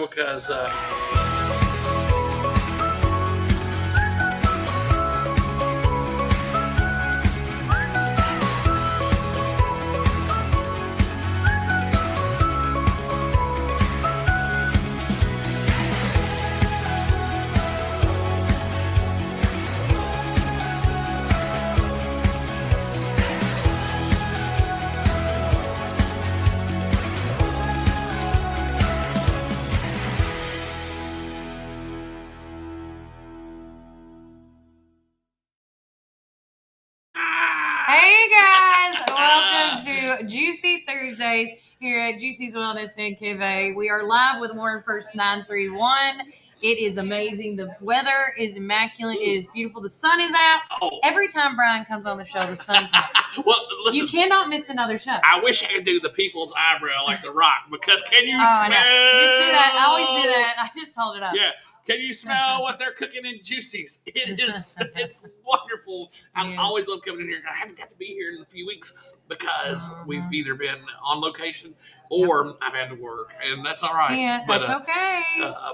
go because Hey guys, welcome to Juicy Thursdays here at Juicy's Wellness in Quebec. We are live with Morning First 931. It is amazing. The weather is immaculate. It is beautiful. The sun is out. Every time Brian comes on the show, the sun comes. well, listen, You cannot miss another show. I wish I could do the people's eyebrow like The Rock because can you I smell? know. Just do that. I always do that. I just hold it up. Yeah. Can you smell what they're cooking in Juicy's? It's wonderful. I always love coming in here. I haven't got to be here in a few weeks because we've either been on location or I've had to work, and that's all right. Yeah, but, that's okay.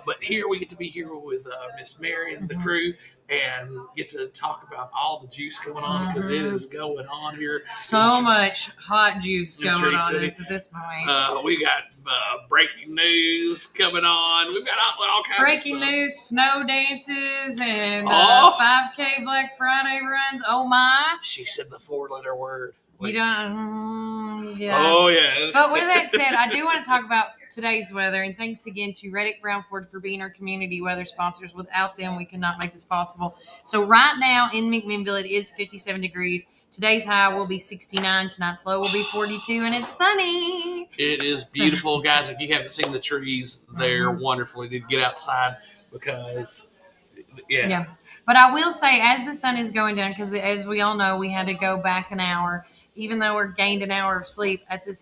But here we get to be here with Miss Mary and the crew and get to talk about all the juice going on because it is going on here. So much hot juice going Tree on City. at this point. We got breaking news coming on. We've got all kinds Breaking of stuff. news, snow dances, and Oh. 5K Black Friday runs. Oh my! She said the 4-letter word. You don't, yeah. Oh, yeah. But with that said, I do want to talk about today's weather, and thanks again to Reddick Brown Ford for being our community weather sponsors. Without them, we could not make this possible. So right now in McMinnville, it is 57 degrees. Today's high will be 69. Tonight's low will be 42, and it's sunny. It is beautiful, guys. If you haven't seen the trees, they're wonderful. You need to get outside because, Yeah. But I will say, as the sun is going down, because as we all know, we had to go back an hour. Even though we're gained an hour of sleep at the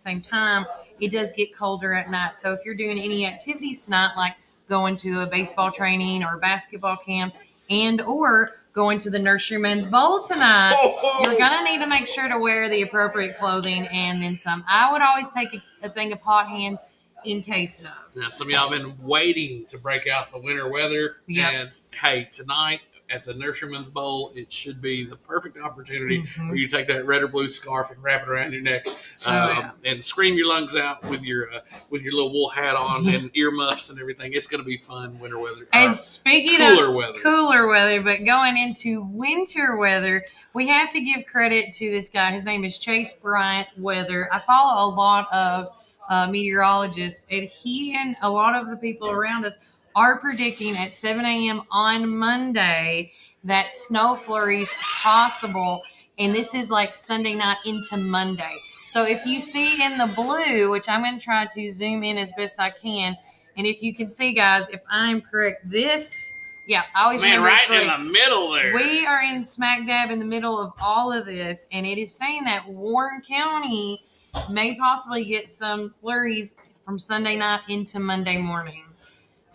same time, it does get colder at night. So if you're doing any activities tonight, like going to a baseball training or basketball camps and or going to the Nurseryman's Bowl tonight, you're going to need to make sure to wear the appropriate clothing and then some. I would always take a thing of hot hands in case of. now some of y'all have been waiting to break out the winter weather. Yep. And, hey, tonight at the Nurseryman's Bowl, it should be the perfect opportunity for you to take that red or blue scarf and wrap it around your neck and scream your lungs out with your little wool hat on and earmuffs and everything. It's going to be fun winter weather. And speaking of cooler weather, but going into winter weather, we have to give credit to this guy. His name is Chase Bryant Weather. I follow a lot of meteorologists, and he and a lot of the people around us are predicting at 7 a.m. on Monday that snow flurries possible, and this is like Sunday night into Monday. So if you see in the blue, which I'm going to try to zoom in as best I can, and if you can see, guys, if I'm correct, this, I always remember right in the middle there. We are in smack dab in the middle of all of this, and it is saying that Warren County may possibly get some flurries from Sunday night into Monday morning.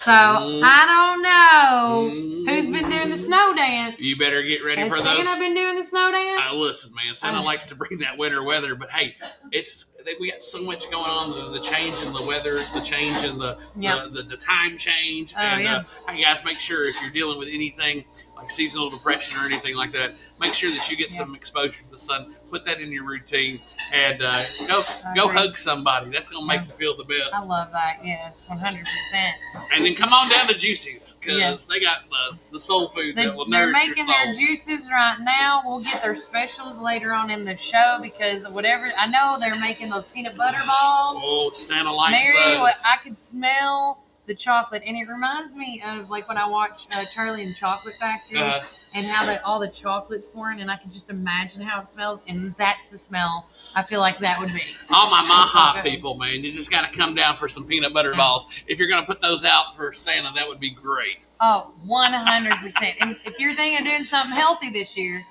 So, I don't know who's been doing the snow dance. You better get ready for those. Has Santa been doing the snow dance? Listen, man, Santa likes to bring that winter weather, but hey, we got so much going on, the change in the weather, the change in the time change. Hey, guys, make sure if you're dealing with anything like seasonal depression or anything like that, make sure that you get some exposure to the sun. Put that in your routine and go hug somebody. That's going to make you feel the best. I love that. Yes, 100%. And then come on down to Juicy's because they got the soul food that will nourish your soul. They're making their juices right now. We'll get their specials later on in the show because I know they're making those peanut butter balls. Oh, Santa likes Mary, those. I could smell the chocolate, and it reminds me of like when I watch Charlie and the Chocolate Factory. And how all the chocolate's pouring, and I can just imagine how it smells, and that's the smell I feel like that would be. All my Maha people, man, you just got to come down for some peanut butter balls. If you're going to put those out for Santa, that would be great. Oh, 100%. And if you're thinking of doing something healthy this year,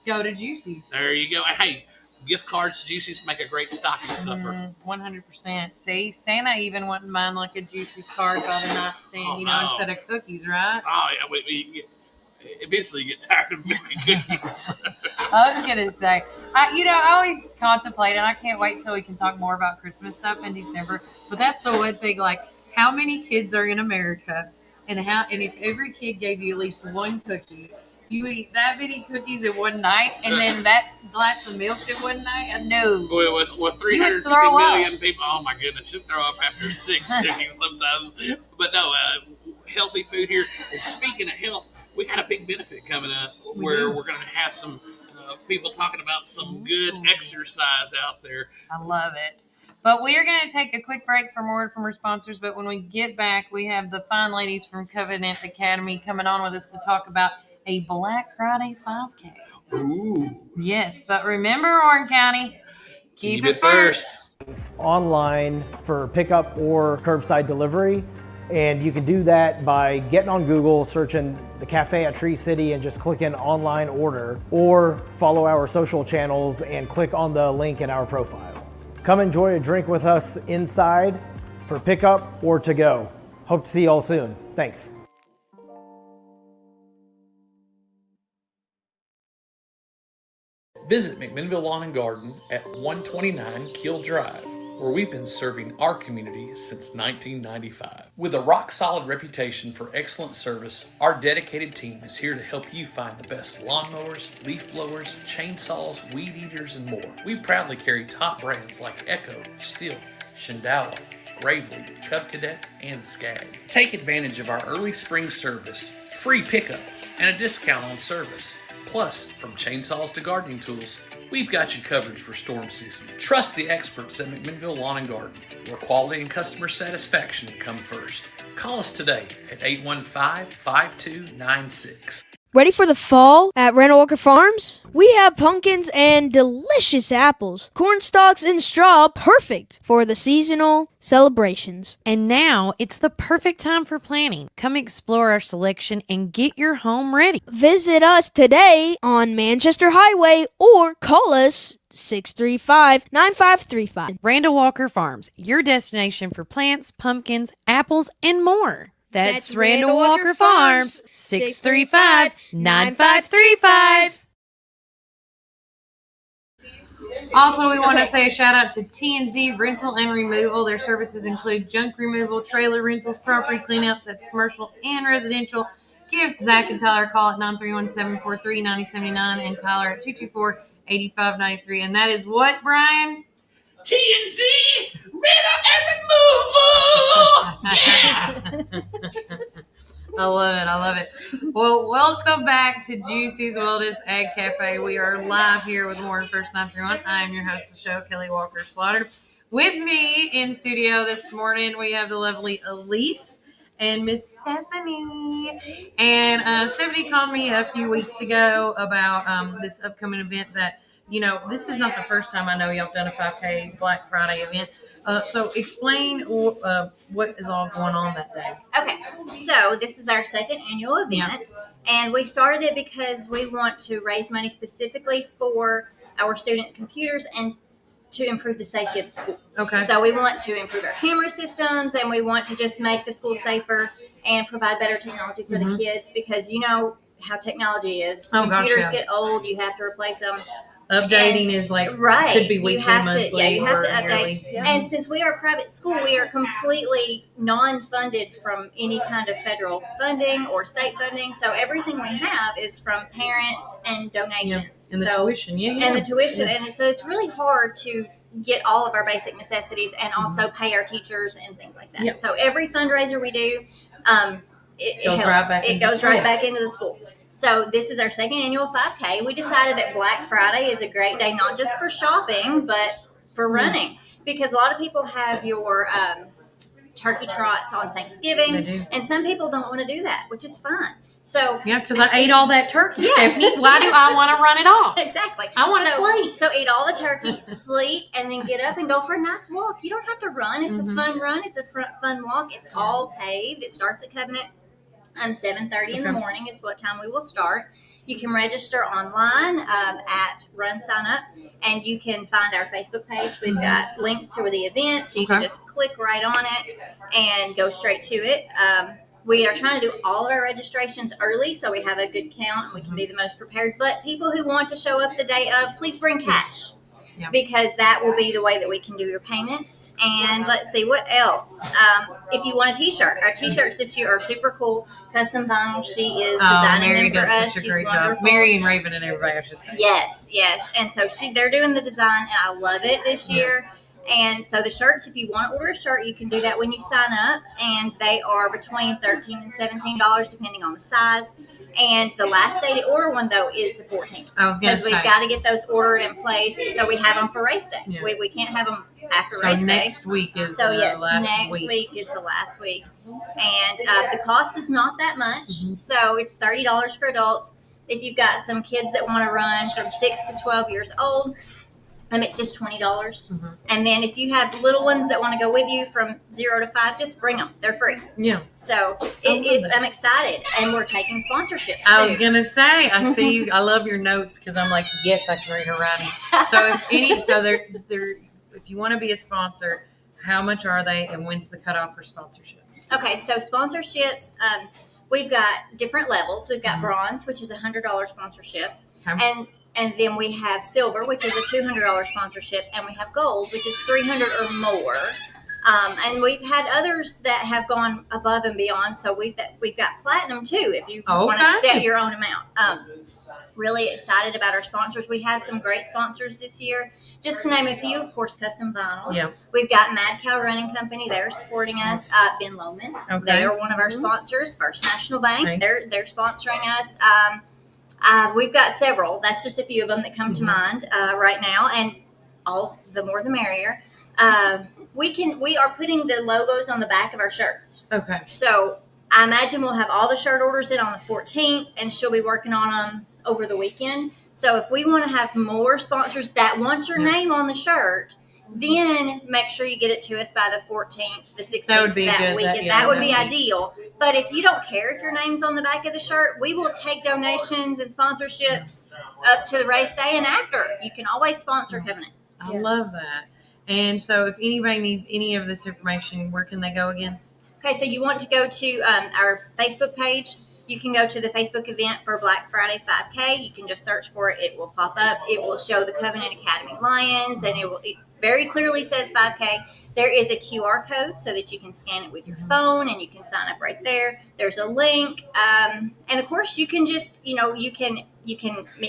go to Juicy's. There you go. Hey, gift cards to Juicy's make a great stocking stuffer. 100%. See, Santa even wouldn't mind like a Juicy's card by the nightstand, instead of cookies, right? Oh, yeah, eventually you get tired of making cookies. I was going to say, I always contemplate, and I can't wait till we can talk more about Christmas stuff in December, but that's the one thing, like, how many kids are in America, and if every kid gave you at least one cookie, you would eat that many cookies in one night, and then that glass of milk in one night? No. With 350 million people, oh my goodness, you'd throw up after 6 cookies sometimes. But no, healthy food here. And speaking of health, we got a big benefit coming up where we're going to have some people talking about some good exercise out there. I love it. But we are going to take a quick break for more from our sponsors. But when we get back, we have the fine ladies from Covenant Academy coming on with us to talk about a Black Friday 5K. Ooh. Yes, but remember, Warren County, keep it first. Online for pickup or curbside delivery. And you can do that by getting on Google, searching the cafe at Tree City and just clicking online order, or follow our social channels and click on the link in our profile. Come enjoy a drink with us inside for pickup or to go. Hope to see you all soon. Thanks. Visit McMinnville Lawn and Garden at 129 Keel Drive, where we've been serving our community since 1995. With a rock-solid reputation for excellent service, our dedicated team is here to help you find the best lawnmowers, leaf blowers, chainsaws, weed eaters, and more. We proudly carry top brands like Echo, Stihl, Shindala, Gravely, Cub Cadet, and Skag. Take advantage of our early spring service, free pickup, and a discount on service. Plus, from chainsaws to gardening tools, we've got you covered for storm season. Trust the experts at McMinnville Lawn and Garden, where quality and customer satisfaction come first. Call us today at 815-5296. Ready for the fall at Randall Walker Farms? We have pumpkins and delicious apples, corn stalks and straw, perfect for the seasonal celebrations. And now it's the perfect time for planting. Come explore our selection and get your home ready. Visit us today on Manchester Highway or call us 635-9535. Randall Walker Farms, your destination for plants, pumpkins, apples, and more. That's Randall Walker Farms, 635-9535. Also, we want to say a shout out to T&Z Rental and Removal. Their services include junk removal, trailer rentals, property cleanouts. That's commercial and residential. Give Zach and Tyler a call at 931-743-9079 and Tyler at 224-8593. And that is what, Brian? T&Z Rental and Removal! I love it. Well, welcome back to Juicy's Wellness Ag Cafe. We are live here with more First 931. I am your host of the show, Kelly Walker Slaughter. With me in studio this morning, we have the lovely Elise and Miss Stephanie. And Stephanie called me a few weeks ago about this upcoming event that, you know, this is not the first time I know y'all have done a 5K Black Friday event. So explain what is all going on that day. Okay, so this is our second annual event, and we started it because we want to raise money specifically for our student computers and to improve the safety of the school. Okay. So we want to improve our camera systems, and we want to just make the school safer and provide better technology for the kids, because you know how technology is. Computers get old, you have to replace them. Updating is like could be weekly, monthly, you have to update. Yeah. And since we are a private school, we are completely non-funded from any kind of federal funding or state funding. So everything we have is from parents and donations. And the tuition, And the tuition, and so it's really hard to get all of our basic necessities and also pay our teachers and things like that. So every fundraiser we do, it helps. It goes right back into the school. So this is our second annual 5K. We decided that Black Friday is a great day, not just for shopping, but for running. Because a lot of people have your turkey trots on Thanksgiving. They do. And some people don't want to do that, which is fine. So yeah, because I ate all that turkey, Stephanie. Why do I want to run it off? Exactly. I want to sleep. So eat all the turkey, sleep, and then get up and go for a nice walk. You don't have to run. It's a fun run. It's a fun walk. It's all paved. It starts at Covenant. 7:30 in the morning is what time we will start. You can register online at Run Sign Up, and you can find our Facebook page. We've got links to the event, so you can just click right on it and go straight to it. We are trying to do all of our registrations early, so we have a good count and we can be the most prepared. But people who want to show up the day of, please bring cash. because that will be the way that we can do your payments. And let's see, what else? If you want a t-shirt, our t-shirts this year are super cool. Custom Vinyl, she is designing Mary them for does us. such a She's great wonderful. job. Mary and Raven and everybody, I should say. Yes. And so they're doing the design, and I love it this year. And so the shirts, if you want to order a shirt, you can do that when you sign up, and they are between $13 and $17 depending on the size. And the last day to order one, though, is the 14th. I was going to Because say. we've got to get those ordered in place so we have them for race day. Yeah. We can't have them after So race day. next week is So the yes, last next week is the last week. And the cost is not that much. So it's $30 for adults. If you've got some kids that want to run from 6 to 12 years old, it's just $20. And then if you have little ones that want to go with you from 0 to 5, just bring them. They're free. Yeah. So I'm excited. And we're taking sponsorships, I was too. going to say, I see you, I love your notes because I'm like, yes, I can read her writing. So if you want to be a sponsor, how much are they and when's the cutoff for sponsorships? Okay, so sponsorships, we've got different levels. We've got bronze, which is a $100 sponsorship. Okay. And then we have silver, which is a $200 sponsorship, and we have gold, which is $300 or more. And we've had others that have gone above and beyond. So we've got platinum too, if you want to set your own amount. Really excited about our sponsors. We have some great sponsors this year. Just to name a few, of course, Custom Vinyl. Yeah. We've got Mad Cow Running Company. They're supporting us. Ben Lowman. Okay. They are one of our sponsors. First National Bank. Okay. They're sponsoring us. We've got several. That's just a few of them that come to mind right now, and all the more the merrier. We are putting the logos on the back of our shirts. Okay. So I imagine we'll have all the shirt orders in on the 14th, and she'll be working on them over the weekend. So if we want to have more sponsors that want your name on the shirt, then make sure you get it to us by the 14th, the 16th, that would be good. weekend. That would be ideal. But if you don't care if your name's on the back of the shirt, we will take donations and sponsorships up to the race day and after. You can always sponsor Covenant. I love that. And so if anybody needs any of this information, where can they go again? Okay, so you want to go to our Facebook page. You can go to the Facebook event for Black Friday 5K. You can just search for it. It will pop up. It will show the Covenant Academy Lions, and it very clearly says 5K. There is a QR code so that you can scan it with your phone, and you can sign up right there. There's a link, and of course, you can just you can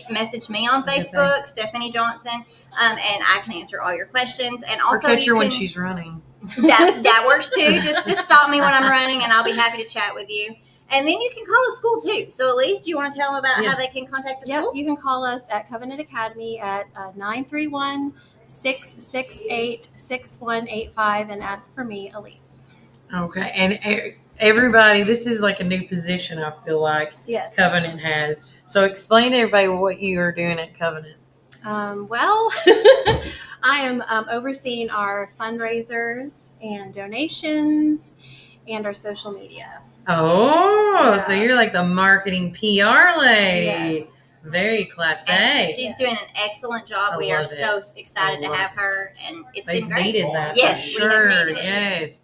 message me on Facebook, Stephanie Johnson, and I can answer all your questions. And also, or catch her when she's running. That works too. Just stop me when I'm running, and I'll be happy to chat with you. And then you can call the school too. So Elise, do you want to tell them about how they can contact the school? You can call us at Covenant Academy at 931-668-6185 and ask for me, Elise. Okay. And everybody, this is like a new position, I feel like Covenant has. So explain to everybody what you are doing at Covenant. Well, I am overseeing our fundraisers and donations and our social media. Oh, so you're like the marketing PR lady. Yes. Very class A. And she's doing an excellent job. We are so excited to have her, and They've been great. needed that. Yes, for sure. we have needed it. Yes.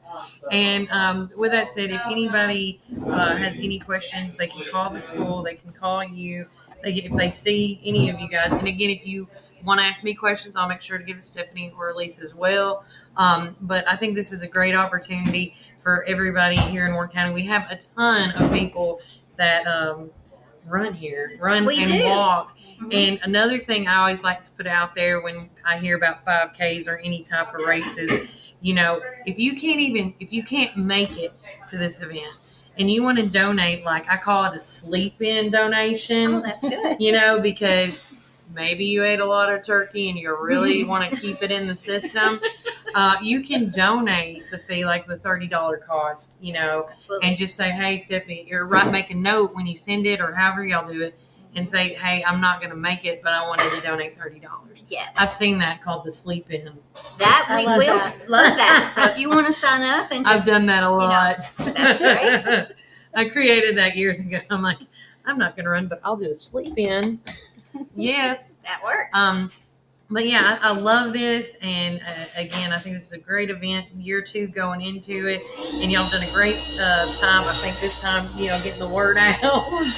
And with that said, if anybody has any questions, they can call the school. They can call you. If they see any of you guys. And again, if you want to ask me questions, I'll make sure to give it to Stephanie or Elise as well. But I think this is a great opportunity for everybody here in Warren County. We have a ton of people that run and walk. Mm-hmm. And another thing I always like to put out there when I hear about 5Ks or any type of races, if you can't make it to this event and you want to donate, like I call it a sleep-in donation. Oh, that's good. Because maybe you ate a lot of turkey and you really want to keep it in the system. You can donate the fee, like the $30 cost, Absolutely. and just say, hey, Stephanie, make a note when you send it or however y'all do it and say, hey, I'm not going to make it, but I wanted to donate $30. Yes. I've seen that called the sleep in. We will love that. So if you want to sign up and I've done that a lot. That's great. I created that years ago. I'm like, I'm not going to run, but I'll do a sleep in. Yes. That works. But yeah, I love this, and again, I think this is a great event. Year 2 going into it, and y'all done a great time. I think this time, getting the word out.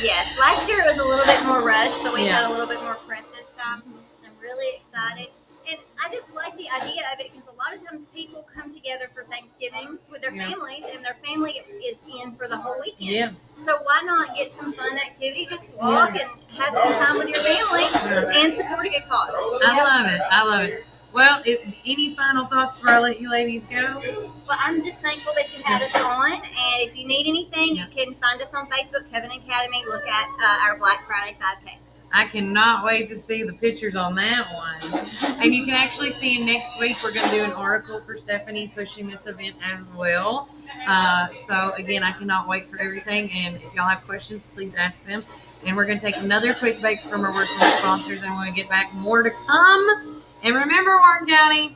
Yes, last year it was a little bit more rushed, so we had a little bit more prep this time. I'm really excited, And I just like the idea of it because a lot of times people come together for Thanksgiving with their families, and their family is in for the whole weekend. Yeah. So why not get some fun activity? Just walk and have some time with your family and support a good cause. I love it. I love it. Well, any final thoughts before I let you ladies go? Well, I'm just thankful that you had us on, and if you need anything, you can find us on Facebook, Covenant Academy. Look at our Black Friday 5K. I cannot wait to see the pictures on that one. And you can actually see next week we're going to do an article for Stephanie pushing this event as well. So, again, I cannot wait for everything. And if y'all have questions, please ask them. And we're going to take another quick break from our word from our sponsors, and we're going to get back more to come. And remember, Warren County,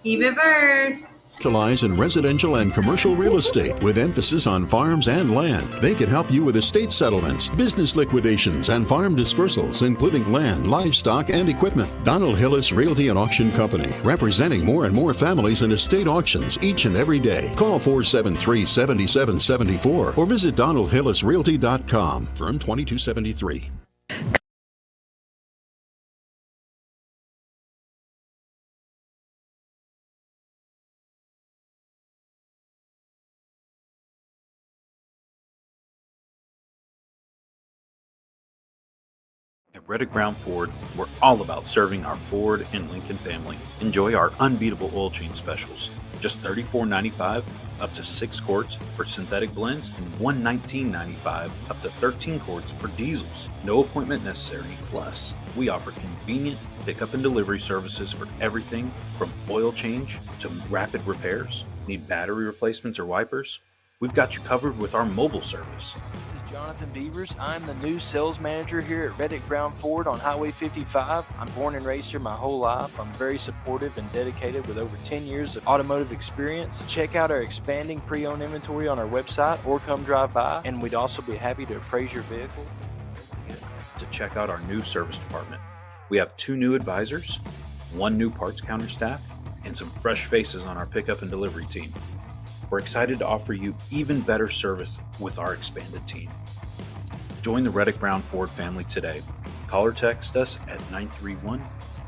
keep it first. Specialize in residential and commercial real estate with emphasis on farms and land. They can help you with estate settlements, business liquidations, and farm dispersals, including land, livestock, and equipment. Donald Hillis Realty and Auction Company, representing more and more families in estate auctions each and every day. Call 473-7774 or visit donaldhillisrealty.com. Firm 2273. At Reddick Brown Ford, we're all about serving our Ford and Lincoln family. Enjoy our unbeatable oil change specials. Just $34.95 up to 6 quarts for synthetic blends and $119.95 up to 13 quarts for diesels. No appointment necessary. Plus, we offer convenient pickup and delivery services for everything from oil change to rapid repairs. Need battery replacements or wipers? We've got you covered with our mobile service. This is Jonathan Beavers. I'm the new sales manager here at Reddick Brown Ford on Highway 55. I'm born and raised here my whole life. I'm very supportive and dedicated with over 10 years of automotive experience. Check out our expanding pre-owned inventory on our website or come drive by, and we'd also be happy to appraise your vehicle. To check out our new service department. We have 2 new advisors, 1 new parts counter staff, and some fresh faces on our pickup and delivery team. We're excited to offer you even better service with our expanded team. Join the Reddick Brown Ford family today. Call or text us at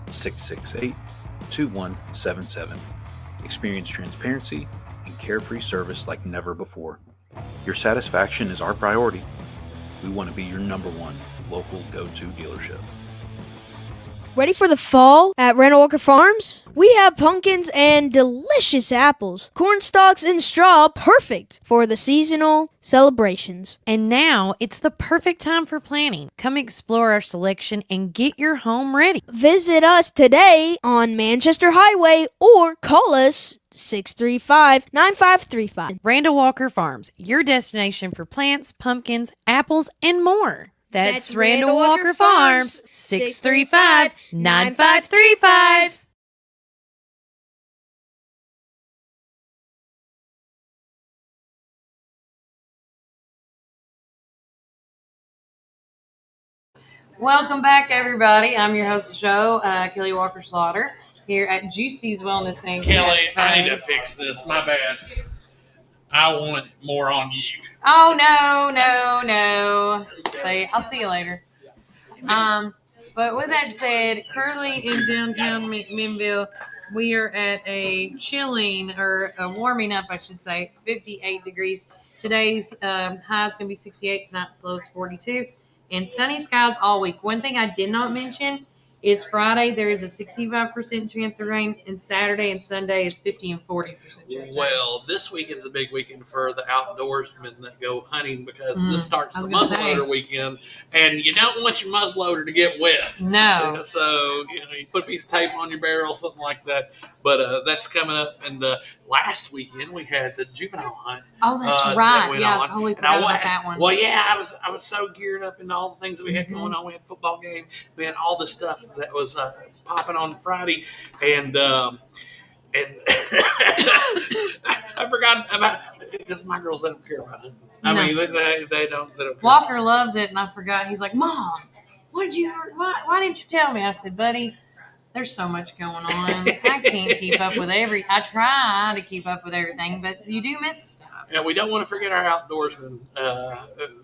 931-668-2177. Experience transparency and carefree service like never before. Your satisfaction is our priority. We want to be your #1 local go-to dealership. Ready for the fall at Randall Walker Farms? We have pumpkins and delicious apples, corn stalks and straw, perfect for the seasonal celebrations. And now it's the perfect time for planting. Come explore our selection and get your home ready. Visit us today on Manchester Highway or call us 635-9535. Randall Walker Farms, your destination for plants, pumpkins, apples, and more. That's Randall Walker Farms, 635-9535. Welcome back, everybody. I'm your host of the show, Kelly Walker Slaughter, here at Juicy's Wellness and Kelly, Cafe. I need to fix this. My bad. I want more on you. Oh, no. I'll see you later. But with that said, currently in downtown Minville, we are at a chilling or a warming up, I should say, 58 degrees. Today's high is going to be 68. Tonight's low is 42. And sunny skies all week. One thing I did not mention is Friday there is a 65% chance of rain, and Saturday and Sunday is 50 and 40% chance. Well, this weekend's a big weekend for the outdoorsmen that go hunting because this starts the muzzleloader weekend, and you don't want your muzzleloader to get wet. No. So you put a piece of tape on your barrel, something like that. But that's coming up. And last weekend we had the juvenile hunt. Oh, that's right. Yeah, I totally forgot about that one. Well, yeah, I was so geared up into all the things that we had going on. We had a football game. We had all the stuff that was popping on Friday, and I forgot about it because my girls, they don't care about it. I mean, they don't care. Walker loves it, and I forgot. He's like, Mom, why didn't you tell me? I said, buddy, there's so much going on. I can't keep up with I try to keep up with everything, but you do miss stuff. And we don't want to forget our outdoorsmen,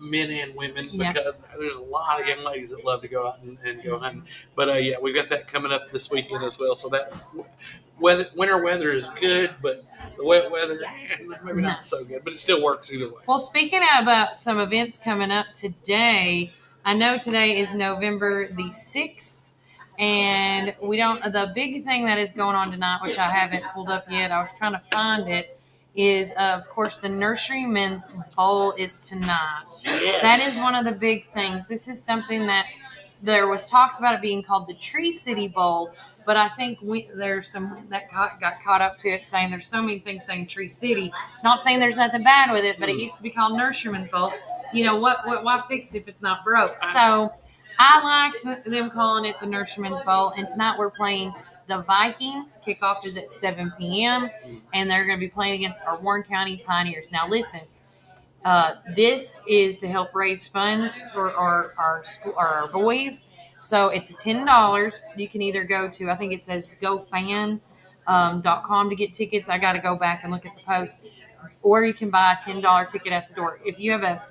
men and women, because there's a lot of young ladies that love to go out and go hunting. But yeah, we've got that coming up this weekend as well. So that winter weather is good, but the wet weather, maybe not so good, but it still works either way. Well, speaking about some events coming up today, I know today is November the 6th, and the big thing that is going on tonight, which I haven't pulled up yet, I was trying to find it, is, of course, the Nurserymen's Bowl is tonight. Yes. That is one of the big things. This is something that there was talks about it being called the Tree City Bowl, but I think there's some that got caught up to it, saying there's so many things saying Tree City. Not saying there's nothing bad with it, but it used to be called Nurserymen's Bowl. You know, why fix it if it's not broke? So I like them calling it the Nurserymen's Bowl, and tonight we're playing the Vikings. Kickoff is at 7 p.m., and they're going to be playing against our Warren County Pioneers. Now, listen, this is to help raise funds for our boys. So it's $10. You can either go to, I think it says gofan.com to get tickets. I got to go back and look at the post. Or you can buy a $10 ticket at the door. If you have a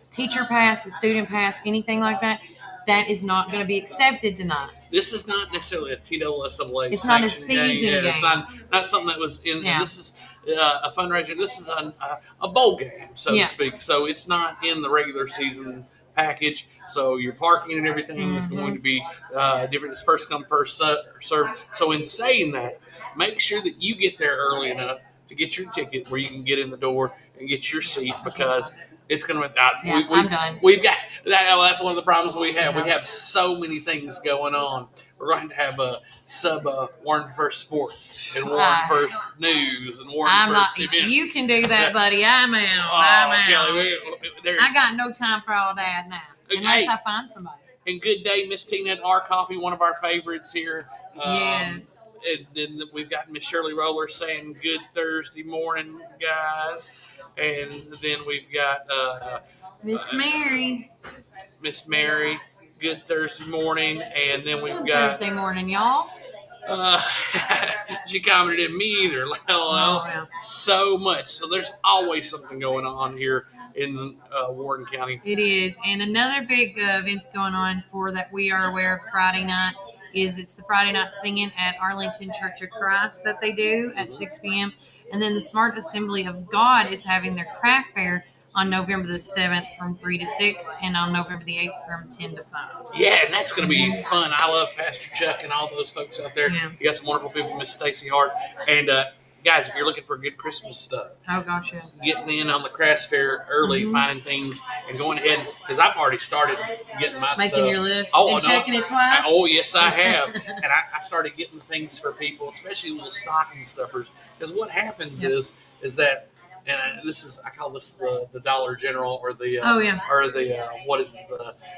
teacher pass, a student pass, anything like that, that is not going to be accepted tonight. This is not necessarily a TSSAA. It's not a season game. It's not something that was in. Yeah. This is a fundraiser. This is a bowl game, so to speak. So it's not in the regular season package. So your parking and everything is going to be different. It's first come, first serve. So in saying that, make sure that you get there early enough to get your ticket where you can get in the door and get your seat, because it's going to. I'm done. We've got that. That's one of the problems we have. We have so many things going on. We're going to have a Warren First Sports and Warren First News and Warren First Events. You can do that, buddy. I'm out. Kelly, I got no time for all that now, unless I find somebody. And Good Day, Miss Tina at Our Coffee, one of our favorites here. Yes. And then we've got Miss Shirley Roller saying good Thursday morning, guys. And then we've got Miss Mary. Miss Mary, good Thursday morning. And then we've got Thursday morning, y'all. She commented at me either. So much. So there's always something going on here in Warren County. It is. And another big event's going on that we are aware of Friday night it's the Friday night singing at Arlington Church of Christ that they do at 6 p.m. And then the Smart Assembly of God is having their craft fair on November the 7th from 3 to 6 and on November the 8th from 10 to 5. Yeah, and that's going to be fun. I love Pastor Chuck and all those folks out there. Yeah. You got some wonderful people, Miss Stacy Hart. And guys, if you're looking for good Christmas stuff, oh gosh, yes, getting in on the craft fair early, finding things, and going ahead, because I've already started getting my making stuff. Your list and checking it twice. Yes, I have. And I started getting things for people, especially little stocking stuffers. Because what happens is that, and I call this the Dollar General or the what is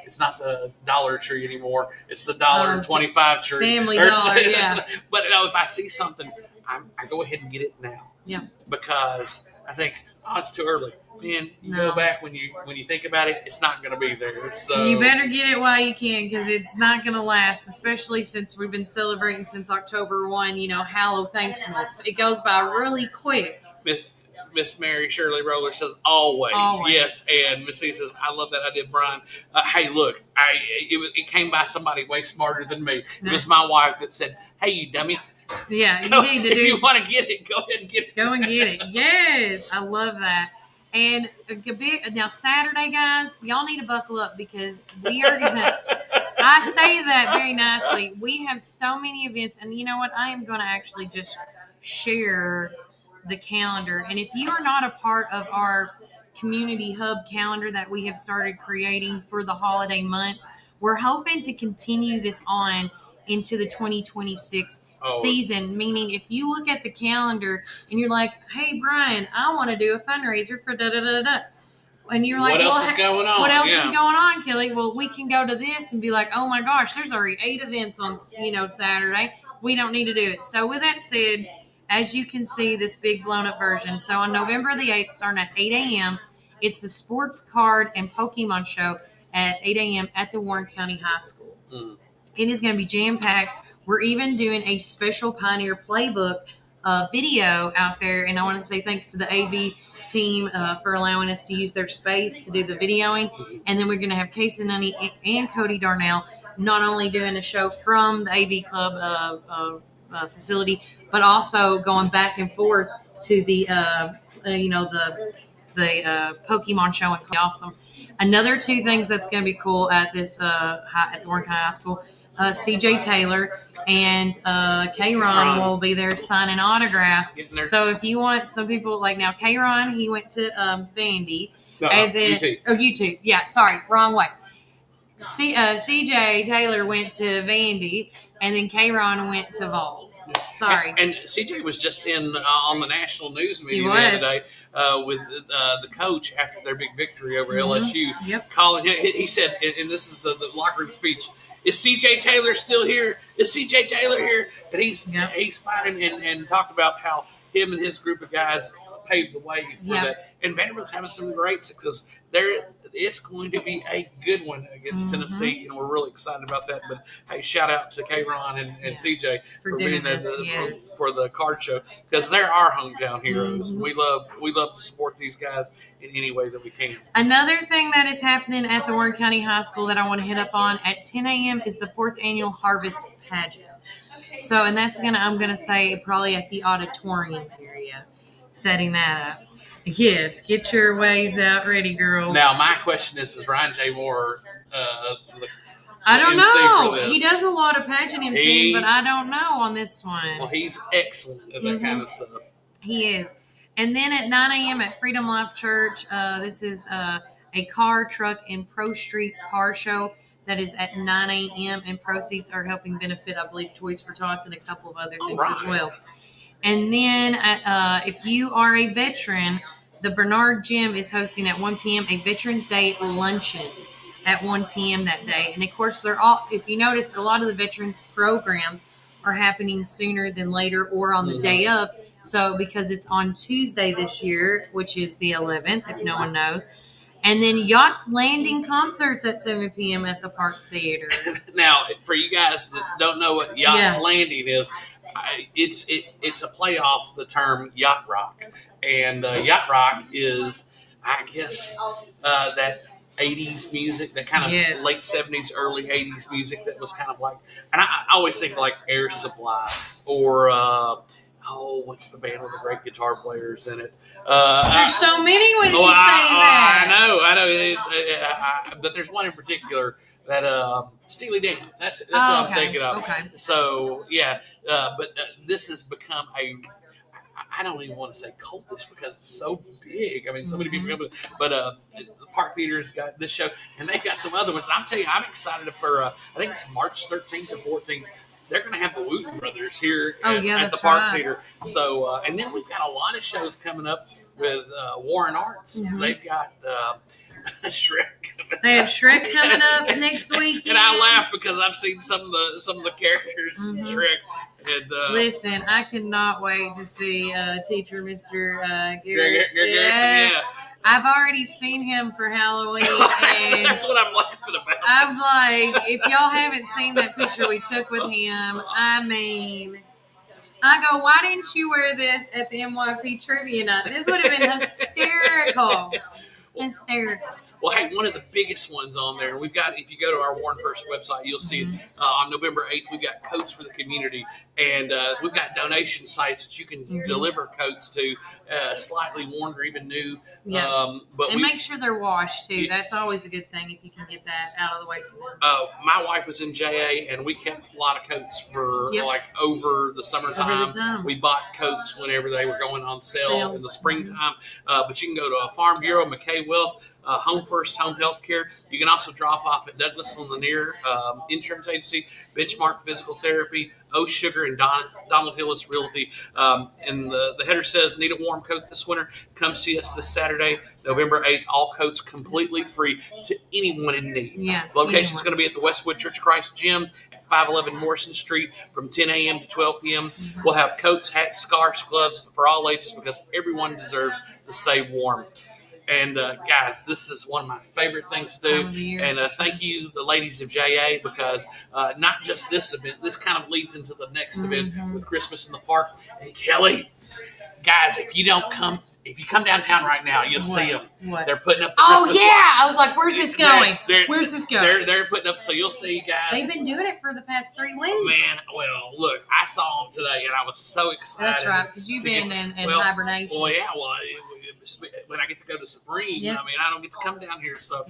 it's not the Dollar Tree anymore. It's the $1.25 tree. Family Dollar, yeah. But if I see something, I go ahead and get it now. Yeah. Because I think, it's too early. Man, go back when you think about it, it's not going to be there. So you better get it while you can, because it's not going to last, especially since we've been celebrating since October 1, Hallow Thanksmas. It goes by really quick. Miss Mary Shirley Roller says always. Yes, and Miss C says, I love that idea, Brian. Hey, look, it came by somebody way smarter than me. It was my wife that said, hey, you dummy. Yeah, you need to do. If you want to get it, go ahead and get it. Go and get it. Yes, I love that. And now Saturday, guys, y'all need to buckle up, because we are gonna. I say that very nicely. We have so many events, and you know what? I am going to actually just share the calendar. And if you are not a part of our community hub calendar that we have started creating for the holiday months, we're hoping to continue this on into the 2026 season. Meaning, if you look at the calendar and you're like, hey, Brian, I want to do a fundraiser for da-da-da-da-da. And you're like, what else is going on? What else is going on, Kelly? Well, we can go to this and be like, oh my gosh, there's already 8 events on, Saturday. We don't need to do it. So with that said, as you can see, this big blown up version. So on November the 8th, starting at 8 a.m., it's the Sports Card and Pokemon Show at 8 a.m. at the Warren County High School. It is going to be jam-packed. We're even doing a special Pioneer Playbook video out there. And I want to say thanks to the AV team for allowing us to use their space to do the videoing. And then we're going to have Casey Nunny and Cody Darnell not only doing a show from the AV Club facility, but also going back and forth to the Pokemon show. And awesome. Another two things that's going to be cool at this at the Warren County High School. CJ Taylor and K-Ron will be there signing autographs. So if you want some people like now, K-Ron, he went to Vandy. And then UT. Yeah, sorry, wrong way. CJ Taylor went to Vandy, and then K-Ron went to Vols. Sorry. And CJ was just in on the national news media the other day with the coach after their big victory over LSU. Yep. Colin, he said, and this is the locker room speech, is CJ Taylor still here? Is CJ Taylor here? And he's fighting and talked about how him and his group of guys paved the way for that. And Vanderbilt's having some great success. It's going to be a good one against Tennessee, and we're really excited about that. But hey, shout out to K-Ron and CJ for being there for the card show, because they're our hometown heroes. We love to support these guys in any way that we can. Another thing that is happening at the Warren County High School that I want to hit up on at 10 a.m. is the 4th annual Harvest Pageant. So, and that's I'm gonna say probably at the auditorium area, setting that up. Yes, get your waves out ready, girls. Now, my question is Ryan J. Moore I don't know. He does a lot of pageant emceeing, but I don't know on this one. Well, he's excellent at that kind of stuff. He is. And then at 9 a.m. at Freedom Life Church, this is a Carr, Truck, and Pro Street car show that is at 9 a.m. and proceeds are helping benefit, I believe, Toys for Tots and a couple of other things as well. And then if you are a veteran, the Bernard Gym is hosting at 1 p.m. a Veterans Day luncheon at 1 p.m. that day. And, of course, they're all. If you notice, a lot of the veterans programs are happening sooner than later or on the day of. So because it's on Tuesday this year, which is the 11th, if no one knows. And then Yachts Landing concerts at 7 p.m. at the Park Theater. Now, for you guys that don't know what Yachts Landing is, it's a play off the term yacht rock. And yacht rock is, I guess, that 80s music, that kind of late 70s, early 80s music that was kind of like, and I always think like Air Supply or, what's the band with the great guitar players in it? There's so many when you say that. I know. But there's one in particular that Steely Dan. That's what I'm thinking of. Okay. So, but this has become I don't even want to say cultish because it's so big. I mean, so many people come, but the Park Theater's got this show, and they've got some other ones. And I'm telling you, I'm excited for. I think it's March 13th or 14th. They're going to have the Wooten Brothers here at the Park Theater. So, and then we've got a lot of shows coming up with Warren Arts. They've got Shrek. They have Shrek coming up next week, and I laugh because I've seen some of the characters in Shrek. And, listen, I cannot wait to see teacher Mr. Garrison. Yeah. I've already seen him for Halloween. And that's what I'm laughing about. I was like, if y'all haven't seen that picture we took with him, I mean, I go, why didn't you wear this at the NYP trivia night? This would have been hysterical. Hysterical. Well, hey, one of the biggest ones on there, and we've got, if you go to our Warren First website, you'll see it on November 8th, we've got coats for the community, and we've got donation sites that you can deliver coats to, slightly worn or even new. Yeah. And make sure they're washed, too. That's always a good thing if you can get that out of the way for them. My wife was in JA, and we kept a lot of coats for, over the summertime. We bought coats whenever they were going on sale in the springtime. But you can go to Farm Bureau, McKay Wealth, Home First Home Health Care. You can also drop off at Douglas on the Near Insurance Agency, Benchmark Physical Therapy, O Sugar, and Donald Hillis Realty. And the header says, need a warm coat this winter? Come see us this Saturday, November 8th. All coats completely free to anyone in need. Yeah, Location is going to be at the Westwood Church of Christ Gym at 511 Morrison Street from 10 a.m. to 12 p.m. We'll have coats, hats, scarves, gloves for all ages because everyone deserves to stay warm. And, guys, this is one of my favorite things to do. And thank you, the ladies of JA, because not just this event, this kind of leads into the next event with Christmas in the Park. And Kelly, guys, if you come downtown right now, you'll see them. What? They're putting up the Oh Christmas yeah, lights. I was like, "Where's this going? Where's this going?" They're putting up, so you'll see, guys. They've been doing it for the past 3 weeks. Man, well, look, I saw them today, and I was so excited. That's right, because you've been in hibernation. Well, yeah, when I get to go to Supreme, I mean, I don't get to come down here, so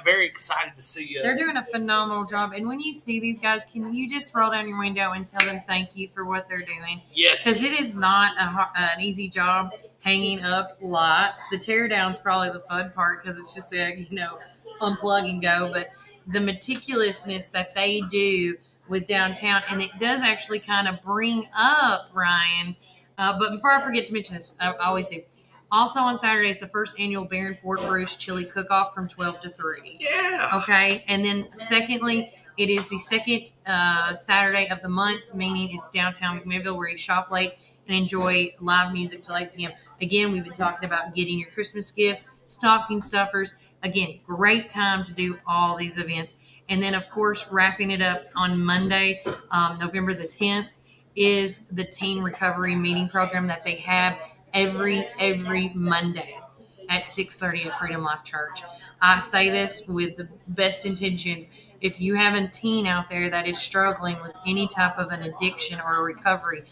very excited to see you. They're doing a phenomenal job, and when you see these guys, can you just roll down your window and tell them thank you for what they're doing? Yes, because it is not an easy job hanging up lights. The tear down's probably the fun part because it's just a unplug and go, but the meticulousness that they do with downtown, and it does actually kind of bring up Ryan. But before I forget to mention this, I always do. Also on Saturday is the first annual Baron Fort Bruce Chili Cook-Off from 12 to 3. Yeah. Okay. And then secondly, it is the second Saturday of the month, meaning it's downtown McMinnville where you shop late and enjoy live music till 8 p.m. Again, we've been talking about getting your Christmas gifts, stocking stuffers. Again, great time to do all these events. And then, of course, wrapping it up on Monday, November the 10th, is the teen recovery meeting program that they have every Monday at 6:30 at Freedom Life Church. I say this with the best intentions. If you have a teen out there that is struggling with any type of an addiction or a recovery,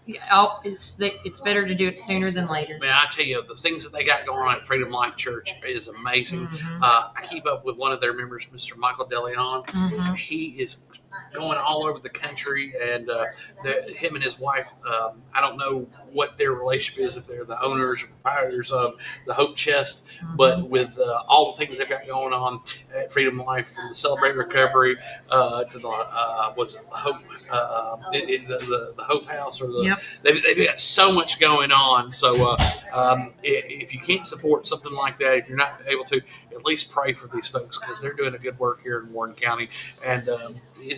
it's better to do it sooner than later. Man, I tell you, the things that they got going on at Freedom Life Church is amazing. Mm-hmm. I keep up with one of their members, Mr. Michael DeLeon. Mm-hmm. He is going all over the country, and him and his wife, I don't know what their relationship is, if they're the owners or proprietors of the Hope Chest, but with all the things they've got going on at Freedom Life, from the Celebrate Recovery to the Hope, the Hope House, or they've got so much going on. So if you can't support something like that, if you're not able to, at least pray for these folks, because they're doing a good work here in Warren County, and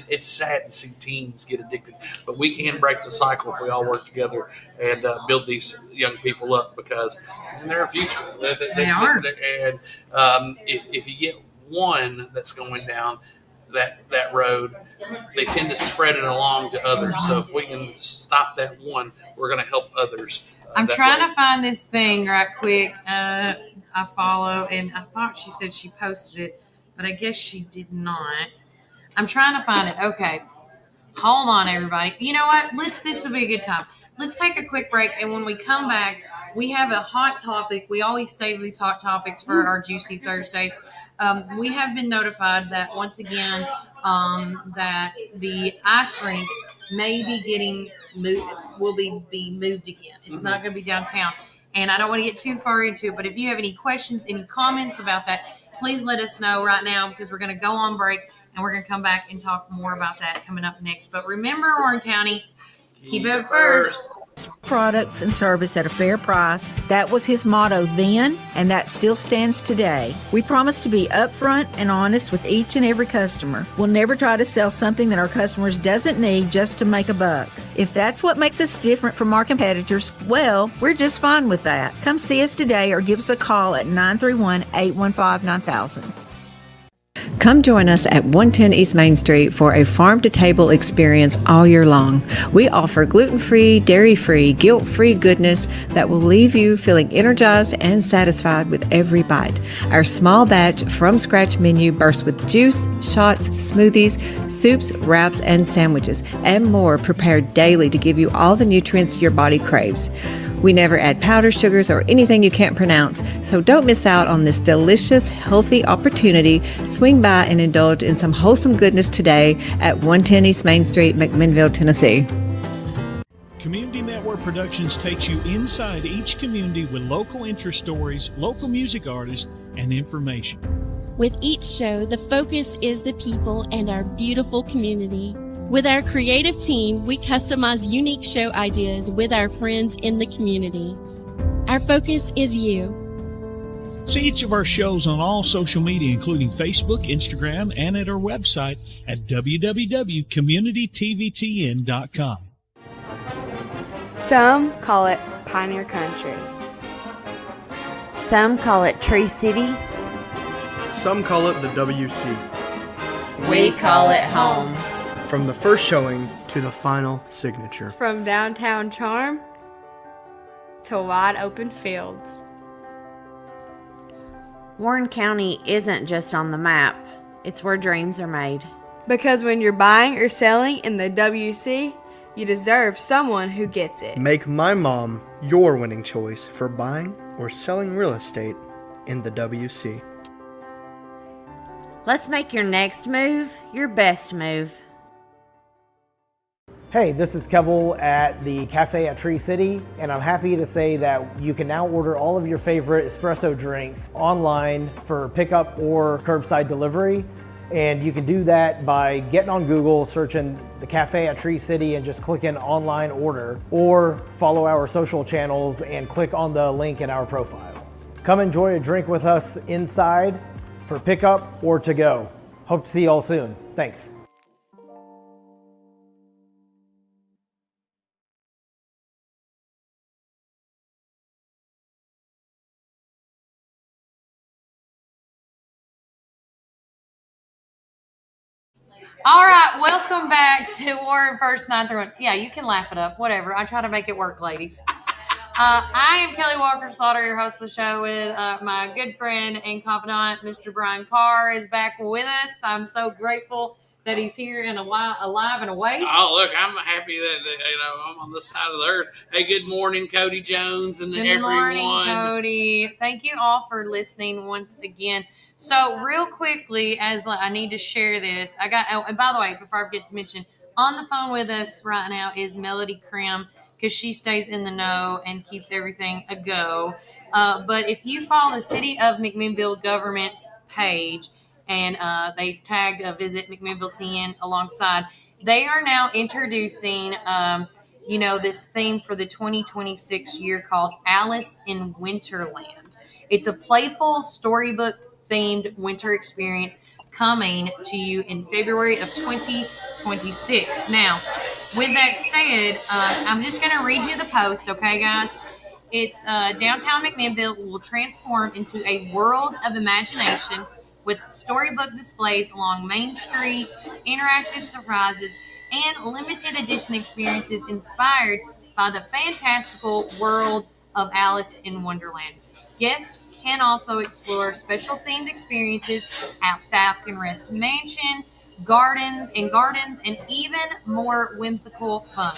it's sad to see teens get addicted, but we can break the cycle if we all work together and build these young people up, because they're a future. They are. And if you get one that's going down that road, they tend to spread it along to others. So if we can stop that one, we're going to help others. I'm trying to find this thing right quick. I follow, and I thought she said she posted it, but I guess she did not. I'm trying to find it. Okay. Hold on, everybody. You know what? This will be a good time. Let's take a quick break, and when we come back, we have a hot topic. We always save these hot topics for our Juicy Thursdays. We have been notified that once again that the ice rink may be getting moved, will be moved again. It's not going to be downtown. And I don't want to get too far into it, but if you have any questions, any comments about that, please let us know right now, because we're going to go on break and we're going to come back and talk more about that coming up next. But remember, Warren County, keep it first. Products and service at a fair price. That was his motto then, and that still stands today. We promise to be upfront and honest with each and every customer. We'll never try to sell something that our customers doesn't need just to make a buck. If that's what makes us different from our competitors, well, we're just fine with that. Come see us today or give us a call at 931-815-9000. Come join us at 110 East Main Street for a farm-to-table experience all year long. We offer gluten-free, dairy-free, guilt-free goodness that will leave you feeling energized and satisfied with every bite. Our small batch from-scratch menu bursts with juice, shots, smoothies, soups, wraps, and sandwiches, and more prepared daily to give you all the nutrients your body craves. We never add powder, sugars, or anything you can't pronounce, so don't miss out on this delicious, healthy opportunity. Swing by and indulge in some wholesome goodness today at 110 East Main Street, McMinnville, Tennessee. Community Network Productions takes you inside each community with local interest stories, local music artists, and information. With each show, the focus is the people and our beautiful community. With our creative team, we customize unique show ideas with our friends in the community. Our focus is you. See each of our shows on all social media, including Facebook, Instagram, and at our website at www.communitytvtn.com. Some call it Pioneer Country. Some call it Tree City. Some call it the WC. We call it home. From the first showing to the final signature. From downtown charm to wide open fields. Warren County isn't just on the map, it's where dreams are made. Because when you're buying or selling in the WC, you deserve someone who gets it. Make my mom your winning choice for buying or selling real estate in the WC. Let's make your next move your best move. Hey, this is Kevel at the Cafe at Tree City, and I'm happy to say that you can now order all of your favorite espresso drinks online for pickup or curbside delivery. And you can do that by getting on Google, searching the Cafe at Tree City and just clicking online order, or follow our social channels and click on the link in our profile. Come enjoy a drink with us inside for pickup or to go. Hope to see you all soon. Thanks. All right, welcome back to Warren First 9-1. Yeah, you can laugh it up, whatever. I try to make it work, ladies. I am Kelly Walker Slaughter, your host of the show, with my good friend and confidant, Mr. Brian Carr, is back with us. I'm so grateful that he's here and alive and awake. Oh, look, I'm happy that I'm on this side of the earth. Hey, good morning, Cody Jones, and Good morning, Cody. Thank you all for listening once again. So, real quickly, as I need to share this, and by the way, before I forget to mention, on the phone with us right now is Melody Crim, because she stays in the know and keeps everything a go. But if you follow the City of McMinnville government's page, and they've tagged Visit McMinnville TN alongside, they are now introducing, this theme for the 2026 year called Alice in Winterland. It's a playful storybook themed winter experience coming to you in February of 2026. Now, with that said, I'm just going to read you the post, okay, guys? It's downtown McMinnville will transform into a world of imagination with storybook displays along Main Street, interactive surprises, and limited edition experiences inspired by the fantastical world of Alice in Wonderland. Guests can also explore special themed experiences at Falcon Rest Mansion, gardens, and even more whimsical fun.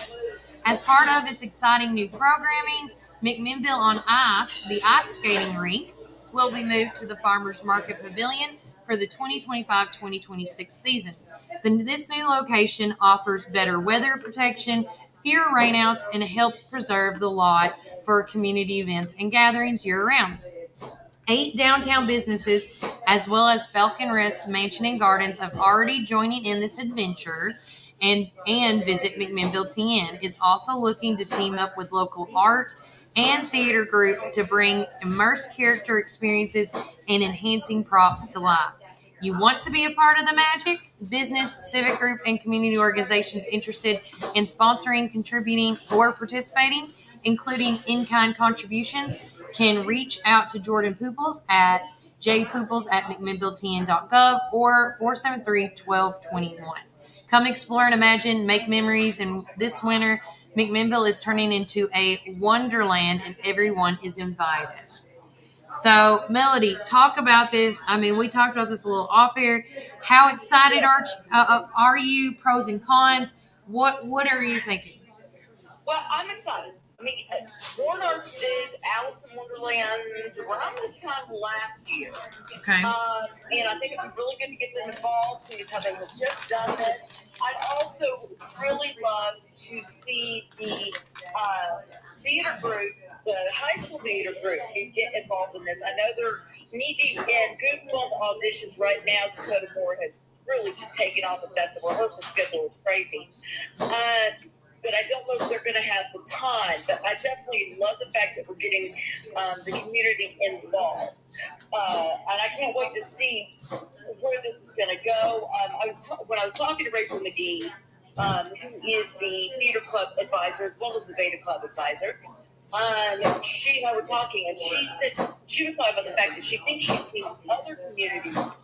As part of its exciting new programming, McMinnville on Ice, the ice skating rink, will be moved to the Farmers Market Pavilion for the 2025-2026 season. This new location offers better weather protection, fewer rainouts, and helps preserve the lot for community events and gatherings year-round. 8 downtown businesses, as well as Falcon Rest Mansion and Gardens, have already joining in this adventure. And Visit McMinnville TN is also looking to team up with local art and theater groups to bring immersed character experiences and enhancing props to life. You want to be a part of the magic? Business, civic group, and community organizations interested in sponsoring, contributing, or participating, including in-kind contributions, can reach out to Jordan Pooples at jpooples@mcminnvilletn.gov or 473-1221. Come explore and imagine, make memories, and this winter, McMinnville is turning into a wonderland and everyone is invited. So, Melody, talk about this. I mean, we talked about this a little off air. How excited are you? Pros and cons. What are you thinking? Well, I'm excited. I mean, Warren Arts did Alice in Wonderland around this time last year. Okay. And I think it'd be really good to get them involved, seeing how they have just done this. I'd also really love to see the theater group, the high school theater group, get involved in this. I know they're knee-deep in Google auditions right now. Dakota Moore has really just taken off with that. The rehearsal schedule is crazy. But I don't know if they're going to have the time. But I definitely love the fact that we're getting the community involved. And I can't wait to see where this is going to go. When I was talking to Rachel McGee, who is the theater club advisor as well as the Beta Club advisor, she and I were talking, and she said she was talking about the fact that she thinks she's seen other communities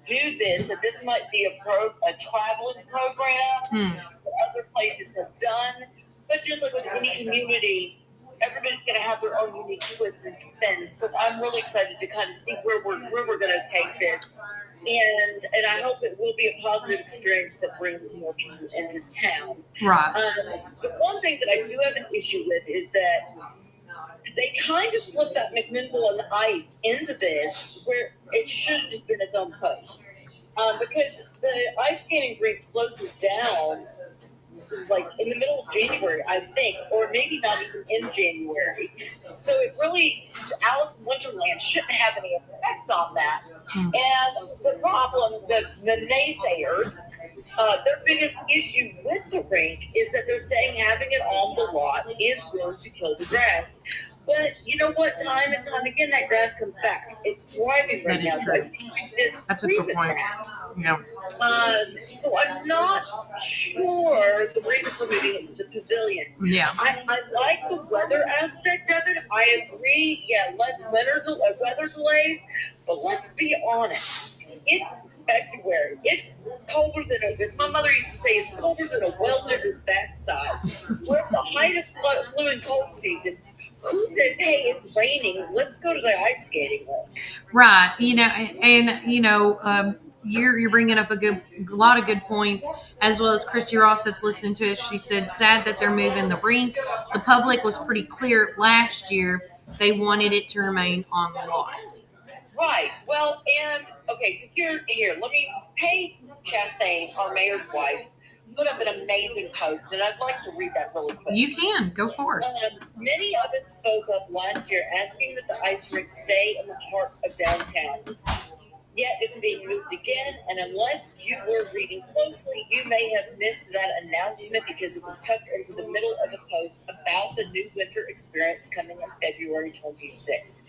do this, that this might be a traveling program that other places have done. But just like with any community, everybody's going to have their own unique twist and spin. So I'm really excited to kind of see where we're going to take this. And I hope it will be a positive experience that brings more people into town. Right. The one thing that I do have an issue with is that they kind of slipped that McMinnville on the ice into this, where it should have just been its own post. Because the ice skating rink closes down like in the middle of January, I think, or maybe not even in January. So it really, Alice in Wonderland shouldn't have any effect on that. And the problem, the naysayers, their biggest issue with the rink is that they're saying having it on the lot is going to kill the grass. But you know what? Time and time again, that grass comes back. It's thriving right now. So I think that's a good point. Yeah. So I'm not sure the reason for moving it to the pavilion. Yeah. I like the weather aspect of it. I agree. Yeah, less weather delays. But let's be honest. It's February. It's colder than as my mother used to say, it's colder than a well-digger's backside. We're at the height of flu and cold season. Who says, hey, it's raining, let's go to the ice skating rink? Right. You're bringing up a lot of good points, as well as Christy Ross that's listening to us. She said, sad that they're moving the rink. The public was pretty clear last year. They wanted it to remain on the lot. Right. Well, and okay, so here, let me, Paige Chastain, our mayor's wife, put up an amazing post, and I'd like to read that really quick. You can. Go for it. Many of us spoke up last year asking that the ice rink stay in the heart of downtown. Yet it's being moved again, and unless you were reading closely, you may have missed that announcement because it was tucked into the middle of a post about the new winter experience coming on February 26th.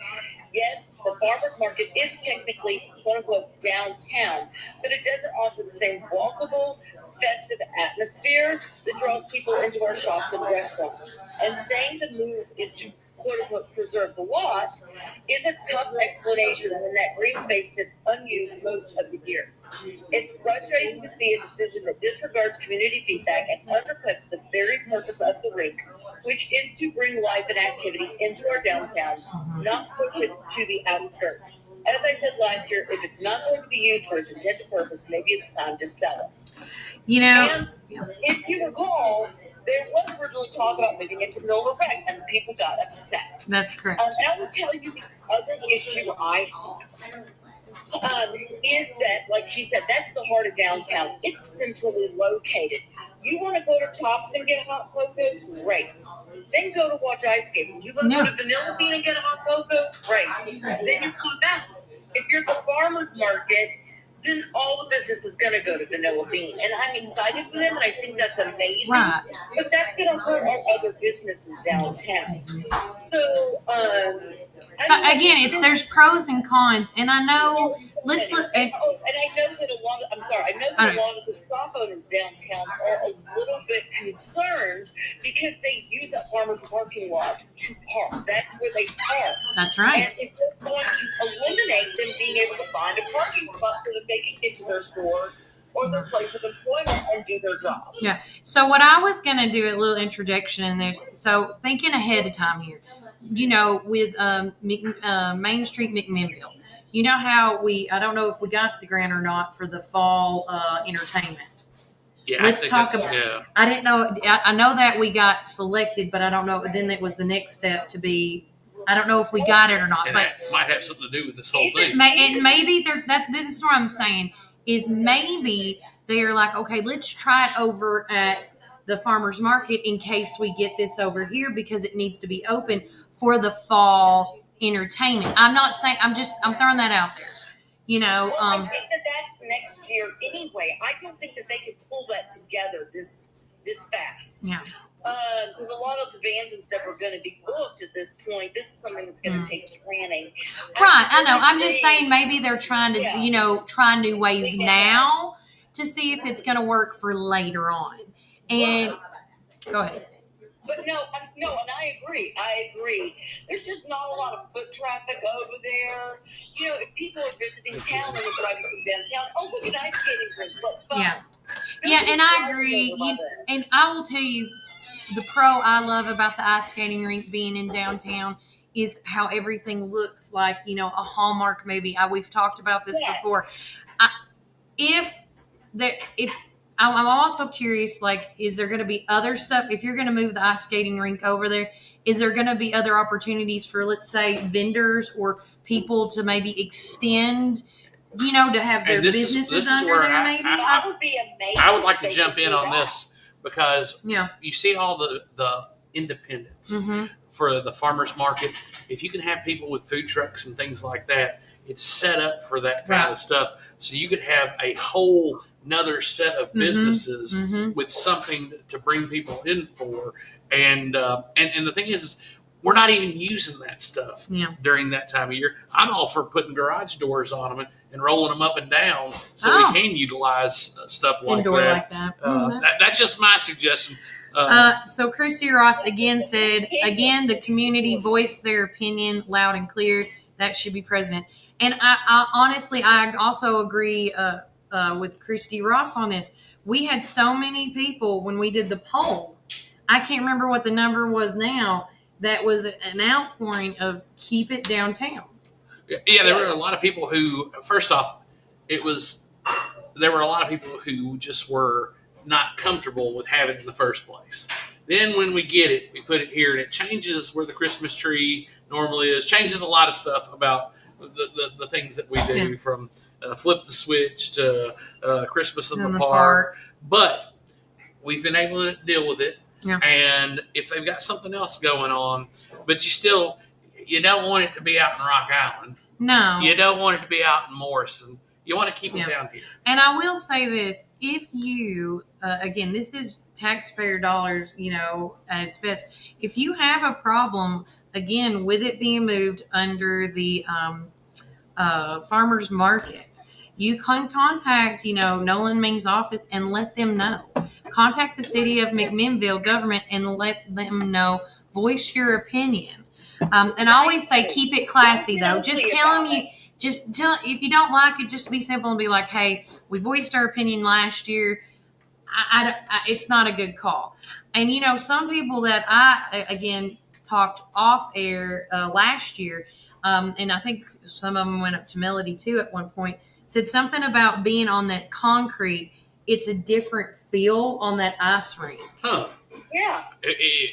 Yes, the farmers market is technically, quote-unquote, downtown, but it doesn't offer the same walkable, festive atmosphere that draws people into our shops and restaurants. And saying the move is to, quote-unquote, preserve the lot is a tough explanation when that green space sits unused most of the year. It's frustrating to see a decision that disregards community feedback and undercuts the very purpose of the rink, which is to bring life and activity into our downtown, not push it to the outskirts. As I said last year, if it's not going to be used for its intended purpose, maybe it's time to sell it. And if you recall, there was originally talk about moving it to Miller Rec, and people got upset. That's correct. And I will tell you the other issue I have is that, like she said, that's the heart of downtown. It's centrally located. You want to go to Tops and get hot cocoa? Great. Then go to watch ice skating. You want to go to Vanilla Bean and get a hot cocoa? Great. Then you come back. If you're at the farmer's market, then all the business is going to go to Vanilla Bean. And I'm excited for them, and I think that's amazing. Right. But that's going to hurt our other businesses downtown. So, there's pros and cons, and I know. Let's look. And I know that a lot of the shop owners downtown are a little bit concerned because they use that farmer's parking lot to park. That's where they park. That's right. And if it's going to eliminate them being able to find a parking spot so that they can get to their store or their place of employment and do their job. Yeah. So what I was going to do, a little introduction in there. So thinking ahead of time here, with Main Street McMinnville. You know how I don't know if we got the grant or not for the fall entertainment. Yeah, Let's talk about. Yeah. I didn't know. I know that we got selected, but I don't know. Then it was the next step to be. I don't know if we got it or not. And but that might have something to do with this whole thing. And maybe this is what I'm saying is maybe they're like, okay, let's try it over at the farmers market in case we get this over here because it needs to be open for the fall entertainment. I'm not saying. I'm throwing that out there. I think that's next year anyway. I don't think that they could pull that together this fast. Yeah. Because a lot of the bands and stuff are going to be booked at this point. This is something that's going to take planning. Right. I know. I'm just saying maybe they're trying to, try new ways now to see if it's going to work for later on. And go ahead. But no, and I agree. There's just not a lot of foot traffic over there. If people are visiting town and they're driving from downtown, oh, look at ice skating rink. Yeah. Yeah, and I agree. And I will tell you, the pro I love about the ice skating rink being in downtown is how everything looks like, a Hallmark movie. We've talked about this before. If I'm also curious, like, is there going to be other stuff? If you're going to move the ice skating rink over there, is there going to be other opportunities for, let's say, vendors or people to maybe extend, to have their businesses under there? Maybe that would be amazing. I would like to jump in on this because you see all the independents for the farmers market. If you can have people with food trucks and things like that, it's set up for that kind of stuff. So you could have a whole another set of businesses with something to bring people in for. And the thing is we're not even using that stuff during that time of year. I'm all for putting garage doors on them and rolling them up and down so we can utilize stuff like Indoor that. like that. That's just my suggestion. So Christy Ross again said, the community voiced their opinion loud and clear. That should be president. And I honestly, I also agree with Christy Ross on this. We had so many people when we did the poll. I can't remember what the number was now. That was an outpouring of keep it downtown. Yeah, there were a lot of people who, first off, there were a lot of people who just were not comfortable with having it in the first place. Then when we get it, we put it here, and it changes where the Christmas tree normally is, changes a lot of stuff about the things that we do, from flip the switch to Christmas in the park. But we've been able to deal with it. Yeah. And if they've got something else going on, but you don't want it to be out in Rock Island. No. You don't want it to be out in Morrison. You want to keep it down here. And I will say this, if you, again, this is taxpayer dollars, at its best. If you have a problem, again, with it being moved under the farmer's market, you can contact, Nolan Ming's office and let them know. Contact the city of McMinnville government and let them know. Voice your opinion. And I always say keep it classy, though. Just tell them if you don't like it, just be simple and be like, hey, we voiced our opinion last year. It's not a good call. And, some people that I, again, talked off air last year, and I think some of them went up to Melody, too, at one point, said something about being on that concrete. It's a different feel on that ice rink. Huh. Yeah.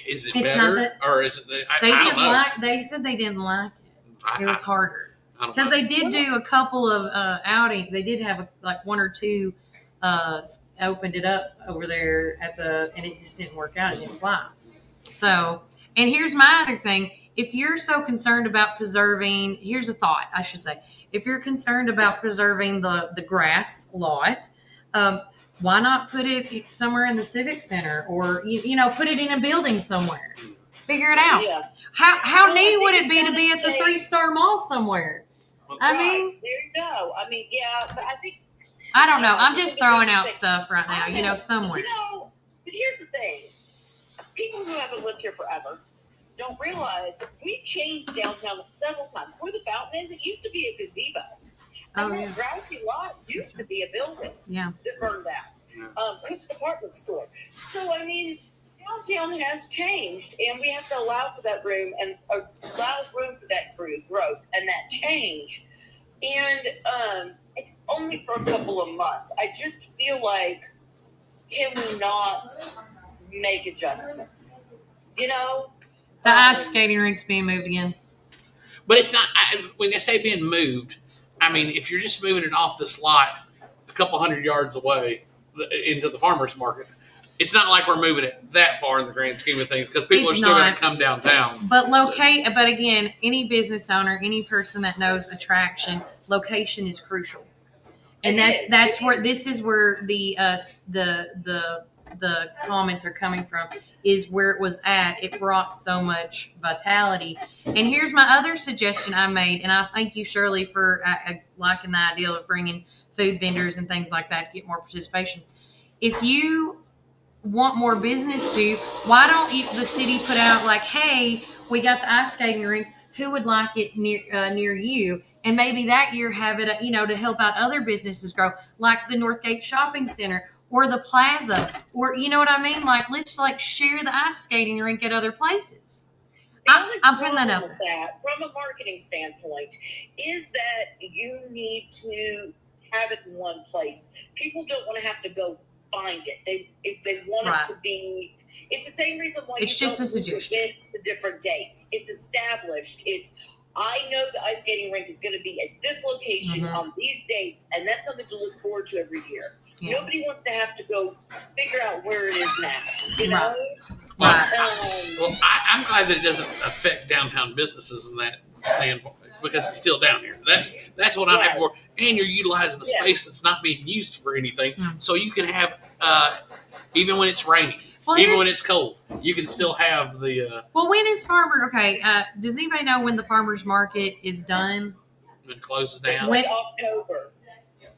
Is it better? Or is it? I don't know. They said they didn't like it. It was harder. Because they did do a couple of outings. They did have one or two opened it up over there and it just didn't work out. It didn't fly. So, and here's my other thing. If you're so concerned about preserving, here's a thought, I should say. If you're concerned about preserving the grass lot, why not put it somewhere in the Civic Center or, put it in a building somewhere? Figure it out. Yeah. How neat would it be to be at the 3-star mall somewhere? I mean, there you go. I mean, yeah, but I think. I don't know. I'm just throwing out stuff right now, somewhere. But here's the thing. People who haven't lived here forever don't realize that we've changed downtown several times. Where the fountain is, it used to be a gazebo. And that grassy lot used to be a building. Yeah. That burned out. Cook's department store. So, I mean, downtown has changed, and we have to allow for that room and allow room for that growth and that change. And it's only for a couple of months. I just feel like, can we not make adjustments? The ice skating rink's being moved again. But it's not, when I say being moved, I mean, if you're just moving it off this lot a couple 100 yards away into the farmer's market, it's not like we're moving it that far in the grand scheme of things because people are still going to come downtown. But but again, any business owner, any person that knows attraction, location is crucial. And that's where this is where the comments are coming from, is where it was at. It brought so much vitality. And here's my other suggestion I made, and I thank you, Shirley, for liking the idea of bringing food vendors and things like that to get more participation. If you want more business to, why don't the city put out like, hey, we got the ice skating rink, who would like it near you? And maybe that year have it, to help out other businesses grow, like the Northgate Shopping Center or the plaza, or you know what I mean? Like, let's like share the ice skating rink at other places. I'm putting that out there. From a marketing standpoint, is that you need to have it in one place. People don't want to have to go find it. If they want it to be, it's the same reason why it's you just don't a suggestion. It's the different dates. It's established. I know the ice skating rink is going to be at this location on these dates, and that's something to look forward to every year. Yeah. Nobody wants to have to go figure out where it is now. You know. Well, I'm glad that it doesn't affect downtown businesses in that standpoint because it's still down here. That's what I'm happy for. And you're utilizing the space that's not being used for anything, so you can have even when it's raining, even when it's cold, you can still have the. Well, when is farmer? Okay, does anybody know when the farmers market is done? When it closes down. Like October.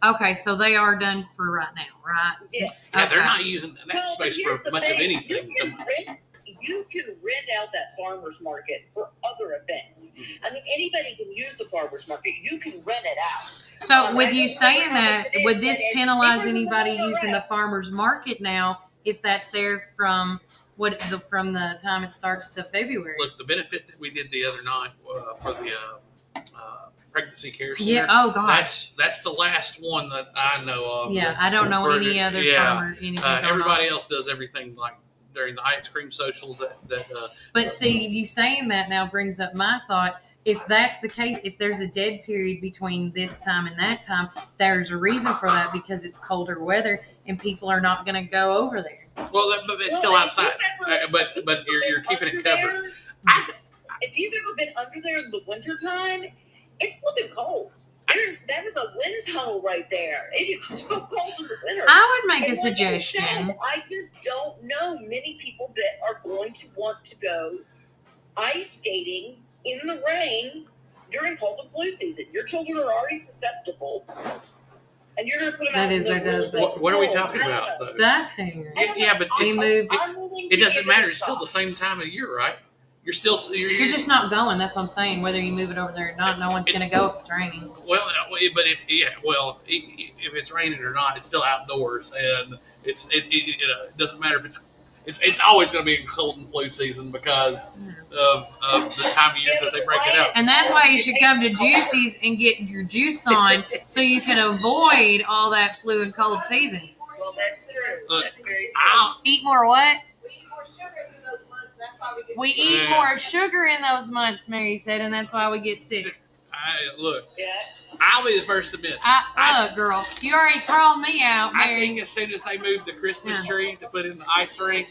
Okay, so they are done for right now, right? Yeah, they're not using that space for much of anything. You can rent out that farmer's market for other events. I mean, anybody can use the farmer's market. You can rent it out. So, with you saying that, would this penalize anybody using the farmer's market now if that's there from the time it starts to February? Look, the benefit that we did the other night for the pregnancy care center. Yeah. Oh gosh. That's the last one that I know of. Yeah, I don't know any other farmer. Everybody else does everything like during the ice cream socials. But see, you saying that now brings up my thought. If that's the case, if there's a dead period between this time and that time, there's a reason for that because it's colder weather and people are not going to go over there. Well, but it's still outside. But you're keeping it covered. If you've ever been under there in the wintertime, it's looking cold. That is a wind tunnel right there. It is so cold in the winter. I would make a suggestion. I just don't know many people that are going to want to go ice skating in the rain during cold and flu season. Your children are already susceptible. And you're going to put them out in the What are we talking about? The ice skating rink. Yeah, but it doesn't matter. It's still the same time of year, right? You're you're just not going. That's what I'm saying. Whether you move it over there or not, no one's going to go if it's raining. Well, but if it's raining or not, it's still outdoors, and it doesn't matter if it's always going to be in cold and flu season because of the time of year that they break it out. And that's why you should come to Juicy's and get your juice on so you can avoid all that flu and cold season. Well, that's true. That's very true. Eat more what? We eat more sugar in those months, Mary said, and that's why we get sick. Look, I'll be the first to admit. Look, girl, you already called me out, Mary. I think as soon as they moved the Christmas tree to put in the ice rink,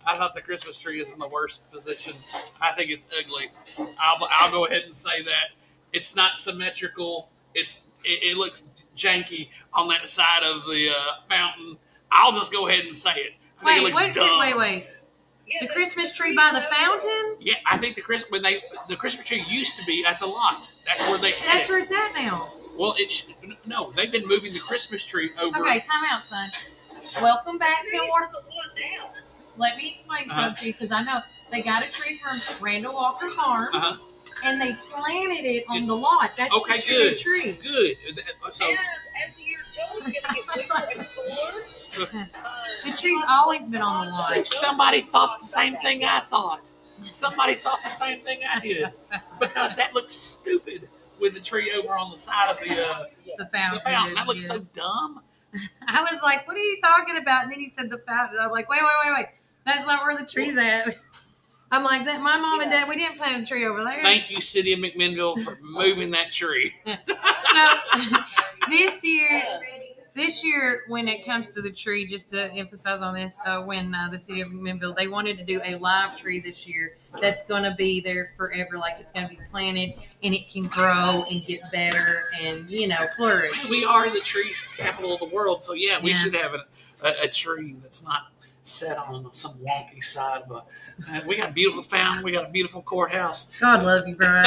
I thought the Christmas tree is in the worst position. I think it's ugly. I'll go ahead and say that. It's not symmetrical. It looks janky on that side of the fountain. I'll just go ahead and say it. I think it looks dumb. Wait. The Christmas tree by the fountain? Yeah, I think the Christmas tree used to be at the lot. That's where they had That's where it's at now. Well, no, they've been moving the Christmas tree over. Okay, time out, son. Welcome back to work. Let me explain something to you because I know they got a tree from Randall Walker Farm, and they planted it on the lot. That's the tree. Good. So, as the years go, it's going to get bigger and fuller. The tree's always been on the lot. So somebody thought the same thing I thought. Somebody thought the same thing I did because that looks stupid with the tree over on the side of the fountain. That looks so dumb. I was like, "What are you talking about?" And then he said the fountain. I'm like, "Wait! That's not where the tree's at." I'm like, "That my mom and dad, we didn't plant a tree over there." Thank you, City of McMinnville, for moving that tree. So this year, when it comes to the tree, just to emphasize on this, when the City of McMinnville, they wanted to do a live tree this year that's going to be there forever. Like it's going to be planted and it can grow and get better and, flourish. We are the trees capital of the world. So, yeah, we should have a tree that's not set on some wonky side of we got a beautiful fountain. We got a beautiful courthouse. God love you, Brian.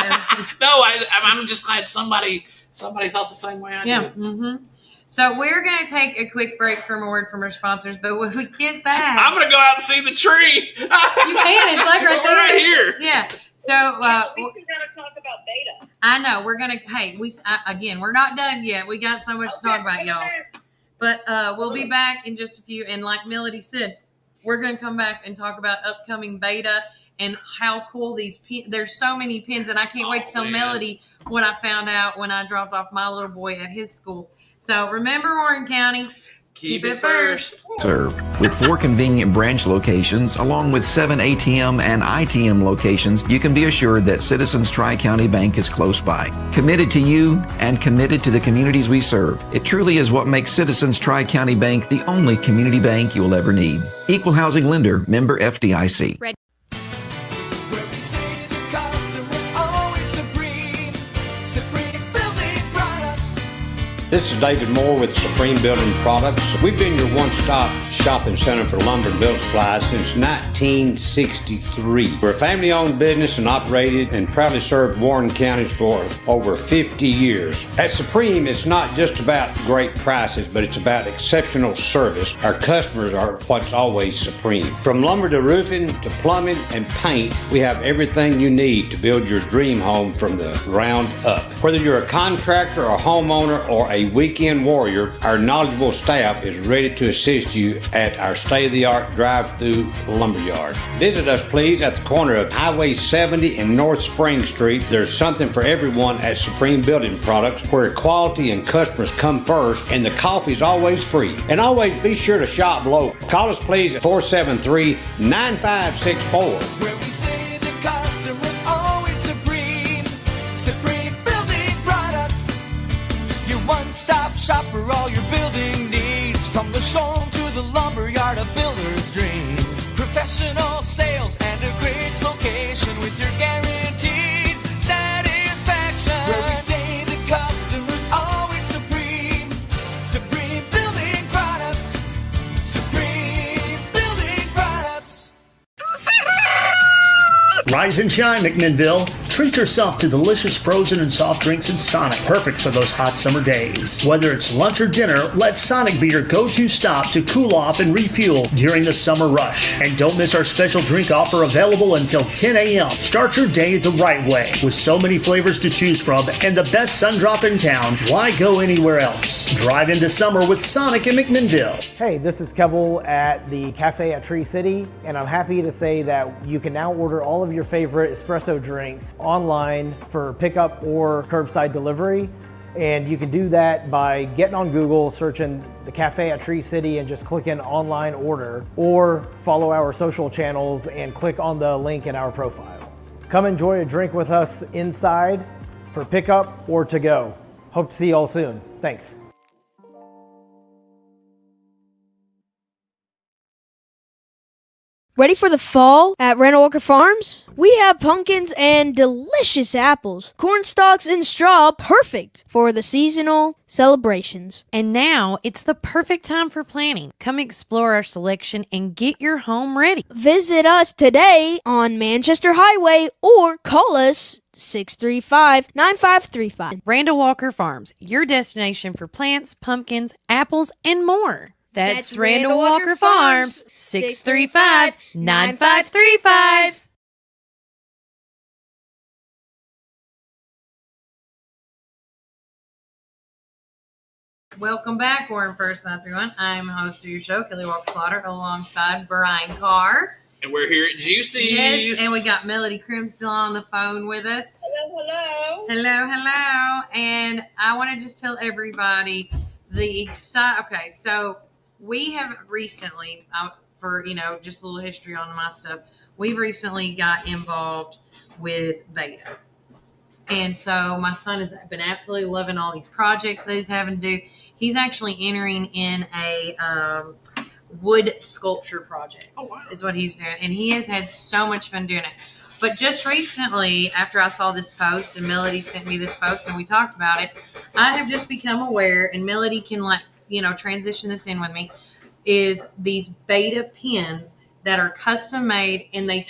No, I'm just glad somebody thought the same way I did. Yeah. Mm-hmm. So we're going to take a quick break from a word from our sponsors, but when we get back... I'm going to go out and see the tree. You can. It's like right there. Right here. Yeah. So... we still got to talk about beta. I know. We're going to... Hey, we're not done yet. We got so much to talk about, y'all. But we'll be back in just a few. And like Melody said, we're going to come back and talk about upcoming beta and how cool these there's so many pins. And I can't wait to tell Melody what I found out when I dropped off my little boy at his school. So remember, Warren County, keep it first. Served. With 4 convenient branch locations, along with 7 ATM and ITM locations, you can be assured that Citizens Tri-County Bank is close by. Committed to you and committed to the communities we serve. It truly is what makes Citizens Tri-County Bank the only community bank you will ever need. Equal housing lender, member FDIC. This is David Moore with Supreme Building Products. We've been your one-stop shopping center for lumber and building supplies since 1963. We're a family-owned business and operated and proudly served Warren counties for over 50 years. At Supreme, it's not just about great prices, but it's about exceptional service. Our customers are what's always supreme. From lumber to roofing to plumbing and paint, we have everything you need to build your dream home from the ground up. Whether you're a contractor, a homeowner, or a weekend warrior, our knowledgeable staff is ready to assist you at our state-of-the-art drive-through lumberyard. Visit us, please, at the corner of Highway 70 and North Spring Street. There's something for everyone at Supreme Building Products, where quality and customers come first, and the coffee's always free. And always be sure to shop local. Call us, please, at 473-9564. Where we say the customer's always supreme. Supreme Building Products. Your one-stop shop for all your building needs. From the showroom to the lumberyard, a builder's dream. Professional sales and a great location with your guaranteed satisfaction. Where we say the customer's always supreme. Supreme Building Products. Supreme Building Products. Rise and shine, McMinnville. Treat yourself to delicious frozen and soft drinks at Sonic, perfect for those hot summer days. Whether it's lunch or dinner, let Sonic be your go-to stop to cool off and refuel during the summer rush. And don't miss our special drink offer available until 10 a.m. Start your day the right way. With so many flavors to choose from and the best sun drop in town, why go anywhere else? Drive into summer with Sonic in McMinnville. Hey, this is Kevel at the Cafe at Tree City, and I'm happy to say that you can now order all of your favorite espresso drinks online for pickup or curbside delivery. And you can do that by getting on Google, searching the Cafe at Tree City and just clicking online order, or follow our social channels and click on the link in our profile. Come enjoy a drink with us inside for pickup or to go. Hope to see you all soon. Thanks. Ready for the fall at Randall Walker Farms? We have pumpkins and delicious apples, corn stalks and straw, perfect for the seasonal celebrations. And now it's the perfect time for planting. Come explore our selection and get your home ready. Visit us today on Manchester Highway or call us 635-9535. Randall Walker Farms, your destination for plants, pumpkins, apples, and more. That's Randall Walker Farms, 635-9535. Welcome back, Warren First 931. I'm host of your show, Kelly Walker Slaughter, alongside Brian Carr. And we're here at Juicy's. Yes, and we got Melody Crim still on the phone with us. Hello. Hello. And I want to just tell everybody okay, so we have recently, for, just a little history on my stuff, we recently got involved with beta. And so my son has been absolutely loving all these projects that he's having to do. He's actually entering in a wood sculpture project. Oh, wow. Is what he's doing. And he has had so much fun doing it. But just recently, after I saw this post and Melody sent me this post and we talked about it, I have just become aware, and Melody can transition this in with me, is these beta pins that are custom made, and they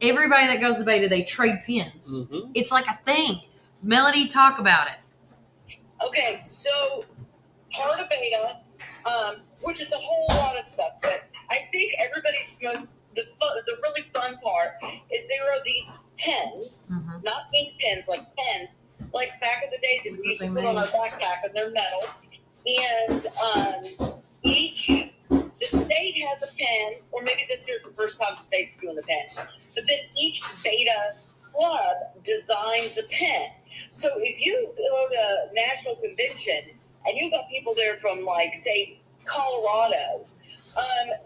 everybody that goes to beta, they trade pins. Mm-hmm. It's like a thing. Melody, talk about it. Okay, so part of beta, which is a whole lot of stuff, but I think everybody's the really fun part is there are these pens, mm-hmm. not pink pens, like pens, like back in the days that we used to put on our backpack, and they're metal. And the state has a pen, or maybe this year's the first time the state's doing the pen, but then each beta club designs a pen. So if you go to national convention and you've got people there from, like, say, Colorado,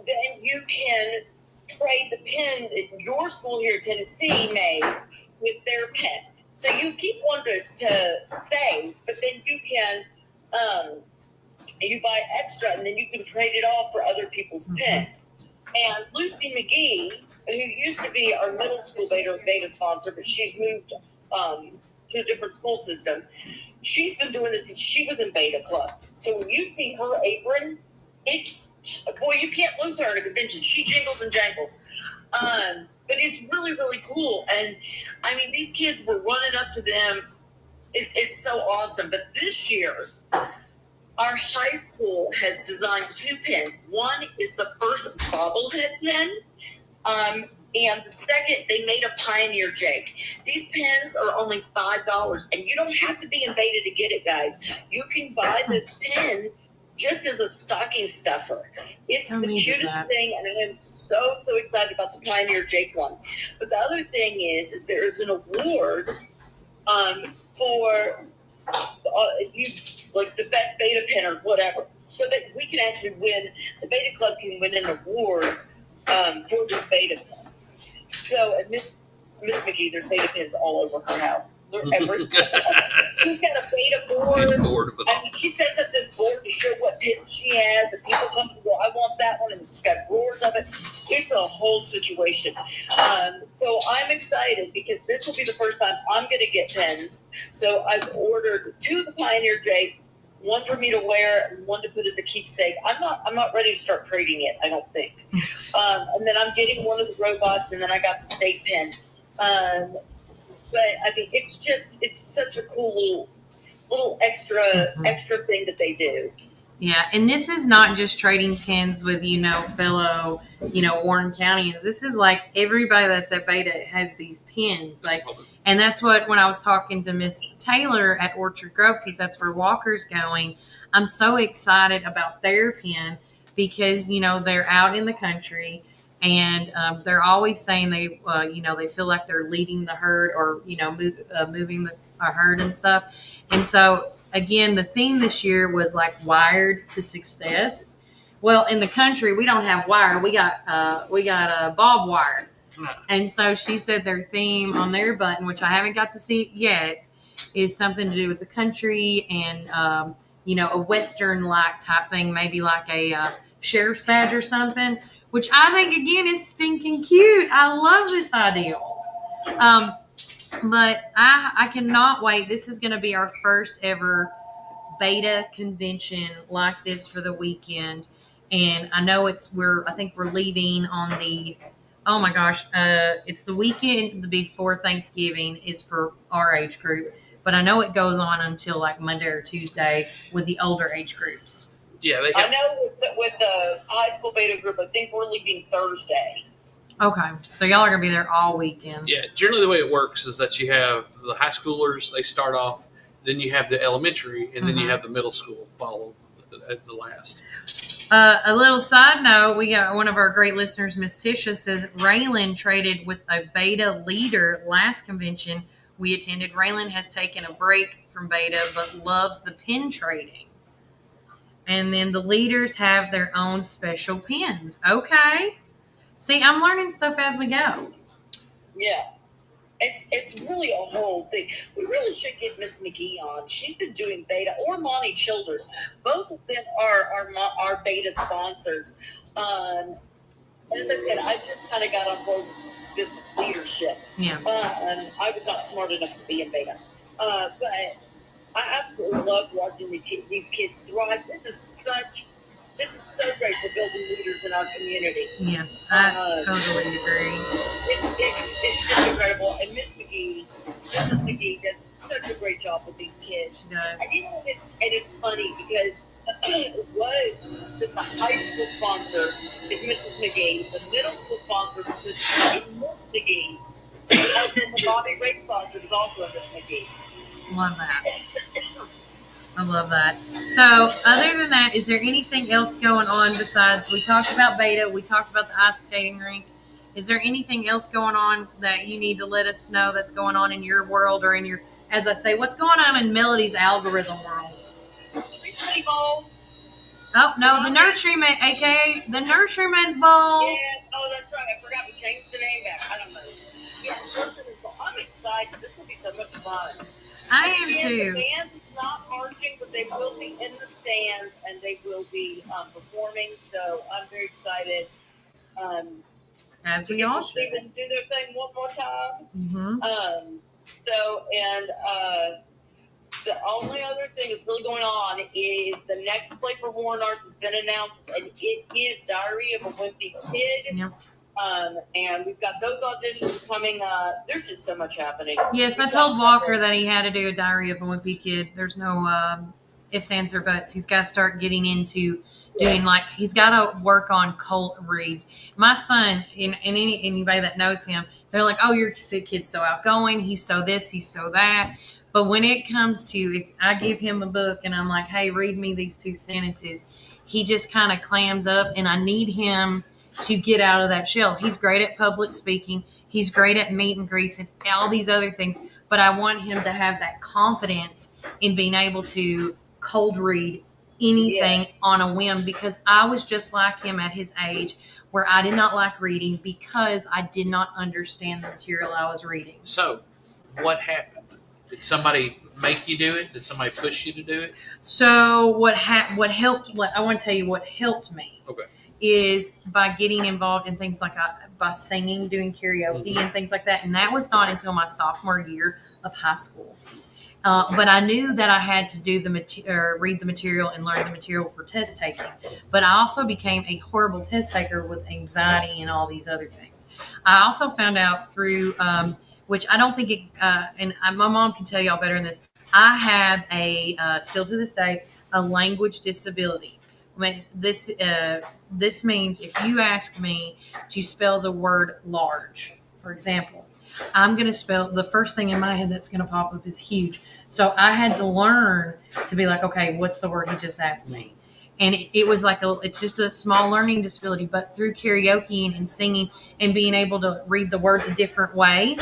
then you can trade the pen that your school here in Tennessee made with their pen. So you keep one to save, but then you can you buy extra, and then you can trade it off for other people's pens. And Lucy McGee, who used to be our middle school beta sponsor, but she's moved to a different school system. She's been doing this since she was in beta club. So when you see her apron, boy, you can't lose her at a convention. She jingles and jangles. But it's really, really cool. And I mean, these kids were running up to them. It's so awesome. But this year, our high school has designed 2 pens. One is the first bobblehead pen, and the second, they made a Pioneer Jake. These pens are only $5, and you don't have to be in beta to get it, guys. You can buy this pen just as a stocking stuffer. It's the cutest thing, and I am so, so excited about the Pioneer Jake one. But the other thing is there is an award for you, like the best beta pen or whatever, so that we can actually win. The beta club can win an award for these beta pens. So, and Miss McGee, there's beta pens all over her house. They're everywhere. She's got a beta board. I mean, she sets up this board to show what pen she has, and people come and go, I want that one, and she's got drawers of it. It's a whole situation. So I'm excited because this will be the first time I'm going to get pens. So I've ordered 2 of the Pioneer Jake, one for me to wear and one to put as a keepsake. I'm not ready to start trading it, I don't think. And then I'm getting one of the robots, and then I got the state pen. But I mean, it's such a cool little extra thing that they do. Yeah, and this is not just trading pens with, fellow, Warren Countyans. This is like everybody that's at beta has these pens. Like, and that's what, when I was talking to Miss Taylor at Orchard Grove, because that's where Walker's going, I'm so excited about their pen because, they're out in the country. And they're always saying they feel like they're leading the herd or, moving the herd and stuff. And so, again, the theme this year was like wired to success. Well, in the country, we don't have wire. We got a bob wire. And so she said their theme on their button, which I haven't got to see it yet, is something to do with the country and, a Western-like type thing, maybe like a sheriff's badge or something. Which I think, again, is stinking cute. I love this idea. But I cannot wait. This is going to be our first ever beta convention like this for the weekend. And I know I think we're leaving on it's the weekend before Thanksgiving is for our age group. But I know it goes on until like Monday or Tuesday with the older age groups. Yeah, I know with the high school beta group, I think we're leaving Thursday. Okay, so y'all are going to be there all weekend. Yeah, generally the way it works is that you have the high schoolers, they start off, then you have the elementary, and then you have the middle school follow at the last. A little side note, we got one of our great listeners, Miss Tisha, says Raylan traded with a beta leader last convention we attended. Raylan has taken a break from beta but loves the pen trading. And then the leaders have their own special pens. Okay. See, I'm learning stuff as we go. Yeah. It's really a whole thing. We really should get Miss McGee on. She's been doing beta, or Monty Childers. Both of them are beta sponsors. And as I said, I just kind of got on board with this leadership. Yeah. And I was not smart enough to be in beta. But I absolutely love watching these kids thrive. This is so great for building leaders in our community. Yes, I totally agree. It's just incredible. And Mrs. McGee does such a great job with these kids. She does. And it's funny because the high school sponsor is Mrs. McGee, the middle school sponsor is Mrs. McGee, and then the Bobby Ray sponsor is also Miss McGee. Love that. I love that. So, other than that, is there anything else going on besides we talked about beta, we talked about the ice skating rink? Is there anything else going on that you need to let us know that's going on in your world or in your, as I say, what's going on in Melody's algorithm world? Oh, no, the Nurseryman, aka the Nurseryman's Ball. Yeah, oh, that's right. I forgot we changed the name back. I don't know. Yeah, Nurseryman's Ball. I'm excited. This will be so much fun. I am too. The band is not marching, but they will be in the stands and they will be performing. So I'm very excited. As we all should. See them do their thing one more time. Mm-hmm. The only other thing that's really going on is the next play for Warren Arts has been announced, and it is Diary of a Wimpy Kid. Yep. And we've got those auditions coming up. There's just so much happening. Yes, I told Walker that he had to do a Diary of a Wimpy Kid. There's no ifs, ands, or buts. He's got to start getting into doing he's got to work on cult reads. My son, and anybody that knows him, they're like, oh, your kid's so outgoing. He's so this, he's so that. But when it comes to, if I give him a book and I'm like, hey, read me these 2 sentences, he just kind of clams up, and I need him to get out of that shell. He's great at public speaking. He's great at meet and greets and all these other things. But I want him to have that confidence in being able to cold read anything on a whim, because I was just like him at his age, where I did not like reading because I did not understand the material I was reading. So, what happened? Did somebody make you do it? Did somebody push you to do it? So what helped? I want to tell you what helped me. Okay. Is by getting involved in things like by singing, doing karaoke, and things like that. And that was not until my sophomore year of high school. But I knew that I had to do read the material and learn the material for test taking. But I also became a horrible test taker with anxiety and all these other things. I also found out through, which I don't think my mom can tell y'all better than this. I have still to this day, a language disability. This means if you ask me to spell the word large, for example, I'm going to spell, the first thing in my head that's going to pop up is huge. So I had to learn to be like, okay, what's the word he just asked me? And it was like, it's just a small learning disability, but through karaoke and singing and being able to read the words a different way,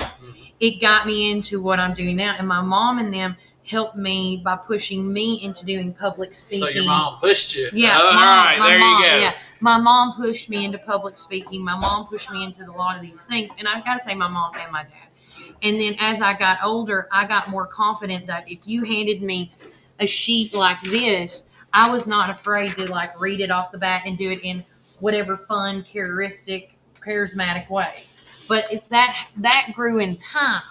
it got me into what I'm doing now. And my mom and them helped me by pushing me into doing public speaking. So your mom pushed you. Yeah. All right, there you go. Yeah. My mom pushed me into public speaking. My mom pushed me into a lot of these things. And I got to say my mom and my dad. And then as I got older, I got more confident that if you handed me a sheet like this, I was not afraid to read it off the bat and do it in whatever fun, charismatic way. But if that grew in time.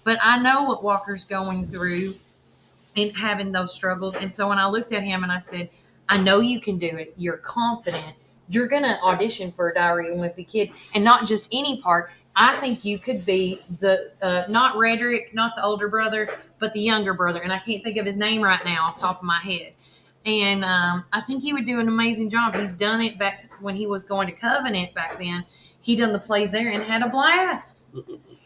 But I know what Walker's going through and having those struggles. And so when I looked at him and I said, I know you can do it. You're confident. You're going to audition for a Diary of a Wimpy Kid, and not just any part. I think you could be the, not Redrick, not the older brother, but the younger brother. And I can't think of his name right now off the top of my head. And I think he would do an amazing job. He's done it back to when he was going to Covenant back then. He done the plays there and had a blast.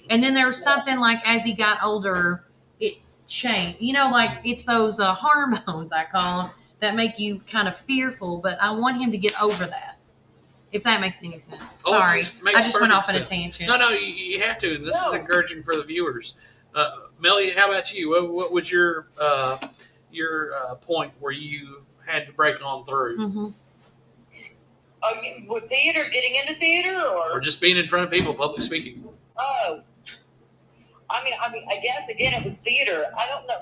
And then there was something like as he got older, it changed. It's those hormones, I call them, that make you kind of fearful. But I want him to get over that, if that makes any sense. Sorry, I just went off on a tangent. No, you have to. This is encouraging for the viewers. Melly, how about you? What was your point where you had to break on through? Mm-hmm. With theater, getting into theater, or just being in front of people, public speaking? Oh, I guess again it was theater. I don't know.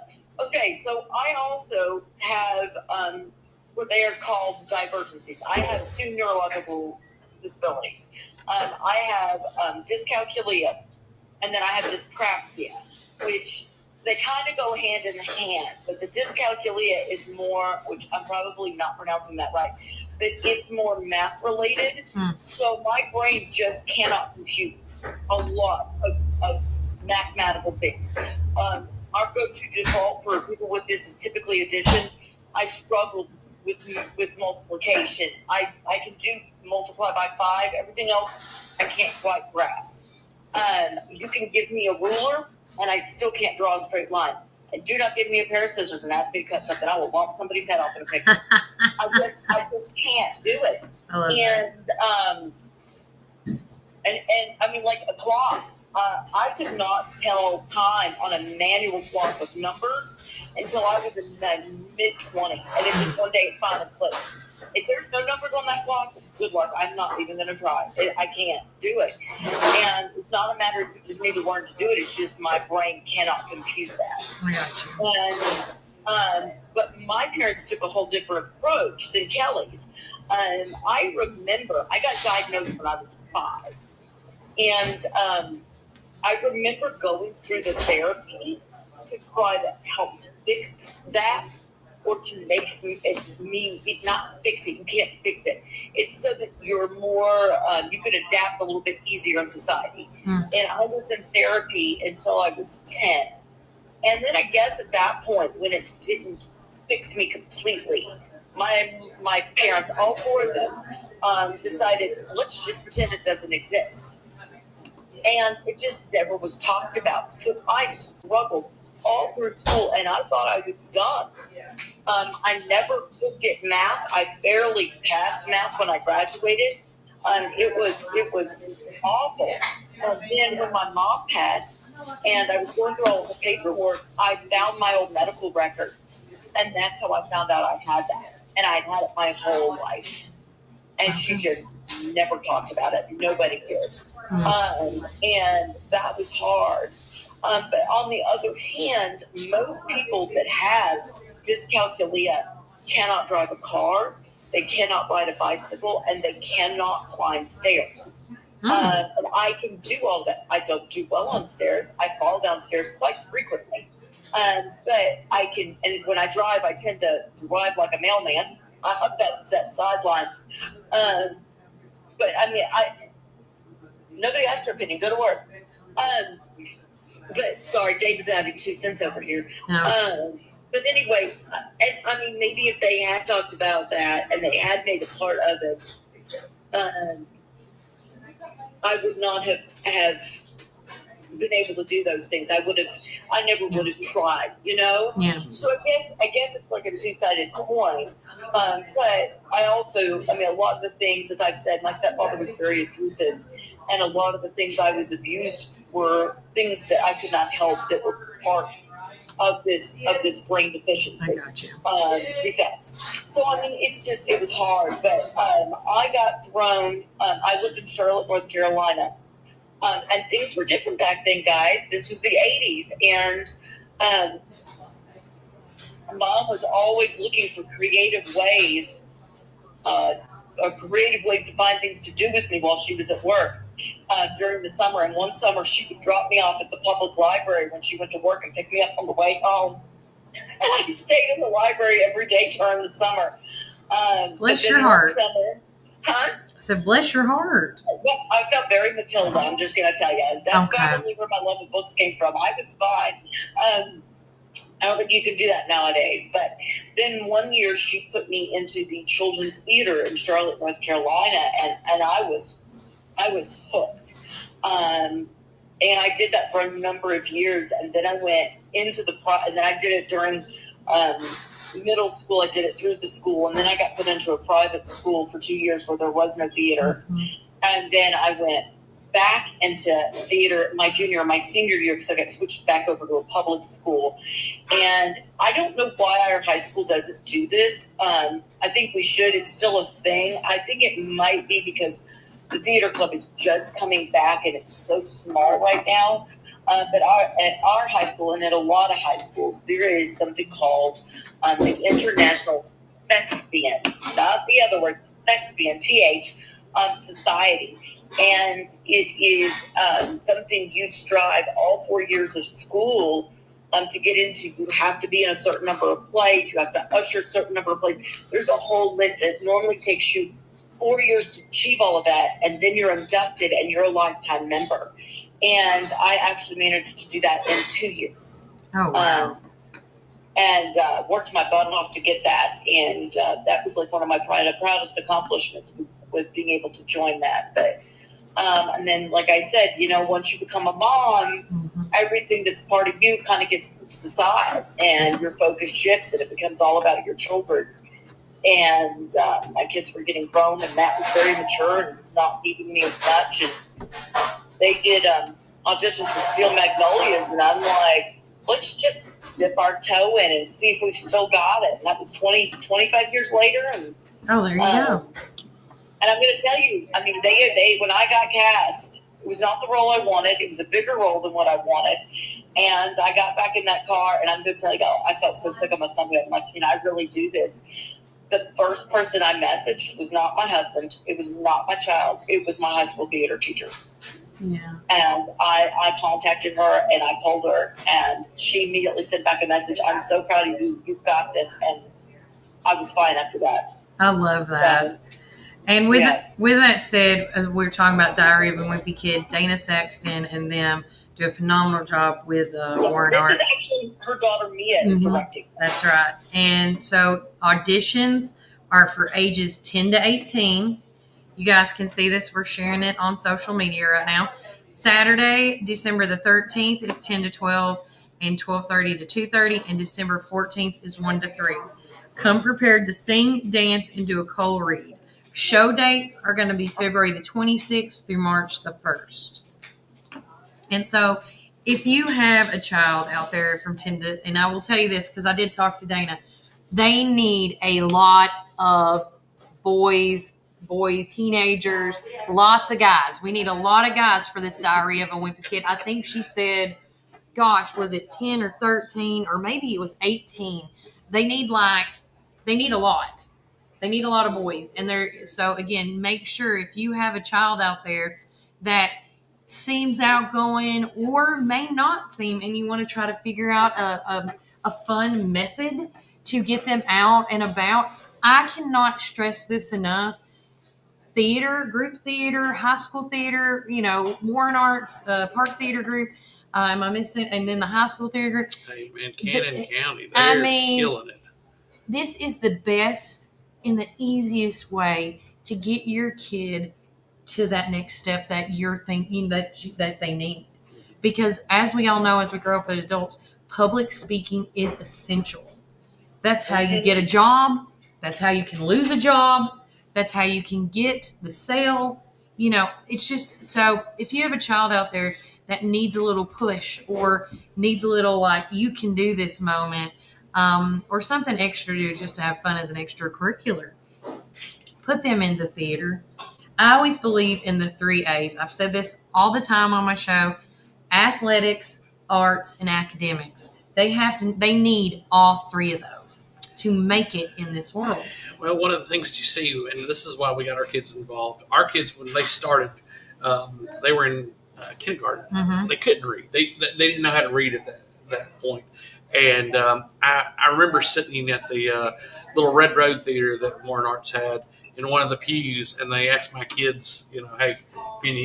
Okay, so I also have what they are called divergencies. I have 2 neurological disabilities. I have dyscalculia, and then I have dyspraxia, which they kind of go hand in hand. But the dyscalculia is more, which I'm probably not pronouncing that right, but it's more math related. So my brain just cannot compute a lot of mathematical things. Our go-to default for people with this is typically addition. I struggled with multiplication. I can do multiply by 5. Everything else I can't quite grasp. You can give me a ruler and I still can't draw a straight line. do not give me a pair of scissors and ask me to cut something. I will lop somebody's head off in a picture. I just can't do it. I love that. And I mean, like a clock. I could not tell time on a manual clock with numbers until I was in my mid-20s. And it just one day it finally clicked. If there's no numbers on that clock, good luck. I'm not even going to try. I can't do it. And it's not a matter of you just need to learn to do it. It's just my brain cannot compute that. I got you. But my parents took a whole different approach than Kelly's. I remember I got diagnosed when I was 5. And I remember going through the therapy to try to help fix that, or to make me not fix it. You can't fix it. It's so that you're more, you could adapt a little bit easier in society. And I was in therapy until I was 10. And then I guess at that point, when it didn't fix me completely, my parents, all 4 of them, decided, let's just pretend it doesn't exist. And it just never was talked about. So I struggled all through school, and I thought I was done. I never could get math. I barely passed math when I graduated. It was awful. And then when my mom passed, and I was going through all the paperwork, I found my old medical record, and that's how I found out I had that. And I'd had it my whole life. And she just never talked about it. Nobody did. And that was hard. But on the other hand, most people that have dyscalculia cannot drive a car, they cannot ride a bicycle, and they cannot climb stairs. And I can do all that. I don't do well on stairs. I fall downstairs quite frequently. But I can, and when I drive, I tend to drive like a mailman. Up that sideline. But I mean, nobody asked your opinion. Go to work. But sorry, David's adding 2 cents over here. No. But anyway, and I mean, maybe if they had talked about that and they had made a part of it, I would not have been able to do those things. I never would have tried, you know? Yeah. So I guess it's like a two-sided coin. But I also, I mean, a lot of the things, as I've said, my stepfather was very abusive, and a lot of the things I was abused were things that I could not help that were part of this brain deficiency defect. So I mean, it was hard, but I got thrown. I lived in Charlotte, North Carolina. And things were different back then, guys. This was the 80s. And Mom was always looking for creative ways to find things to do with me while she was at work during the summer. And one summer, she would drop me off at the public library when she went to work and pick me up on the way home. And I stayed in the library every day during the summer. Bless your heart. Huh? So bless your heart. Well, I felt very Matilda, I'm just going to tell you. That's probably where my love of books came from. I was fine. I don't think you can do that nowadays. But then one year she put me into the Children's Theater in Charlotte, North Carolina, and I was hooked. And I did that for a number of years, and then I went into and then I did it during middle school. I did it through the school, and then I got put into a private school for 2 years where there was no theater. And then I went back into theater my junior and my senior year because I got switched back over to a public school. And I don't know why our high school doesn't do this. I think we should. It's still a thing. I think it might be because the theater club is just coming back and it's so small right now. But at our high school and at a lot of high schools, there is something called the International Thespian, not the other word, Thespian, TH, Society. And it is something you strive all 4 years of school to get into. You have to be in a certain number of plays. You have to usher a certain number of plays. There's a whole list that normally takes you 4 years to achieve all of that. And then you're inducted and you're a lifetime member. And I actually managed to do that in 2 years. Oh, wow. And worked my butt off to get that. And that was like one of my proudest accomplishments was being able to join that. But and then, like I said, you know, once you become a mom, everything that's part of you kind of gets put to the side, and your focus shifts, and it becomes all about your children. And my kids were getting grown, and Matt was very mature and was not needing me as much. And they did auditions for Steel Magnolias, and I'm like, let's just dip our toe in and see if we've still got it. And that was 25 years later. And there you go. And I'm going to tell you, I mean, they when I got cast, it was not the role I wanted. It was a bigger role than what I wanted. And I got back in that car, and I'm going to tell you, I felt so sick on my stomach. I'm like, I really do this. The first person I messaged was not my husband. It was not my child. It was my high school theater teacher. Yeah. And I contacted her, and I told her, and she immediately sent back a message. I'm so proud of you. You've got this. And I was fine after that. I love that. And with that said, we were talking about Diary of a Wimpy Kid. Dana Saxton and them do a phenomenal job with Warren Arts. This is actually her daughter Mia is directing. That's right. And so auditions are for ages 10 to 18. You guys can see this. We're sharing it on social media right now. Saturday, December the 13th is 10 to 12 and 12:30 to 2:30. And December 14th is 1 to 3. Come prepared to sing, dance, and do a cold read. Show dates are going to be February the 26th through March the 1st. And so if you have a child out there from 10 to, and I will tell you this because I did talk to Dana, they need a lot of boy teenagers, lots of guys. We need a lot of guys for this Diary of a Wimpy Kid. I think she said, gosh, was it 10 or 13 or maybe it was 18. They need a lot. They need a lot of boys. And so again, make sure if you have a child out there that seems outgoing or may not seem, and you want to try to figure out a fun method to get them out and about, I cannot stress this enough. Theater, group theater, high school theater, Warren Arts, Park Theater Group. Am I missing? And then the high school theater group. Hey, man, Cannon County, they're killing it. This is the best and the easiest way to get your kid to that next step that you're thinking that they need. Because as we all know, as we grow up as adults, public speaking is essential. That's how you get a job. That's how you can lose a job. That's how you can get the sale. It's just, so if you have a child out there that needs a little push or needs a little you can do this moment, or something extra to do just to have fun as an extracurricular, put them in the theater. I always believe in the 3 A's. I've said this all the time on my show: athletics, arts, and academics. They need all 3 of those to make it in this world. Well, one of the things that you see, and this is why we got our kids involved. Our kids, when they started, they were in kindergarten. Mm-hmm. They couldn't read. They didn't know how to read at that point. And I remember sitting at the little Red Road Theater that Warren Arts had in one of the pews, and they asked my kids, hey, can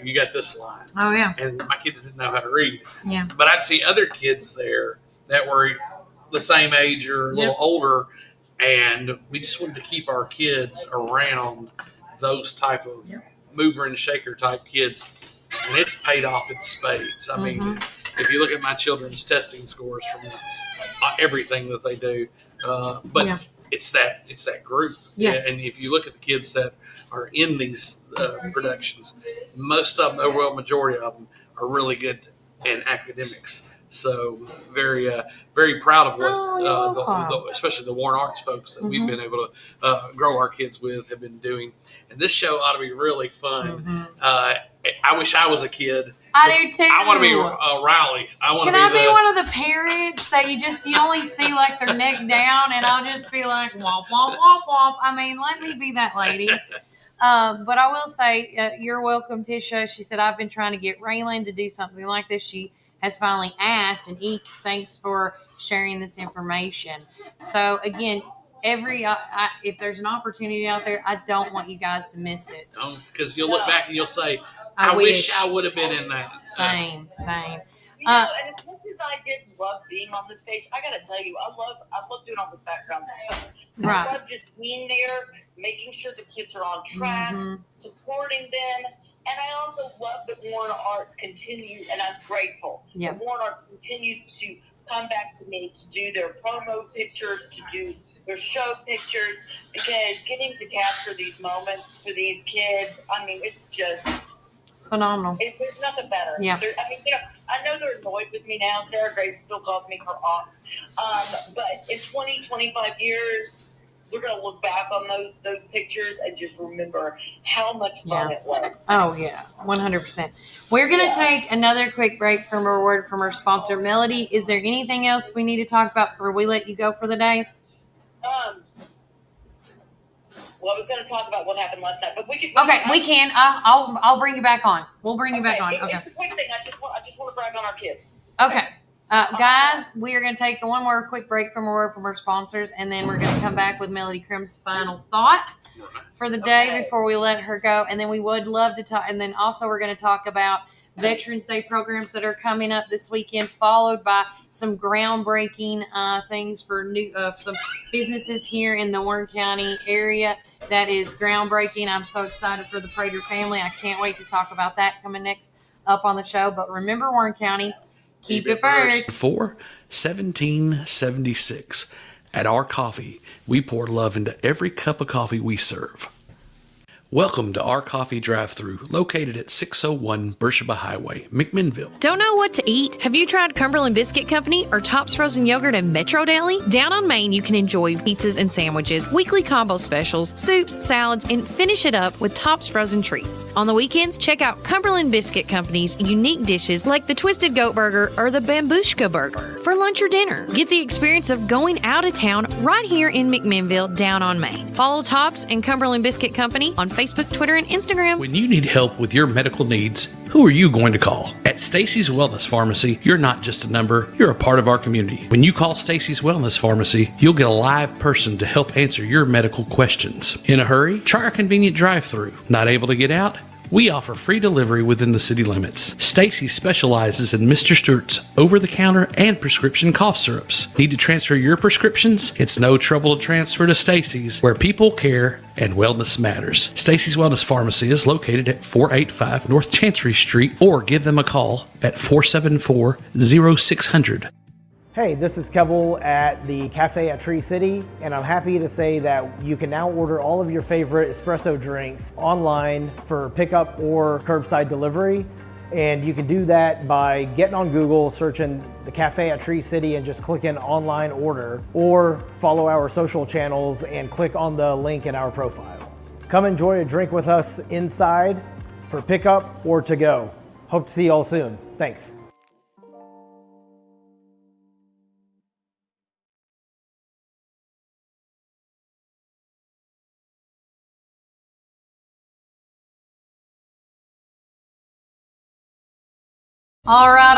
you got this line? Oh, yeah. And my kids didn't know how to read. Yeah. But I'd see other kids there that were the same age or a little older, and we just wanted to keep our kids around those type of mover and shaker type kids, and it's paid off in spades. I mean, if you look at my children's testing scores from everything that they do, but it's that group. Yeah. And if you look at the kids that are in these productions, most of them, the overall majority of them, are really good in academics. So very, very proud of what, especially the Warren Arts folks that we've been able to grow our kids with have been doing. And this show ought to be really fun. I wish I was a kid. I do too. I want to be Riley. Can I be one of the parents that you only see their neck down, and I'll just be like, womp, womp, womp, womp. I mean, let me be that lady. But I will say, you're welcome, Tisha. She said, I've been trying to get Raylan to do something like this. She has finally asked, and Eek, thanks for sharing this information. So again, if there's an opportunity out there, I don't want you guys to miss it. Because you'll look back and you'll say, I wish I would have been in that. Same. And as much as I did love being on the stage, I gotta tell you, I love doing all this background stuff. Right. I love just being there, making sure the kids are on track, supporting them, and I also love that Warren Arts continue, and I'm grateful. Yeah. That Warren Arts continues to come back to me to do their promo pictures, to do their show pictures, because getting to capture these moments for these kids, I mean, it's phenomenal. There's nothing better. Yeah. I mean, I know they're annoyed with me now. Sarah Grace still calls me her aunt. But in 20, 25 years, they're going to look back on those pictures and just remember how much fun it was. Oh, yeah, 100%. We're going to take another quick break from a word from our sponsor, Melody. Is there anything else we need to talk about before we let you go for the day? Well, I was going to talk about what happened last night, but we can. We can. I'll bring you back on. We'll bring you back on. Okay. It's a quick thing. I just want to brag on our kids. Okay. Guys, we are going to take one more quick break from a word from our sponsors, and then we're going to come back with Melody Crim's final thought for the day before we let her go. And then we would love to talk. And then also we're going to talk about Veterans Day programs that are coming up this weekend, followed by some groundbreaking things for some businesses here in the Warren County area. That is groundbreaking. I'm so excited for the Prater family. I can't wait to talk about that coming next up on the show. But remember, Warren County, keep it first. 1776. At our coffee, we pour love into every cup of coffee we serve. Welcome to our coffee drive-thru, located at 601 Beersheba Highway, McMinnville. Don't know what to eat? Have you tried Cumberland Biscuit Company or Tops Frozen Yogurt and Metro Deli? Down on Main, you can enjoy pizzas and sandwiches, weekly combo specials, soups, salads, and finish it up with Tops Frozen Treats. On the weekends, check out Cumberland Biscuit Company's unique dishes like the Twisted Goat Burger or the Bambushka Burger. For lunch or dinner, get the experience of going out of town right here in McMinnville, down on Main. Follow Tops and Cumberland Biscuit Company on Facebook, Twitter, and Instagram. When you need help with your medical needs, who are you going to call? At Stacy's Wellness Pharmacy, you're not just a number, you're a part of our community. When you call Stacy's Wellness Pharmacy, you'll get a live person to help answer your medical questions. In a hurry? Try our convenient drive-thru. Not able to get out? We offer free delivery within the city limits. Stacy specializes in Mr. Stewart's over-the-counter and prescription cough syrups. Need to transfer your prescriptions? It's no trouble to transfer to Stacy's, where people care and wellness matters. Stacy's Wellness Pharmacy is located at 485 North Chancery Street, or give them a call at 474-0600. Hey, this is Kevel at the Cafe at Tree City, and I'm happy to say that you can now order all of your favorite espresso drinks online for pickup or curbside delivery. And you can do that by getting on Google, searching the Cafe at Tree City and just clicking online order, or follow our social channels and click on the link in our profile. Come enjoy a drink with us inside for pickup or to go. Hope to see you all soon. Thanks. All right.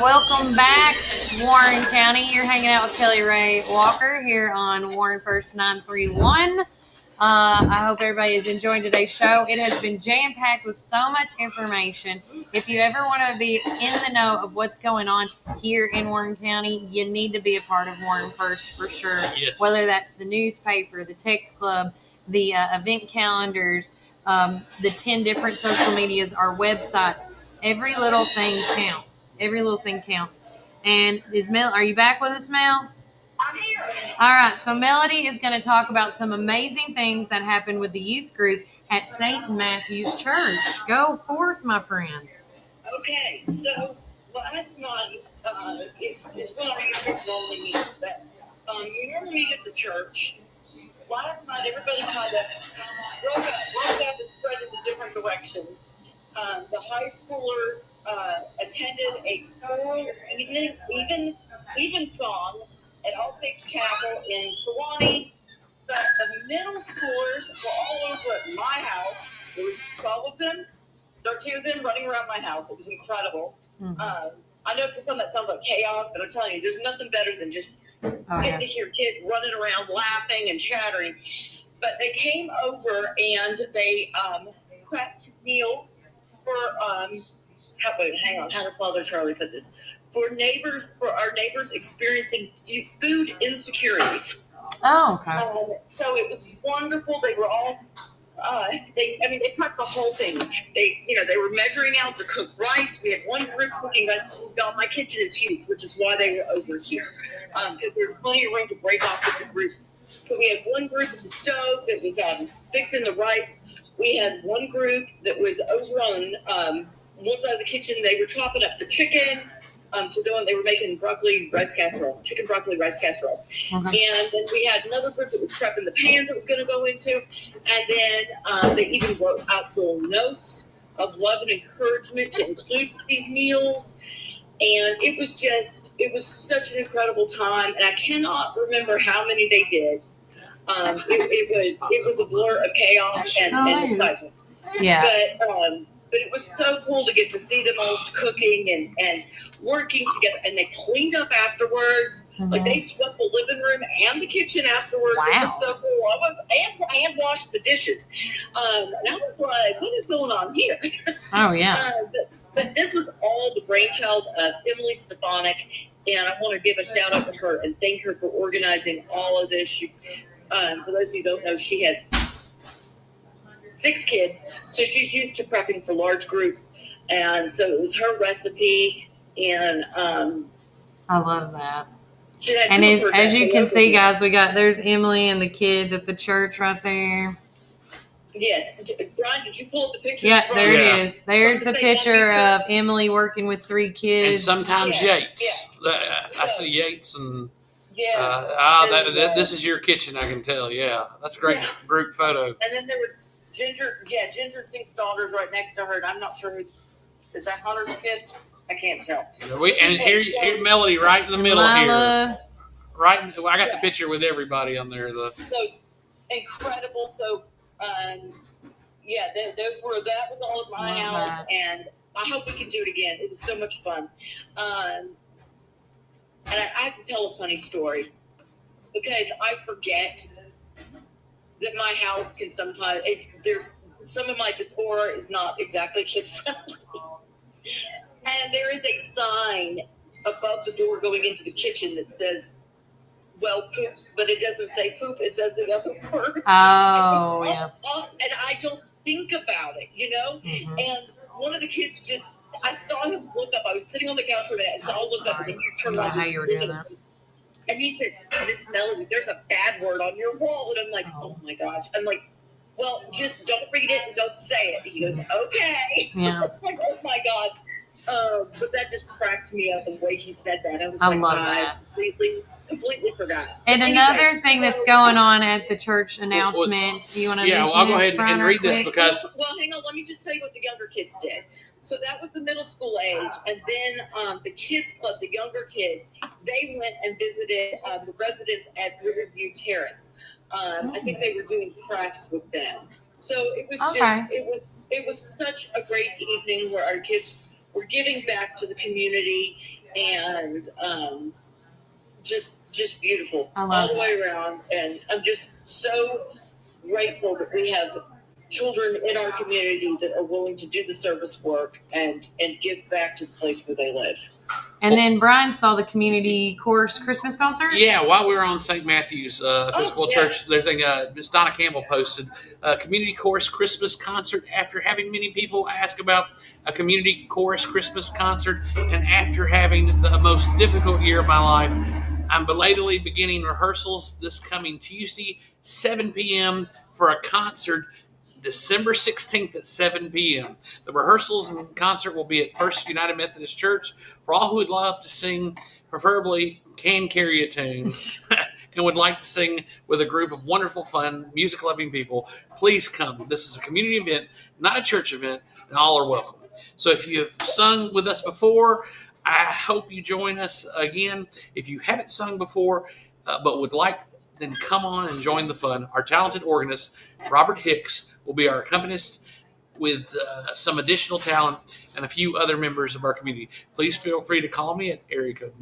Welcome back, Warren County. You're hanging out with Kelly Ray Walker here on Warren First 931. I hope everybody is enjoying today's show. It has been jam-packed with so much information. If you ever want to be in the know of what's going on here in Warren County, you need to be a part of Warren First for sure. Yes. Whether that's the newspaper, the text club, the event calendars, the 10 different social medias, our websites. Every little thing counts. Every little thing counts. And are you back with us, Mel? I'm here. All right. So Melody is going to talk about some amazing things that happened with the youth group at St. Matthew's Church. Go forth, my friend. Okay. So last night is when our youth group normally meets, but we normally meet at the church. Last night, everybody kind of broke up and spread into different directions. The high schoolers attended a choral even song at All Saints Chapel in Sewanee, but the middle schoolers were all over at my house. There was 12 of them, 13 of them running around my house. It was incredible. I know for some that sounds like chaos, but I'm telling you, there's nothing better than just getting to hear kids running around laughing and chattering. But they came over and they prepped meals for hang on, how does Father Charlie put this? For our neighbors experiencing food insecurities. Oh, okay. So it was wonderful. They were all, they prepped the whole thing. They were measuring out to cook rice. We had one group cooking rice. Y'all, my kitchen is huge, which is why they were over here, because there's plenty of room to break off with the groups. So we had one group at the stove that was fixing the rice. We had one group that was over on one side of the kitchen. They were chopping up the chicken to go, and they were making chicken broccoli rice casserole. Okay. And then we had another group that was prepping the pans it was going to go into. And then they even wrote out little notes of love and encouragement to include these meals. And it was such an incredible time. And I cannot remember how many they did. It was a blur of chaos and excitement. Yeah. But it was so cool to get to see them all cooking and working together. And they cleaned up afterwards. Mm-hmm. Like they swept the living room and the kitchen afterwards. Wow. It was so cool. And washed the dishes. And I was like, what is going on here? Oh, yeah. But this was all the brainchild of Emily Stefanik. And I want to give a shout out to her and thank her for organizing all of this. For those of you who don't know, she has 6 kids, so she's used to prepping for large groups, and so it was her recipe. And I love that. And as you can see, guys, there's Emily and the kids at the church right there. Yes, Brian, did you pull up the pictures? Yeah, there it is. There's the picture of Emily working with 3 kids, and sometimes Yates. Yes. I see Yates and. Yes. This is your kitchen, I can tell. Yeah, that's a great group photo. And then there was Ginger Sink's daughter's right next to her, and I'm not sure is that Hunter's kid? I can't tell. Here Melody right in the middle here. Right, I got the picture with everybody on there. So incredible. So, that was all at my house, and I hope we can do it again. It was so much fun. And I have to tell a funny story because I forget that my house can sometimes, there's some of my decor is not exactly kid friendly. And there is a sign above the door going into the kitchen that says, well, poop, but it doesn't say poop. It says the other word. Oh, yeah. And I don't think about it, Mm-hmm. And one of the kids I saw him look up. I was sitting on the couch for a minute. I saw him look up, and then he turned around. How you were doing that? And he said, Miss Melody, there's a bad word on your wall. And I'm like, oh my gosh. I'm like, well, just don't read it and don't say it. He goes, okay. Yeah. It's like, oh my God. But that just cracked me up the way he said that. I was I completely forgot. And another thing that's going on at the church announcement, you want to mention I'll go this, ahead Brian, and read this because... Well, hang on. Let me just tell you what the younger kids did. So that was the middle school age. And then the kids club, the younger kids, they went and visited the residents at Riverview Terrace. I think they were doing crafts with them. So it was it was such a great evening where our kids were giving back to the community, and just beautiful all the way around. And I'm just so grateful that we have children in our community that are willing to do the service work and give back to the place where they live. And then Brian saw the community chorus Christmas concert. Yeah, while we were on St. Matthew's Episcopal Church, their thing, Miss Donna Campbell posted a community chorus Christmas concert after having many people ask about a community chorus Christmas concert, and after having the most difficult year of my life, I'm belatedly beginning rehearsals this coming Tuesday, 7 p.m. for a concert December 16th at 7 p.m. The rehearsals and concert will be at First United Methodist Church. For all who would love to sing, preferably can carry a tune, and would like to sing with a group of wonderful, fun, music-loving people, please come. This is a community event, not a church event, and all are welcome. So if you have sung with us before, I hope you join us again. If you haven't sung before, but would like, then come on and join the fun. Our talented organist, Robert Hicks, will be our accompanist with some additional talent and a few other members of our community. Please feel free to call me at area code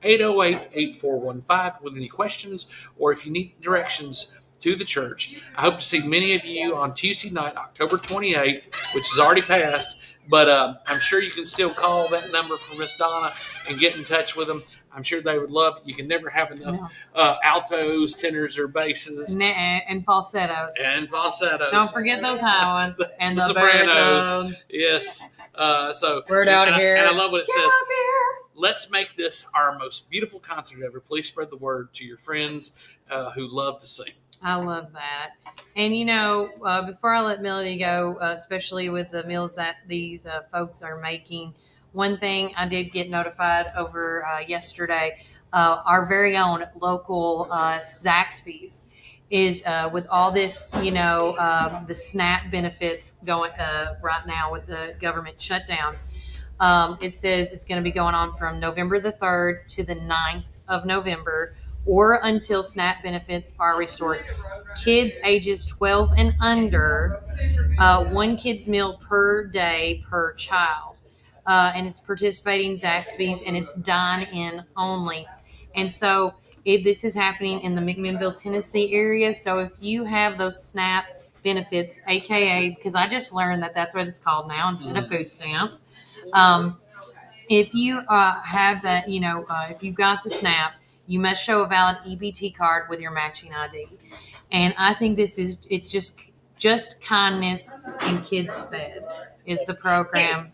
931-808-8415 with any questions, or if you need directions to the church. I hope to see many of you on Tuesday night, October 28th, which is already passed, But I'm sure you can still call that number for Miss Donna and get in touch with them. I'm sure they would love it. You can never have enough altos, tenors, or basses. And falsettos. And falsettos. Don't forget those high ones. And the sopranos. Yes. Word out of here. And I love what it says. Let's make this our most beautiful concert ever. Please spread the word to your friends who love to sing. I love that. And, you know, before I let Melody go, especially with the meals that these folks are making, one thing I did get notified over yesterday, our very own local Zaxby's is with all this, you know, the SNAP benefits going right now with the government shutdown. It says it's going to be going on from November the 3rd to the 9th of November, or until SNAP benefits are restored. Kids ages 12 and under, one kid's meal per day per child. And it's participating Zaxby's, and it's dine-in only. And so this is happening in the McMinnville, Tennessee area. So if you have those SNAP benefits, AKA, because I just learned that that's what it's called now instead of food stamps. If you have that, you know, if you got the SNAP, you must show a valid EBT card with your matching ID. And I think it's just kindness and kids fed is the program.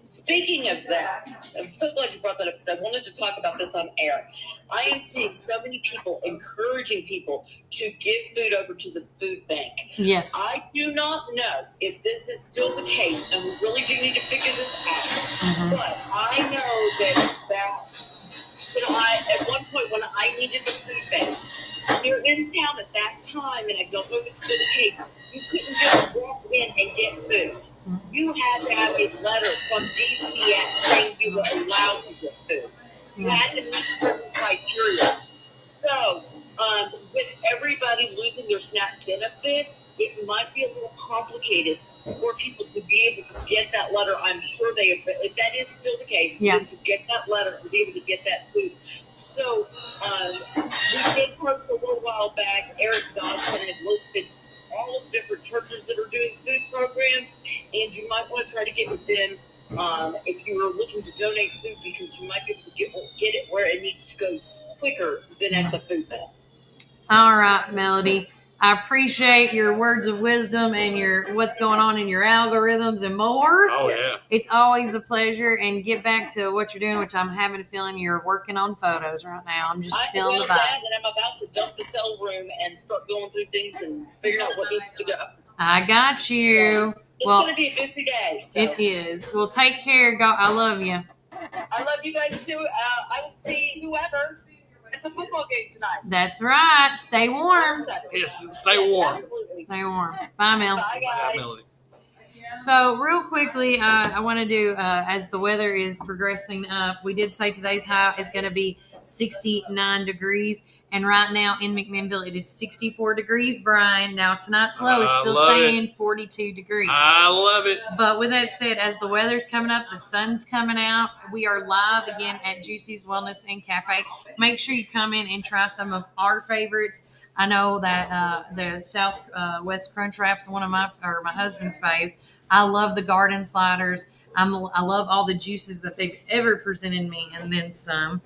Speaking of that, I'm so glad you brought that up because I wanted to talk about this on air. I am seeing so many people encouraging people to give food over to the food bank. Yes. I do not know if this is still the case, and we really do need to figure this out. But I know that you know, at one point when I needed the food bank here in town at that time, and I don't know if it's still the case, you couldn't just walk in and get food. You had to have a letter from DCS saying you were allowed to get food. You had to meet certain criteria. So, with everybody losing their SNAP benefits, it might be a little complicated for people to be able to get that letter. I'm sure if that is still the case, for them to get that letter and be able to get that food. So, we did post a little while back, Eric Dodson had listed all of the different churches that are doing food programs, and you might want to try to get with them if you were looking to donate food, because you might be able to get it where it needs to go quicker than at the food bank. All right, Melody. I appreciate your words of wisdom and your what's going on in your algorithms and more. Oh, yeah. It's always a pleasure. And get back to what you're doing, which I'm having a feeling you're working on photos right now. I'm just feeling the vibe. And I'm about to dump the cell room and start going through things and figuring out what needs to go. I got you. It's going to be a busy day. So. It is. Well, take care. I love you. I love you guys, too. I will see whoever at the football game tonight. That's right. Stay warm. Yes, stay warm. Absolutely. Stay warm. Bye, Mel. Bye, guys. Bye, Melody. So real quickly, I want to do, as the weather is progressing up, we did say today's high is going to be 69 degrees. And right now in McMinnville, it is 64 degrees, Brian. Now tonight's low is still saying 42 degrees. I love it. But with that said, as the weather's coming up, the sun's coming out, we are live again at Juicy's Wellness and Cafe. Make sure you come in and try some of our favorites. I know that the Southwest Crunch Wrap's one of my husband's faves. I love the garden sliders. I love all the juices that they've ever presented me, and then some.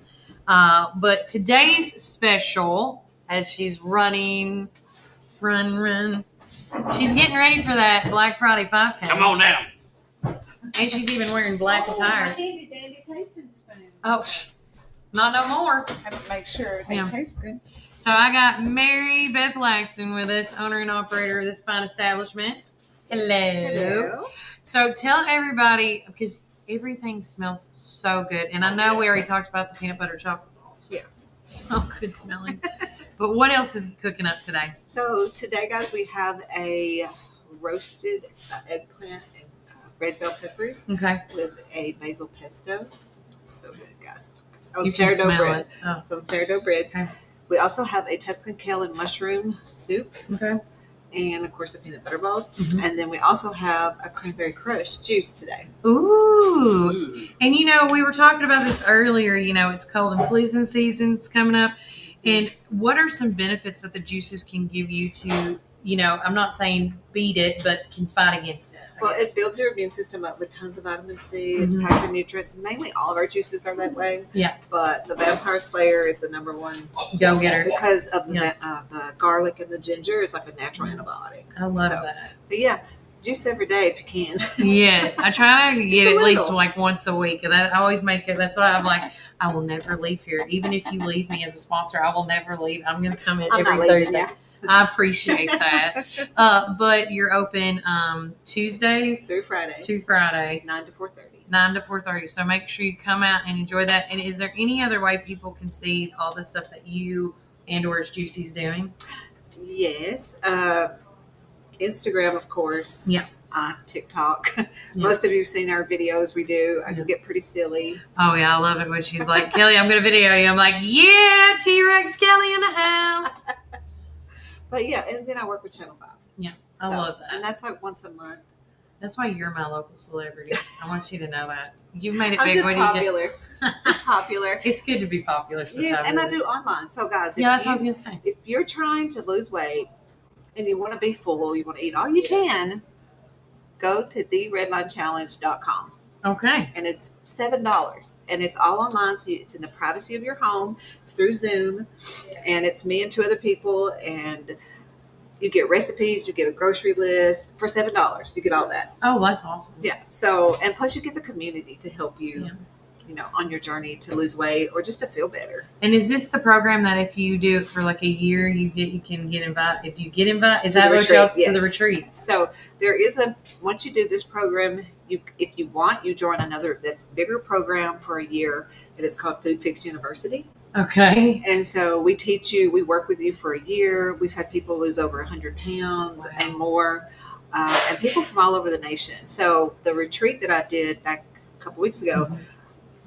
But today's special, as she's running, she's getting ready for that Black Friday 5K. Come on now. And she's even wearing black attire. Oh, not no more. I have to make sure they taste good. So I got Mary Beth Laxton with us, owner and operator of this fine establishment. Hello. So tell everybody, because everything smells so good. And I know we already talked about the peanut butter chocolate balls. Yeah. So good smelling. But what else is cooking up today? So today, guys, we have a roasted eggplant and red bell peppers with a basil pesto. It's so good, guys. You can sourdough smell bread. it. Oh. It's on sourdough bread. Okay. We also have a Tuscan kale and mushroom soup. Okay. And, of course, the peanut butter balls. Mm-hmm. And then we also have a cranberry crush juice today. Ooh. And, you know, we were talking about this earlier. You know, it's cold and flu season. It's coming up. And what are some benefits that the juices can give you to I'm not saying beat it, but can fight against it. Well, it builds your immune system up with tons of vitamin C. It's packed with nutrients. Mainly all of our juices are that way. Yeah. But the Vampire Slayer is the number one go-getter. Because of the garlic and the ginger is like a natural antibiotic. I love that. But yeah, juice every day if you can. Yes. I try to get at little. least like once a week. And I always make it. That's why I'm like, I will never leave here. Even if you leave me as a sponsor, I will never leave. I'm going to come in every Thursday. I appreciate that. But you're open Tuesdays through Friday, 9 to 4:30. So make sure you come out and enjoy that. And is there any other way people can see all the stuff that you and/or Juicy's doing? Yes. Instagram, of course. Yeah. TikTok. Most of you have seen our videos we do. I can get pretty silly. Oh, yeah. I love it when she's like, Kelly, I'm going to video you. I'm like, yeah, T-Rex Kelly in the house. But yeah, and then I work with Channel 5. Yeah, I love that. And that's like once a month. That's why you're my local celebrity. I want you to know that. You've made it I'm big. just when popular. You get... Just popular. It's good to be popular sometimes. Yeah, and I do online. So guys, that's what I was going to say. If you're trying to lose weight and you want to be full, you want to eat all you can, go to theredlinechallenge.com. Okay. And it's $7. And it's all online. So it's in the privacy of your home. It's through Zoom. And it's me and 2 other people. And you get recipes. You get a grocery list for $7. You get all that. Oh, that's awesome. Yeah. So, and plus you get the community to help you, on your journey to lose weight or just to feel better. And is this the program that if you do it for like a year, you can get invited? If you get invited, is that what y'all to the retreat? So there is once you do this program, if you want, you join another that's bigger program for a year, and it's called Food Fix University. Okay. And so we teach you, we work with you for a year. We've had people lose over 100 pounds and more, and people from all over the nation. So the retreat that I did back a couple weeks ago,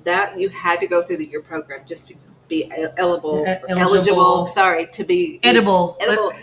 that you had to go through the year program just to be eligible. Sorry, to be edible. To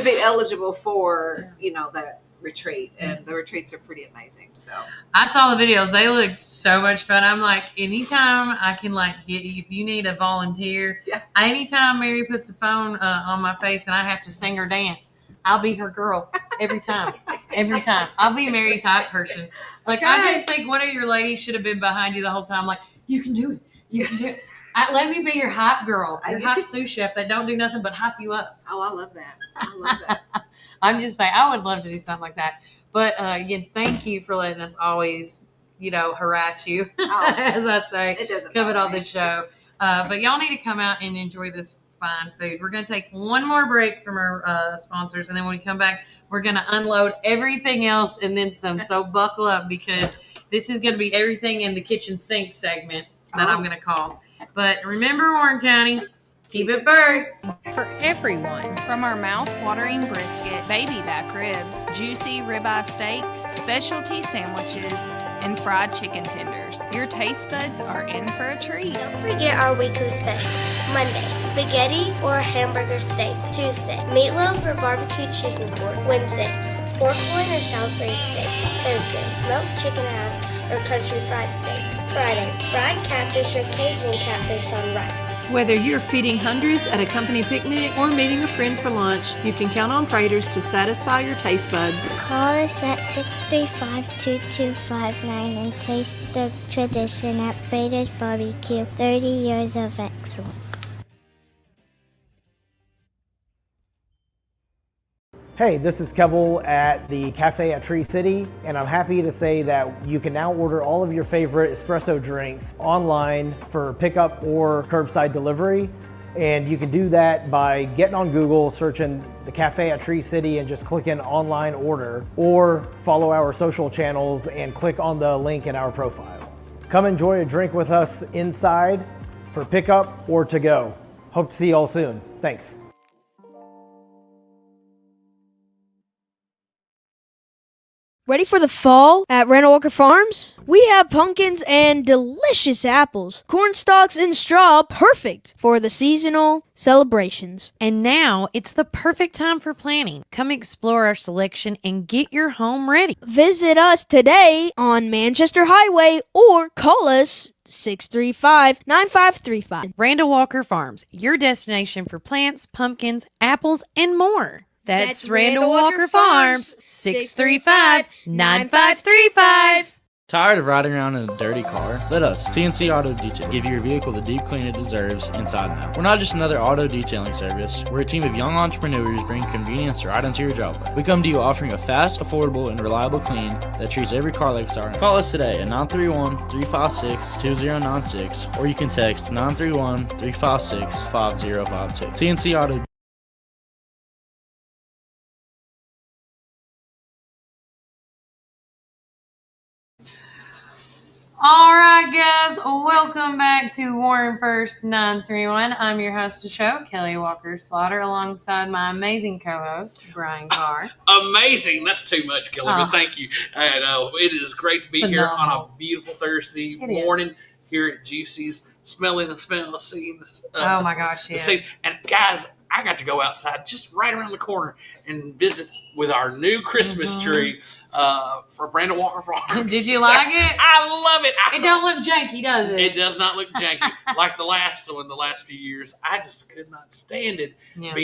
be eligible for that retreat, and the retreats are pretty amazing. So I saw the videos; they looked so much fun. I'm like, anytime I can get you, if you need a volunteer, anytime Mary puts the phone on my face and I have to sing or dance, I'll be her girl every time. Every time. I'll be Mary's hype person. Like, I just think one of your ladies should have been behind you the whole time. Like, you can do it. You can do it. Let me be your hype girl. Your hype sous chef that don't do nothing but hype you up. Oh, I love that. I love that. I'm just saying, I would love to do something like that. But, again, thank you for letting us always, harass you, as I say. It doesn't come on this show. But y'all need to come out and enjoy this fine food. We're going to take one more break from our sponsors, and then when we come back, we're going to unload everything else and then some. So buckle up, because this is going to be everything in the kitchen sink segment that I'm going to call. But remember, Warren County, keep it first. For everyone, from our mouth-watering brisket, baby back ribs, juicy ribeye steaks, specialty sandwiches, and fried chicken tenders, your taste buds are in for a treat. Don't forget our weekly specials. Monday, spaghetti or hamburger steak. Tuesday, meatloaf or barbecue chicken pork. Wednesday, pork loin or Salisbury steak. Thursday, smoked chicken halves or country fried steak. Friday, fried catfish or Cajun catfish on rice. Whether you're feeding hundreds at a company picnic or meeting a friend for lunch, you can count on Praters to satisfy your taste buds. Call us at 635-2259 and taste the tradition at Praters Barbecue. 30 years of excellence. Hey, this is Kevel at the Cafe at Tree City, and I'm happy to say that you can now order all of your favorite espresso drinks online for pickup or curbside delivery. And you can do that by getting on Google, searching the Cafe at Tree City and just clicking online order, or follow our social channels and click on the link in our profile. Come enjoy a drink with us inside for pickup or to go. Hope to see you all soon. Thanks. Ready for the fall at Randall Walker Farms? We have pumpkins and delicious apples, corn stalks and straw, perfect for the seasonal celebrations. And now it's the perfect time for planting. Come explore our selection and get your home ready. Visit us today on Manchester Highway or call us to 635-9535. Randall Walker Farms, your destination for plants, pumpkins, apples, and more. That's Randall Walker Farms, 635-9535. Tired of riding around in a dirty car? Let us, CNC Auto Detail, give your vehicle the deep clean it deserves inside and out. We're not just another auto detailing service. We're a team of young entrepreneurs bringing convenience right into your job. We come to you offering a fast, affordable, and reliable clean that treats every car like it's our own. Call us today at 931-356-2096, or you can text 931-356-5052. CNC Auto. All right, guys, welcome back to Warren First 931. I'm your host of the show, Kelly Walker Slaughter, alongside my amazing co-host, Brian Carr. Amazing. That's too much, Kelly, but thank you. And it is great to be here on a beautiful Thursday morning here at Juicy's, smelling the smell, seeing the oh my gosh, yes. And guys, I got to go outside just right around the corner and visit with our new Christmas tree for Brandon Walker Farms. Did you like it? I love it. It don't look janky, does it? It does not look janky like the last one. The last few years, I just could not stand it. Yeah.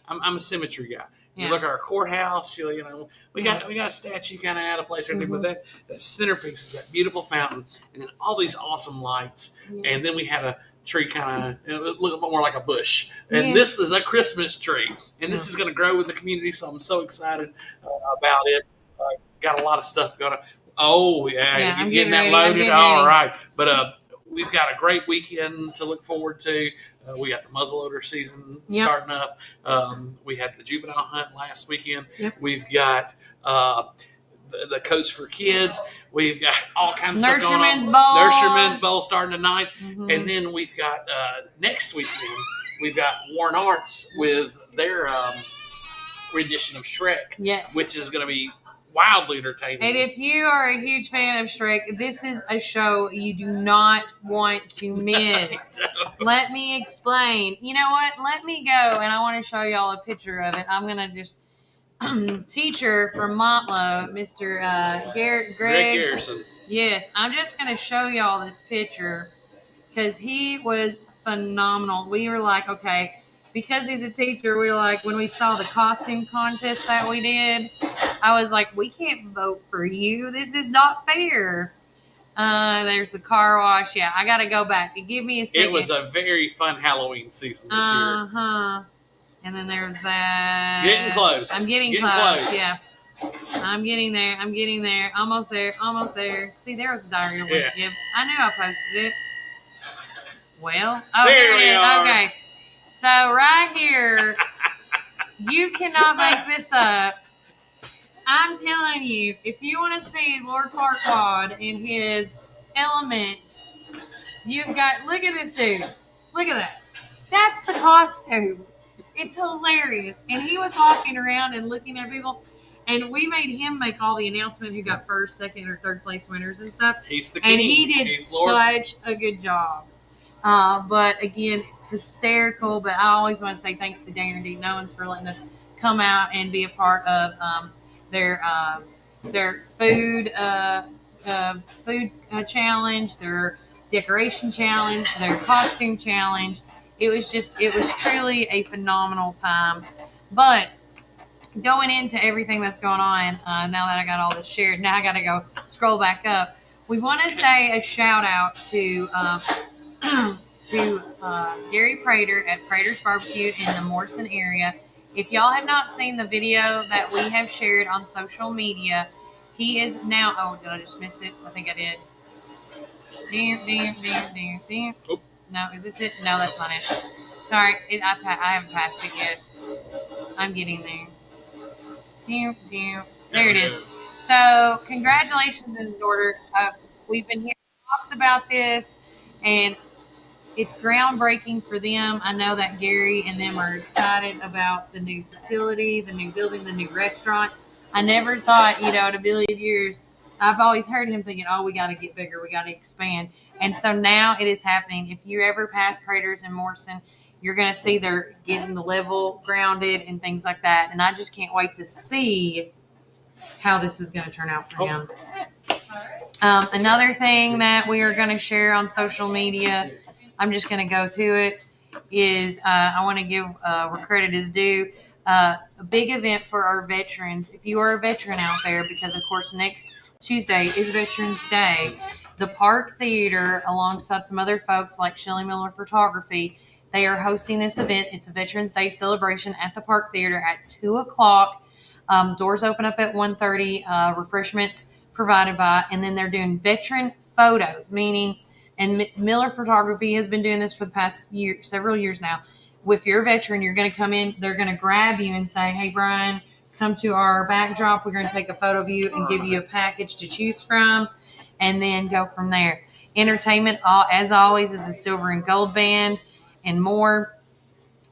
I'm a symmetry guy. You Yeah. look at our courthouse, you know, we got a statue kind of out of place, but that centerpiece is that beautiful fountain, and then all these awesome lights, and then we had a tree kind of look more like a bush, and this is a Christmas tree, and this is going to grow in the community, so I'm so excited about it. Got a lot of stuff going on. Oh yeah, I'm getting that loaded. All right, but we've got a great weekend to look forward to. We got the muzzleloader season starting up. We had the juvenile hunt last weekend. We've got the coach for kids. We've got all kinds of stuff going on. Nurseryman's Bowl starting tonight. And then we've got next weekend, we've got Warren Arts with their rendition of Shrek, which is going to be wildly entertaining. And if you are a huge fan of Shrek, this is a show you do not want to miss. Let me explain. You know what? Let me go, and I want to show y'all a picture of it. I'm going to just... teacher from Montlow, Mr. Greg Garrison. Yes, I'm just going to show y'all this picture because he was phenomenal. We were like, okay, because he's a teacher, we were like, when we saw the costume contest that we did, I was like, we can't vote for you. This is not fair. There's the car wash. Yeah, I got to go back. Give me a second. It was a very fun Halloween season this year. Uh-huh. And then there's that. Getting close. I'm getting close. Yeah. I'm getting there. I'm getting there. Almost there. Almost there. See, there was a diarrhea one. Yep. I knew I posted it. Well, there it is. Okay. So right here, you cannot make this up. I'm telling you, if you want to see Lord Farquaad in his element, you've got, look at this dude. Look at that. That's the costume. It's hilarious. And he was walking around and looking at people. And we made him make all the announcement who got first, second, or third place winners and stuff. He's the king. And he did such a good job. But again, hysterical. But I always want to say thanks to Darren D. Knowens for letting us come out and be a part of their food challenge, their decoration challenge, their costume challenge. It was truly a phenomenal time. But going into everything that's going on, now that I got all this shared, now I got to go scroll back up. We want to say a shout out to Gary Prater at Prater's Barbecue in the Morrison area. If y'all have not seen the video that we have shared on social media, he is now. Oh, did I just miss it? I think I did. Damn. Oh. No, is this it? No, that's not it. Sorry, I haven't passed it yet. I'm getting there. There it is. So, congratulations in his order. We've been hearing talks about this, and it's groundbreaking for them. I know that Gary and them are excited about the new facility, the new building, the new restaurant. I never thought, in a billion years, I've always heard him thinking, we got to get bigger, we got to expand. And so now it is happening. If you ever pass Prater's in Morrison, you're going to see they're getting the level grounded and things like that. And I just can't wait to see how this is going to turn out for him. Another thing that we are going to share on social media, I'm just going to go to it, is I want to give where credit is due. A big event for our veterans. If you are a veteran out there, because of course next Tuesday is Veterans Day, the Park Theater, alongside some other folks like Shelley Miller Photography, they are hosting this event. It's a Veterans Day celebration at the Park Theater at 2 o'clock. Doors open up at 1:30. Refreshments provided by, and then they're doing veteran photos, meaning, and Miller Photography has been doing this for the past several years now. If you're a veteran, you're going to come in, they're going to grab you and say, hey, Brian, come to our backdrop. We're going to take a photo of you and give you a package to choose from, and then go from there. Entertainment, as always, is a silver and gold band and more.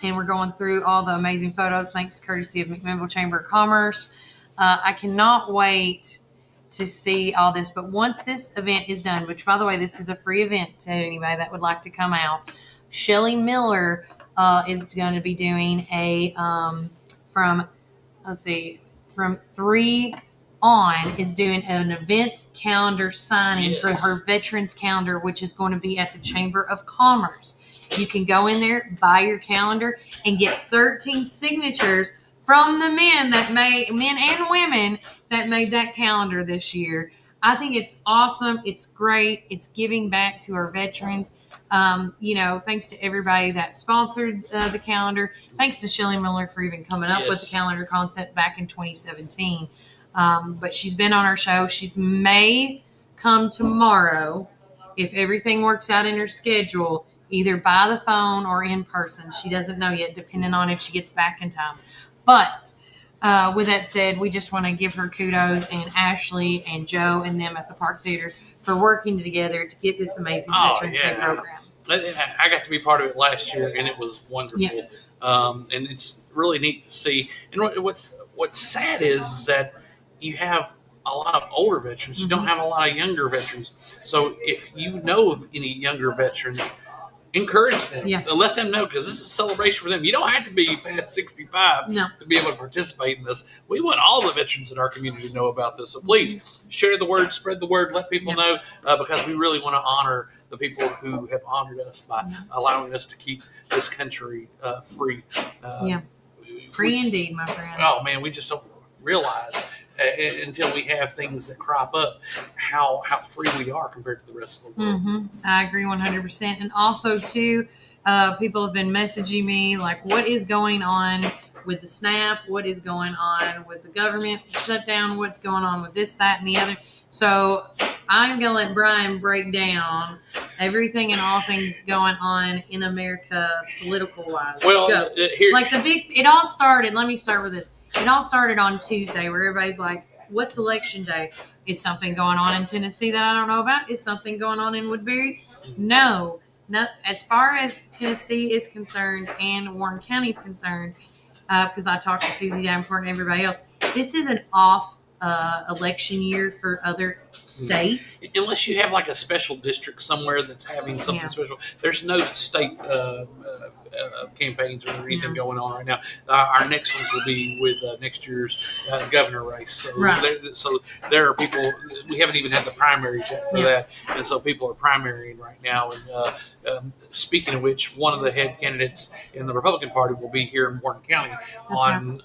And we're going through all the amazing photos, thanks courtesy of McMinnville Chamber of Commerce. I cannot wait to see all this. But once this event is done, which, by the way, this is a free event to anybody that would like to come out, Shelley Miller is going to be doing a from 3 on is doing an event calendar signing for her veterans calendar, which is going to be at the Chamber of Commerce. You can go in there, buy your calendar, and get 13 signatures from the men and women that made that calendar this year. I think it's awesome. It's great. It's giving back to our veterans. Thanks to everybody that sponsored the calendar. Thanks to Shelley Miller for even coming up with the calendar concept back in 2017. But she's been on our show. She's may come tomorrow if everything works out in her schedule, either by the phone or in person. She doesn't know yet, depending on if she gets back in time. But with that said, we just want to give her kudos, and Ashley and Joe and them at the Park Theater for working together to get this amazing Veterans Day program. I got to be part of it last year, and it was wonderful. Yeah. And it's really neat to see. And what's sad is that you have a lot of older veterans. You don't have a lot of younger veterans. So if you know of any younger veterans, encourage them. Let them know, because this is a celebration for them. You don't have to be past 65 to be able to participate in this. We want all the veterans in our community to know about this. So please share the word, spread the word, let people know, because we really want to honor the people who have honored us by allowing us to keep this country free. Free indeed, my friend. Oh, man, we just don't realize until we have things that crop up how free we are compared to the rest of the world. I agree 100%. And also, too, people have been messaging me, like, what is going on with the SNAP? What is going on with the government shutdown? What's going on with this, that, and the other? So I'm going to let Brian break down everything and all things going on in America political-wise. Well, it all started, let me start with this. It all started on Tuesday, where everybody's like, what's election day? Is something going on in Tennessee that I don't know about? Is something going on in Woodbury? No. As far as Tennessee is concerned and Warren County is concerned, because I talked to Susie Davenport and everybody else, this is an off election year for other states. Unless you have like a special district somewhere that's having something special. There's no state campaigns or anything going on right now. Our next ones will be with next year's governor race. So there are people, we haven't even had the primaries yet for that. And so people are primarying right now. And speaking of which, one of the head candidates in the Republican Party will be here in Warren County on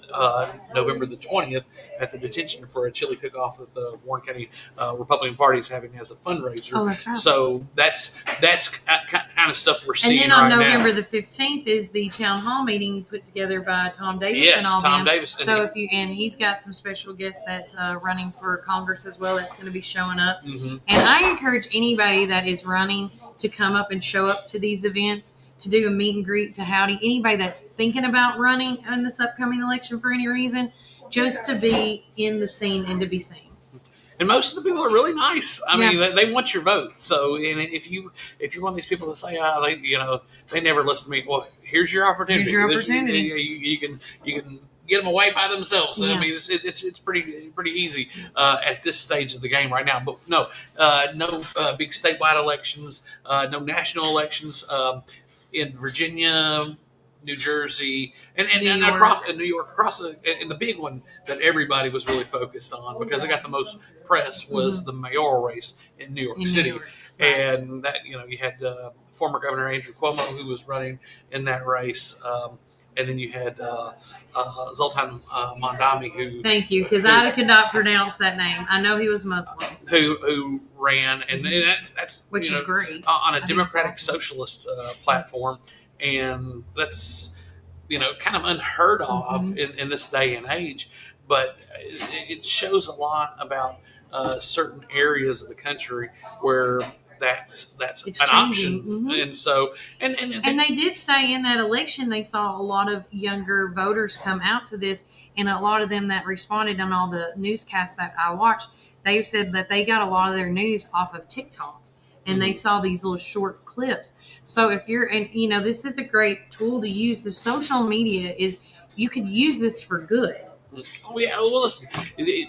November the 20th at the detention for a chili cook-off that the Warren County Republican Party is having as a fundraiser. Oh, that's right. So that's kind of stuff we're seeing right now. And then on November the 15th is the town hall meeting put together by Tom Davis and all Tom them. Davis. So and he's got some special guests that's running for Congress as well. That's going to be showing up. And I encourage anybody that is running to come up and show up to these events, to do a meet and greet, to howdy anybody that's thinking about running in this upcoming election for any reason, just to be in the scene and to be seen. And most of the people are really nice. I mean, they want your vote. So, and if you're one of these people that say, they never listen to me. Well, here's your opportunity. You can get them away by themselves. I mean, it's pretty easy at this stage of the game right now. But no big statewide elections, no national elections in Virginia. New Jersey, and New York. across in New York, and the big one that everybody was really focused on because it got the most press was the mayoral race in New York City. And that, you had former Governor Andrew Cuomo, who was running in that race. And then you had Zoltan Mondami, who... Thank you, because I could not pronounce that name. I know he was Muslim. Who ran, and that's which is great. On a democratic socialist platform. And that's, kind of unheard of in this day and age. But it shows a lot about certain areas of the country where that's it's an changing. option. And so and they did say in that election they saw a lot of younger voters come out to this, and a lot of them that responded on all the newscasts that I watched, they said that they got a lot of their news off of TikTok, and they saw these little short clips. So if you're, and this is a great tool to use. The social media you could use this for good. Oh yeah, well listen,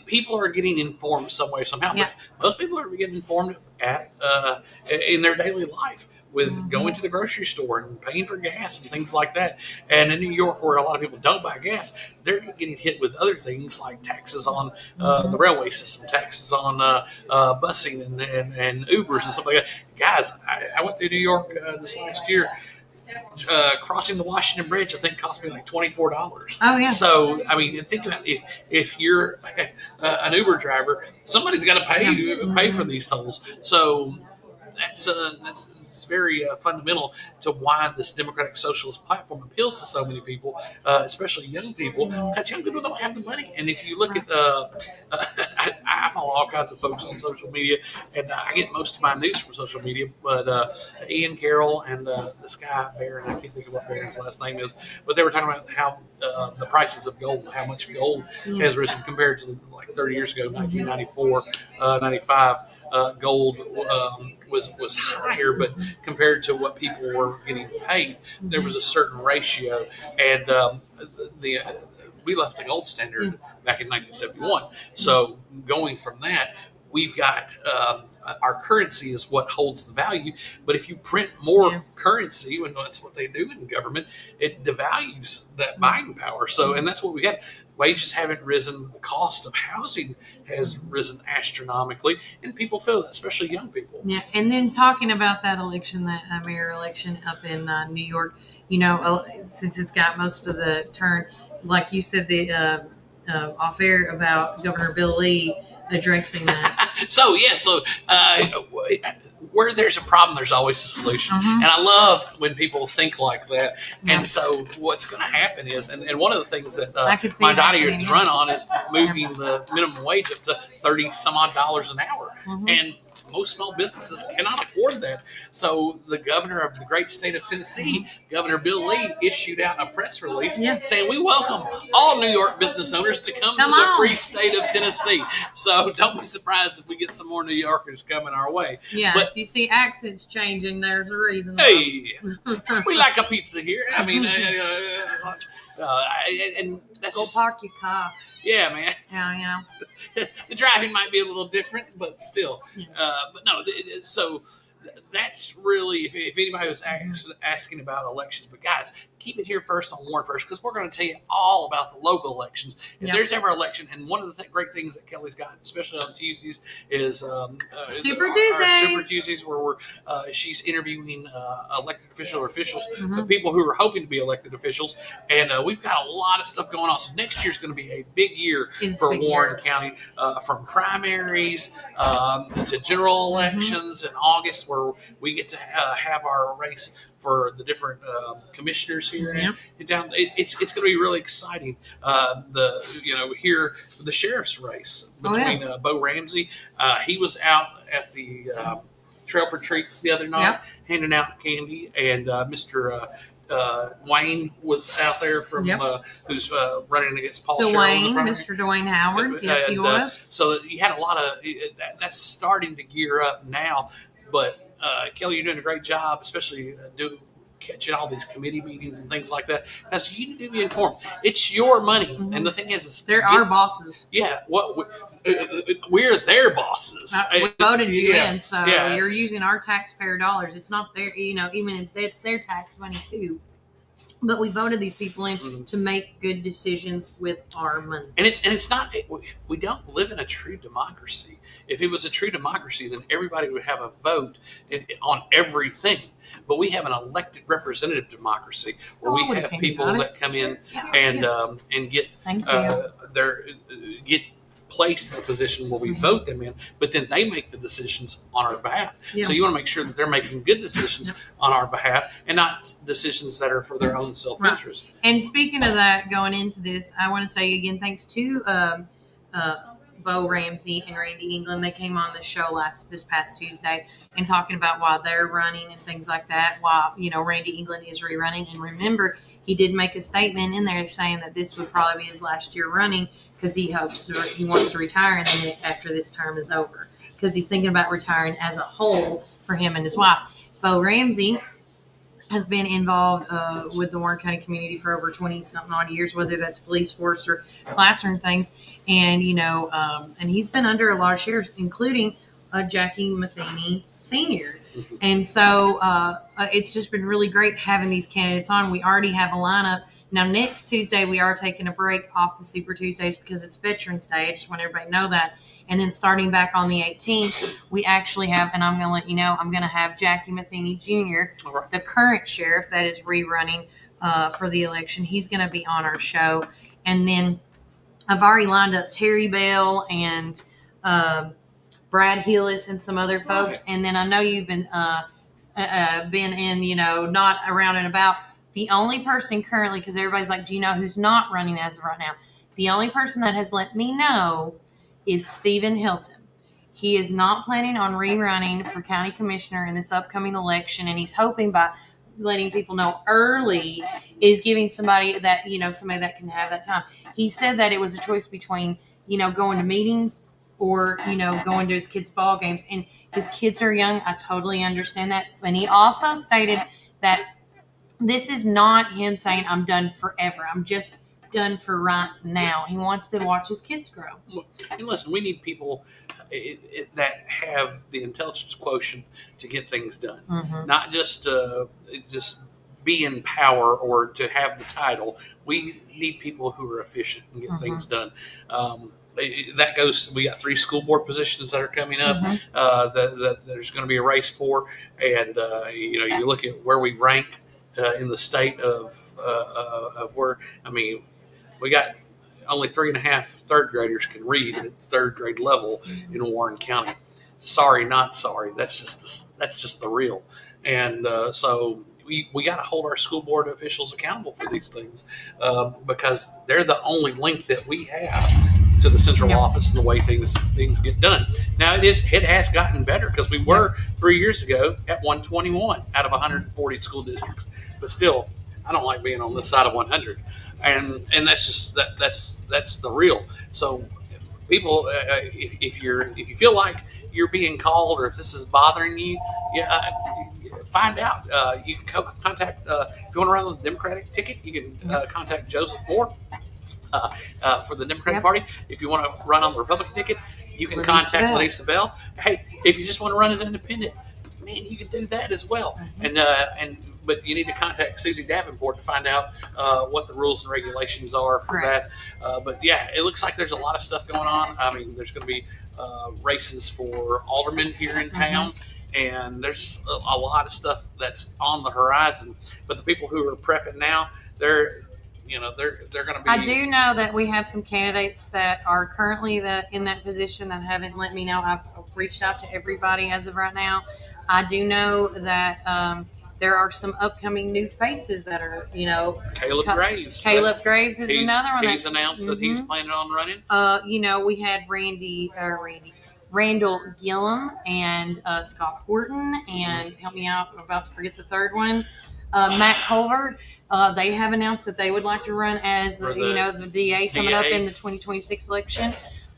people are getting informed some way somehow. Yeah. But most people are getting informed in their daily life with going to the grocery store and paying for gas and things like that. And in New York, where a lot of people don't buy gas, they're getting hit with other things like taxes on the railway system, taxes on busing and Ubers and stuff like that. Guys, I went through New York this last year. Crossing the Washington Bridge, I think, cost me like $24. Oh yeah. So I mean, think about if you're an Uber driver, somebody's got to pay for these tolls. So that's very fundamental to why this democratic socialist platform appeals to so many people, especially young people, because young people don't have the money. And if you look at, I follow all kinds of folks on social media, and I get most of my news from social media. But Ian Carroll and this guy Barron, I can't think of what Barron's last name is, but they were talking about how the prices of gold, how much gold has risen compared to like 30 years ago, 1994, 95. Gold was higher, but compared to what people were getting paid, there was a certain ratio. And we left the gold standard back in 1971. So going from that, we've got our currency is what holds the value. But if you print more currency, when that's what they do in government, it devalues that buying power. So, and that's what we had. Wages haven't risen. The cost of housing has risen astronomically, and people feel that, especially young people. Yeah, and then talking about that election, that mayor election up in New York, since it's got most of the turn, like you said, the off air about Governor Bill Lee addressing that. So where there's a problem, there's always a solution. And I love when people think like that. And so what's going to happen is, and one of the things that my daughter has run on is moving the minimum wage up to $30 some odd an hour. And most small businesses cannot afford that. So the governor of the great state of Tennessee, Governor Bill Lee, issued out a press release saying, we welcome all New York business owners to come to the free state of Tennessee. So don't be surprised if we get some more New Yorkers coming our way. Yeah, but if you see accents changing, there's a reason. Hey, we like a pizza here. I mean, and that's go park your car. Yeah, man. Yeah. The driving might be a little different, but still. But no, so that's really, if anybody was asking about elections, but guys, keep it here first on Warren First, because we're going to tell you all about the local elections. If there's ever an election, and one of the great things that Kelly's got, especially on Tuesdays, is Super Tuesdays, where she's interviewing elected officials, people who are hoping to be elected officials, and we've got a lot of stuff going on. So next year's going to be a big year for Warren County, from primaries to general elections in August, where we get to have our race for the different commissioners here in town. It's going to be really exciting. Here the sheriff's race between Bo Ramsey. He was out at the Trail for Treats the other night handing out candy, and Mr. Wayne was out there from who's running against Paul Sherrill. Mr. Dwayne Howard. Yes, he was. So you had a lot of that's starting to gear up now, but. Kelly, you're doing a great job, especially catching all these committee meetings and things like that. Because you need to be informed. It's your money, and the thing is they're our bosses. Yeah, we're their bosses. We voted you in, so you're using our taxpayer dollars. It's not their, even if it's their tax money too. But we voted these people in to make good decisions with our money. And it's not. We don't live in a true democracy. If it was a true democracy, then everybody would have a vote on everything. But we have an elected representative democracy where we have people that come in and get get placed in a position where we vote them in, but then they make the decisions on our behalf. Yeah. So you want to make sure that they're making good decisions on our behalf and not decisions that are for their own self-interest. Right. And speaking of that, going into this, I want to say again, thanks to Bo Ramsey and Randy England. They came on the show this past Tuesday and talking about why they're running and things like that, while, Randy England is rerunning. And remember, he did make a statement in there saying that this would probably be his last year running, because he wants to retire and then after this term is over, because he's thinking about retiring as a whole for him and his wife. Bo Ramsey has been involved with the Warren County community for over 20-something odd years, whether that's police force or classroom things. And, and he's been under a lot of shares, including Jackie Matheny Sr. Mm-hmm. And so it's just been really great having these candidates on. We already have a lineup. Now, next Tuesday, we are taking a break off the Super Tuesdays because it's Veterans Day. I just want everybody to know that. And then starting back on the 18th, we actually have, and I'm going to let you know, I'm going to have Jackie Matheny Jr., the current sheriff that is rerunning for the election. He's going to be on our show. And then I've already lined up Terry Bell and Brad Hillis and some other folks. Right. And then I know you've been in, not around and about. The only person currently, because everybody's like, do you know who's not running as of right now? The only person that has let me know is Stephen Hilton. He is not planning on rerunning for county commissioner in this upcoming election, and he's hoping by letting people know early is giving somebody that, somebody that can have that time. He said that it was a choice between, going to meetings or, going to his kids' ball games. And his kids are young. I totally understand that. And he also stated that this is not him saying, I'm done forever. I'm just done for right now. He wants to watch his kids grow. And listen, we need people that have the intelligence quotient to get things done. Mm-hmm. Not just be in power or to have the title. We need people who are efficient and get things done. That goes. We got 3 school board positions that are coming up that there's going to be a race for, and you look at where we rank in the state of where. I mean, we got only 3.5 third graders can read at the 3rd grade level in Warren County. Sorry, not sorry. That's just the real. And so we got to hold our school board officials accountable for these things because they're the only link that we have to the central office and the way things get done. Now it has gotten better because we were 3 years ago at 121 out of 140 school districts, but still, I don't like being on this side of 100, and that's just that's the real. So people, if you feel like you're being called or if this is bothering you, find out. You can contact if you want to run on the Democratic ticket. You can contact Joseph Moore. For the Democratic Party. If you want to run on the Republican ticket, you can contact Lisa Bell. Hey, if you just want to run as an independent, man, you can do that as well. But you need to contact Susie Davenport to find out what the rules and regulations are for that. But yeah, it looks like there's a lot of stuff going on. I mean, there's going to be races for aldermen here in town. And there's just a lot of stuff that's on the horizon. But the people who are prepping now, they're going to be. I do know that we have some candidates that are currently in that position that haven't let me know. I've reached out to everybody as of right now. I do know that there are some upcoming new faces that are, Caleb Graves. Caleb Graves is another one. He's announced that he's planning on running. We had Randall Gillum and Scott Horton, and help me out, I'm about to forget the third one. Matt Colvert. They have announced that they would like to run as the DA coming up in the 2026 election.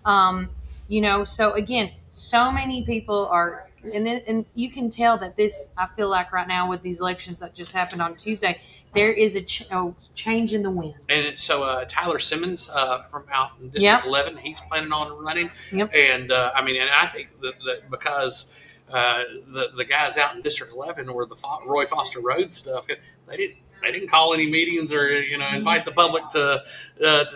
So again, so many people are, and you can tell that this. I feel like right now with these elections that just happened on Tuesday, there is a change in the wind. And so Tyler Simmons from out in District 11, he's planning on running. And and I think that because the guys out in District 11 were the Roy Foster Road stuff, they they didn't call any meetings or invite the public to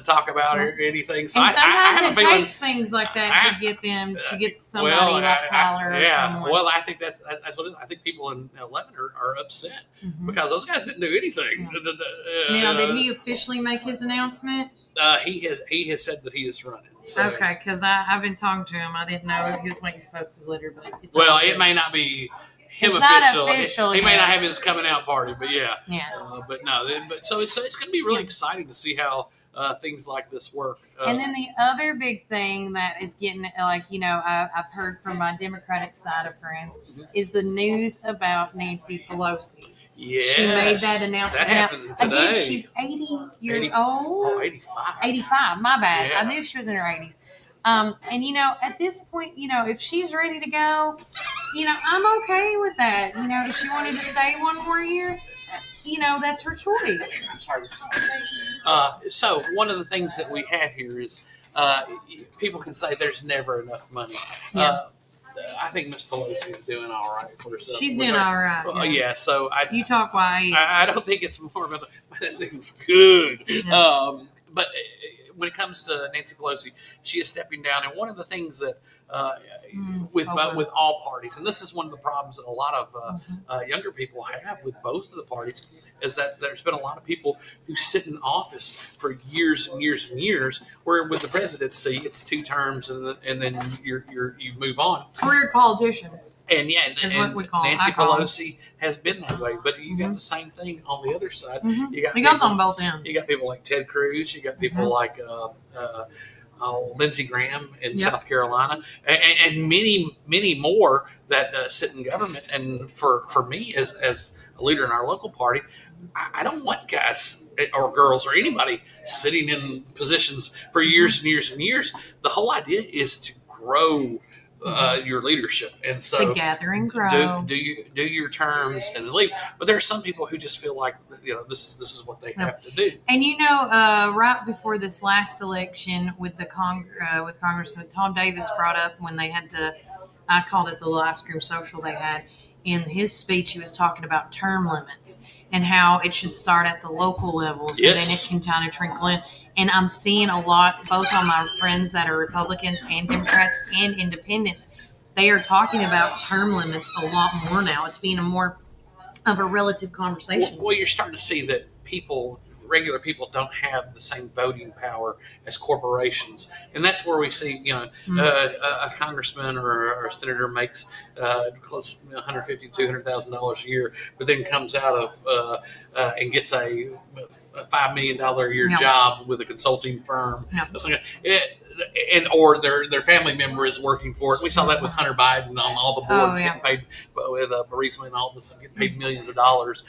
talk about or anything. So and I sometimes have it a feeling, takes things like that to get them to get somebody like Tyler or someone. Well, I think that's what it is. I think people in 11 are upset because those guys didn't do anything. Now, did he officially make his announcement? He has said that he is running. So. Okay, because I've been talking to him. I didn't know if he was waiting to post his letter, but it may not be him it's official. Not official. He may not have his coming out party, but yeah. But no, so it's going to be really exciting to see how things like this work. And then the other big thing that is getting I've heard from my Democratic side of friends is the news about Nancy Pelosi. Yes, she made that announcement. That happened today. Again, she's 80 years old. Oh, 85. 85. My bad. Yeah. I knew she was in her 80s. And at this point, if she's ready to go, I'm okay with that. If she wanted to stay one more year, that's her choice. So one of the things that we have here is people can say there's never enough money. Yeah. I think Miss Pelosi is doing all right for herself. She's doing all right. Yeah. So you talk why I don't think it's more about that thing's good. Yeah. But when it comes to Nancy Pelosi, she is stepping down, and one of the things that with all parties, and this is one of the problems that a lot of younger people have with both of the parties, is that there's been a lot of people who sit in office for years and years and years, where with the presidency it's 2 terms and then you move on. Career politicians. And what we call Nancy Pelosi has been that way, but you got the same thing on the other side. You got it goes on both ends. You got people like Ted Cruz. You got people like Lindsey Graham in South Carolina, and many more that sit in government. And for me, as a leader in our local party, I don't want guys or girls or anybody sitting in positions for years and years and years. The whole idea is to grow your leadership, and so to gather and grow. Do your terms and then leave. But there are some people who just feel like this is what they have to do. And right before this last election with the with Congressman Tom Davis brought up when they had I called it the little ice cream social they had. In his speech, he was talking about term limits and how it should start at the local levels, and then it can kind of trickle in. And I'm seeing a lot, both on my friends that are Republicans and Democrats and independents, they are talking about term limits a lot more now. It's being more of a relative conversation. Well, you're starting to see that regular people don't have the same voting power as corporations, and that's where we see a congressman or a senator makes close to $150,000 to $200,000 a year, but then comes out of and gets a $5 million a year job with a consulting firm, or their family member is working for it. We saw that with Hunter Biden on all the boards getting paid with Burisma and all this, getting paid millions of dollars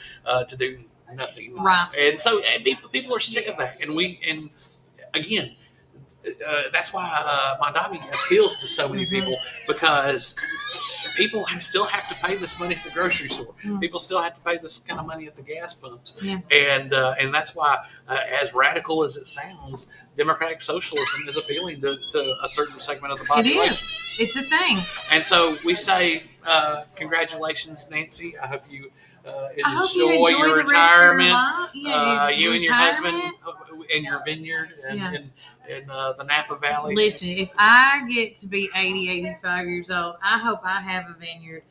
to do nothing. Right. And so people are sick of that. And again, that's why Mondami appeals to so many people, because people still have to pay this money at the grocery store. People still have to pay this kind of money at the gas pumps. And that's why, as radical as it sounds, democratic socialism is appealing to a certain segment of the population. It is. It's a thing. And so we say, congratulations, Nancy. I hope you enjoy your the retirement. You and your husband and your vineyard and the Napa Valley. Listen, if I get to be 80, 85 years old, I hope I have a vineyard,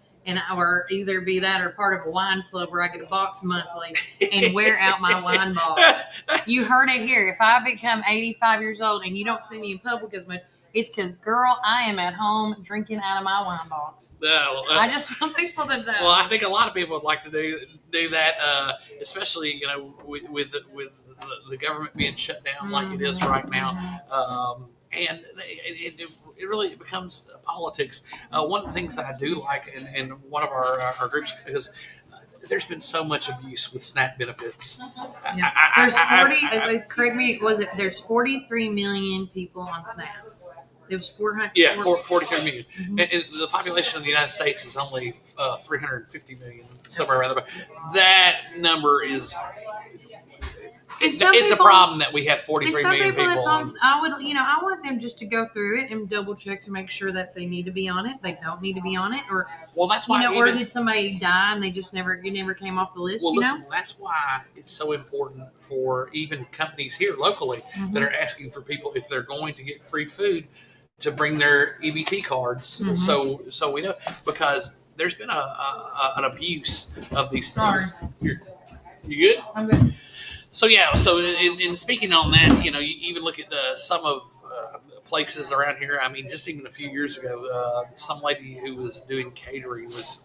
or either be that or part of a wine club where I get a box monthly and wear out my wine box. You heard it here. If I become 85 years old and you don't see me in public as much, it's because, girl, I am at home drinking out of my wine box. I just want people to know. Well, I think a lot of people would like to do that, especially with the government being shut down like it is right now. And it really becomes politics. One of the things that I do like in one of our groups is there's been so much abuse with SNAP benefits. There's 43 million people on SNAP. It was 400. Yeah, 43 million. And the population of the United States is only 350 million, somewhere around there. That number is It's a problem that we have 43 million people on. I want them just to go through it and double check to make sure that they need to be on it, they don't need to be on it, or that's why or did somebody die and they just never came off the list? Well, listen, that's why it's so important for even companies here locally that are asking for people, if they're going to get free food, to bring their EBT cards. So we know, because there's been an abuse of these things. You good? I'm good. So in speaking on that, you even look at some of places around here. I mean, just even a few years ago, some lady who was doing catering was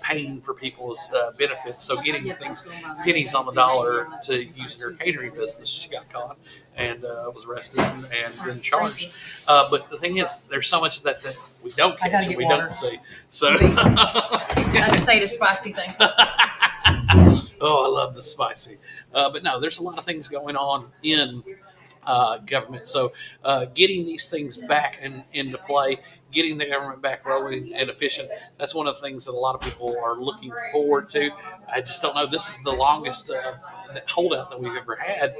paying for people's benefits, so getting things pennies on the dollar to use in her catering business. She got caught and was arrested and then charged. But the thing is, there's so much of that we don't catch and we don't see. So I just say the spicy thing. Oh, I love the spicy. But no, there's a lot of things going on in government. So getting these things back into play, getting the government back rolling and efficient, that's one of the things that a lot of people are looking forward to. I just don't know. This is the longest holdout that we've ever had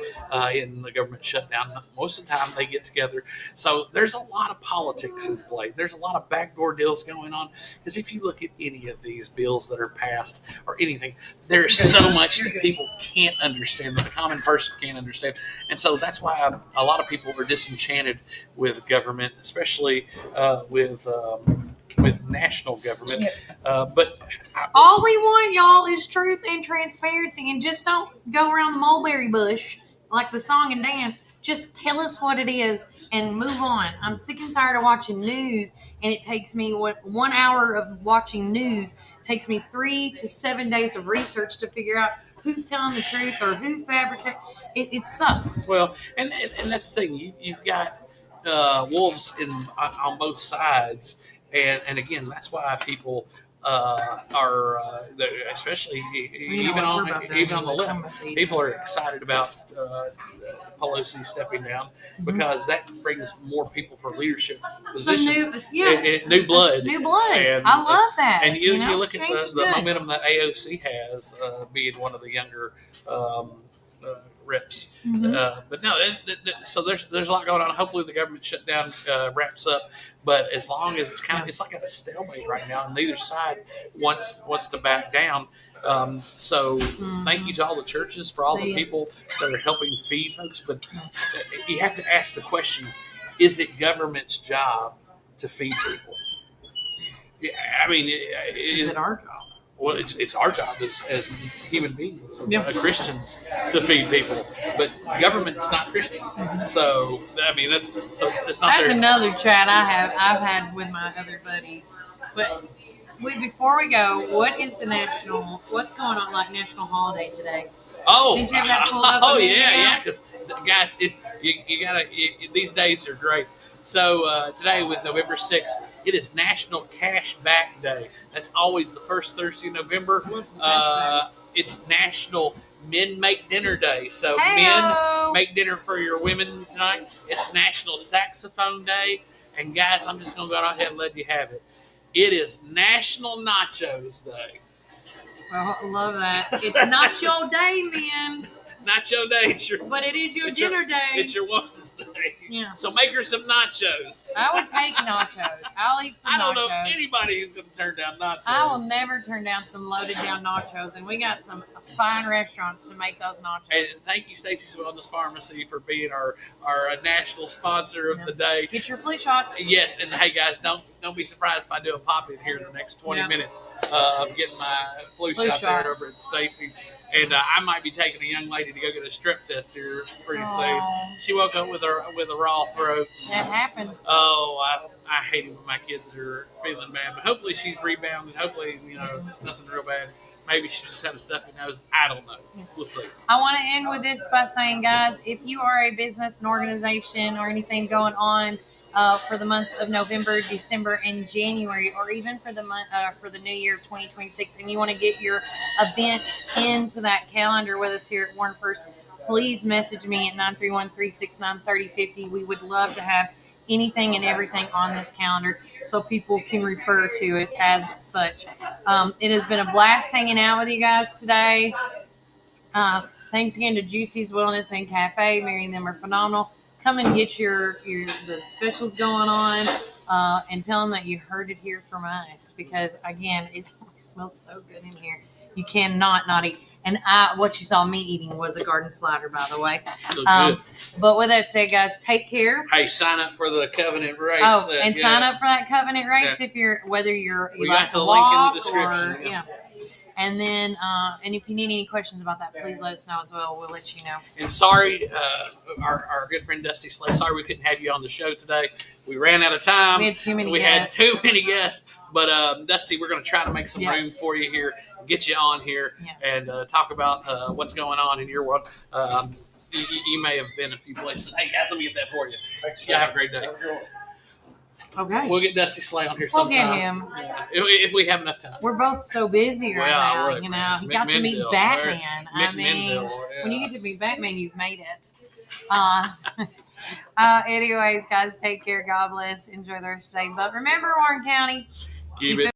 in the government shutdown. Most of the time they get together. So there's a lot of politics in play. There's a lot of backdoor deals going on. Because if you look at any of these bills that are passed or anything, there's so much that people can't understand, that the common person can't understand. And so that's why a lot of people are disenchanted with government, especially with national government. But all we want, y'all, is truth and transparency, and just don't go around the mulberry bush like the song and dance. Just tell us what it is and move on. I'm sick and tired of watching news, and it takes me 1 hour of watching news takes me 3 to 7 days of research to figure out who's telling the truth or who fabricates. It sucks. Well, and that's the thing. You've got wolves on both sides, and again, that's why people are especially even on the left. People are excited about Pelosi stepping down because that brings more people for leadership positions. New blood. New blood. And, I love that. And you look at the momentum that AOC has, being one of the younger reps. But no, so there's a lot going on. Hopefully the government shutdown wraps up. But as long as it's like at a stalemate right now, and neither side wants to back down. So thank you to all the churches for all the people that are helping feed folks. But you have to ask the question: is it government's job to feed people? I mean, is it our job? Well, it's our job as human beings, Christians, to feed people. But government's not Christian, so I mean it's not. That's another chat I've had with my other buddies. But before we go, what's going on, like national holiday today? Oh, did you have that pulled up? Yeah. Because guys, you gotta. These days are great. So today, with November 6th, it is National Cash Back Day. That's always the first Thursday in November. It's National Men Make Dinner Day. So men, make dinner for your women tonight. It's National Saxophone Day. And guys, I'm just going to go ahead and let you have it. It is National Nachos Day. Well, I love that. It's not your day, man. Not your day, but it is your dinner day. It's your woman's day. Yeah. So make her some nachos. I would take nachos. I'll eat some nachos. I don't know anybody who's going to turn down nachos. I will never turn down some loaded down nachos, and we got some fine restaurants to make those nachos. And thank you, Stacy's Wellness Pharmacy, for being our national sponsor of the day. Get your flu shots. Yes, and hey guys, don't be surprised if I do a pop in here in the next 20 minutes of getting my flu shot there over at Stacy's. And I might be taking a young lady to go get a strep test here pretty soon. She woke up with a raw throat. That happens. Oh, I hate it when my kids are feeling bad. But hopefully she's rebounded. Hopefully, it's nothing real bad. Maybe she just had a stuffy nose. I don't know. We'll see. I want to end with this by saying, guys, if you are a business, an organization, or anything going on for the months of November, December, and January, or even for the month for the new year of 2026, and you want to get your event into that calendar with us here at Warren First, please message me at 931-369-3050. We would love to have anything and everything on this calendar so people can refer to it as such. It has been a blast hanging out with you guys today. Thanks again to Juicy's Wellness and Cafe. Mary and them are phenomenal. Come and get the specials going on, and tell them that you heard it here from us. Because again, it smells so good in here. You cannot not eat. And what you saw me eating was a garden slider, by the way. But with that said, guys, take care. Hey, sign up for the Covenant race. Sign up for that Covenant race if you got the link in the description. And then, and if you need any questions about that, please let us know as well. We'll let you know. And sorry, our good friend Dusty Slay, sorry we couldn't have you on the show today. We ran out of time. We had too many guests. But Dusty, we're going to try to make some room for you here, get you on here, and talk about what's going on in your world. You may have been a few places. Hey, guys, let me get that for you. Yeah, have a great day. Okay. We'll get Dusty Slay on here sometime. We'll get him. If we have enough time. We're both so busy right now. Right, you know, he got to meet Batman. When you get to meet Batman, you've made it. Anyways, guys, take care. God bless. Enjoy the rest of the day. But remember, Warren County, keep it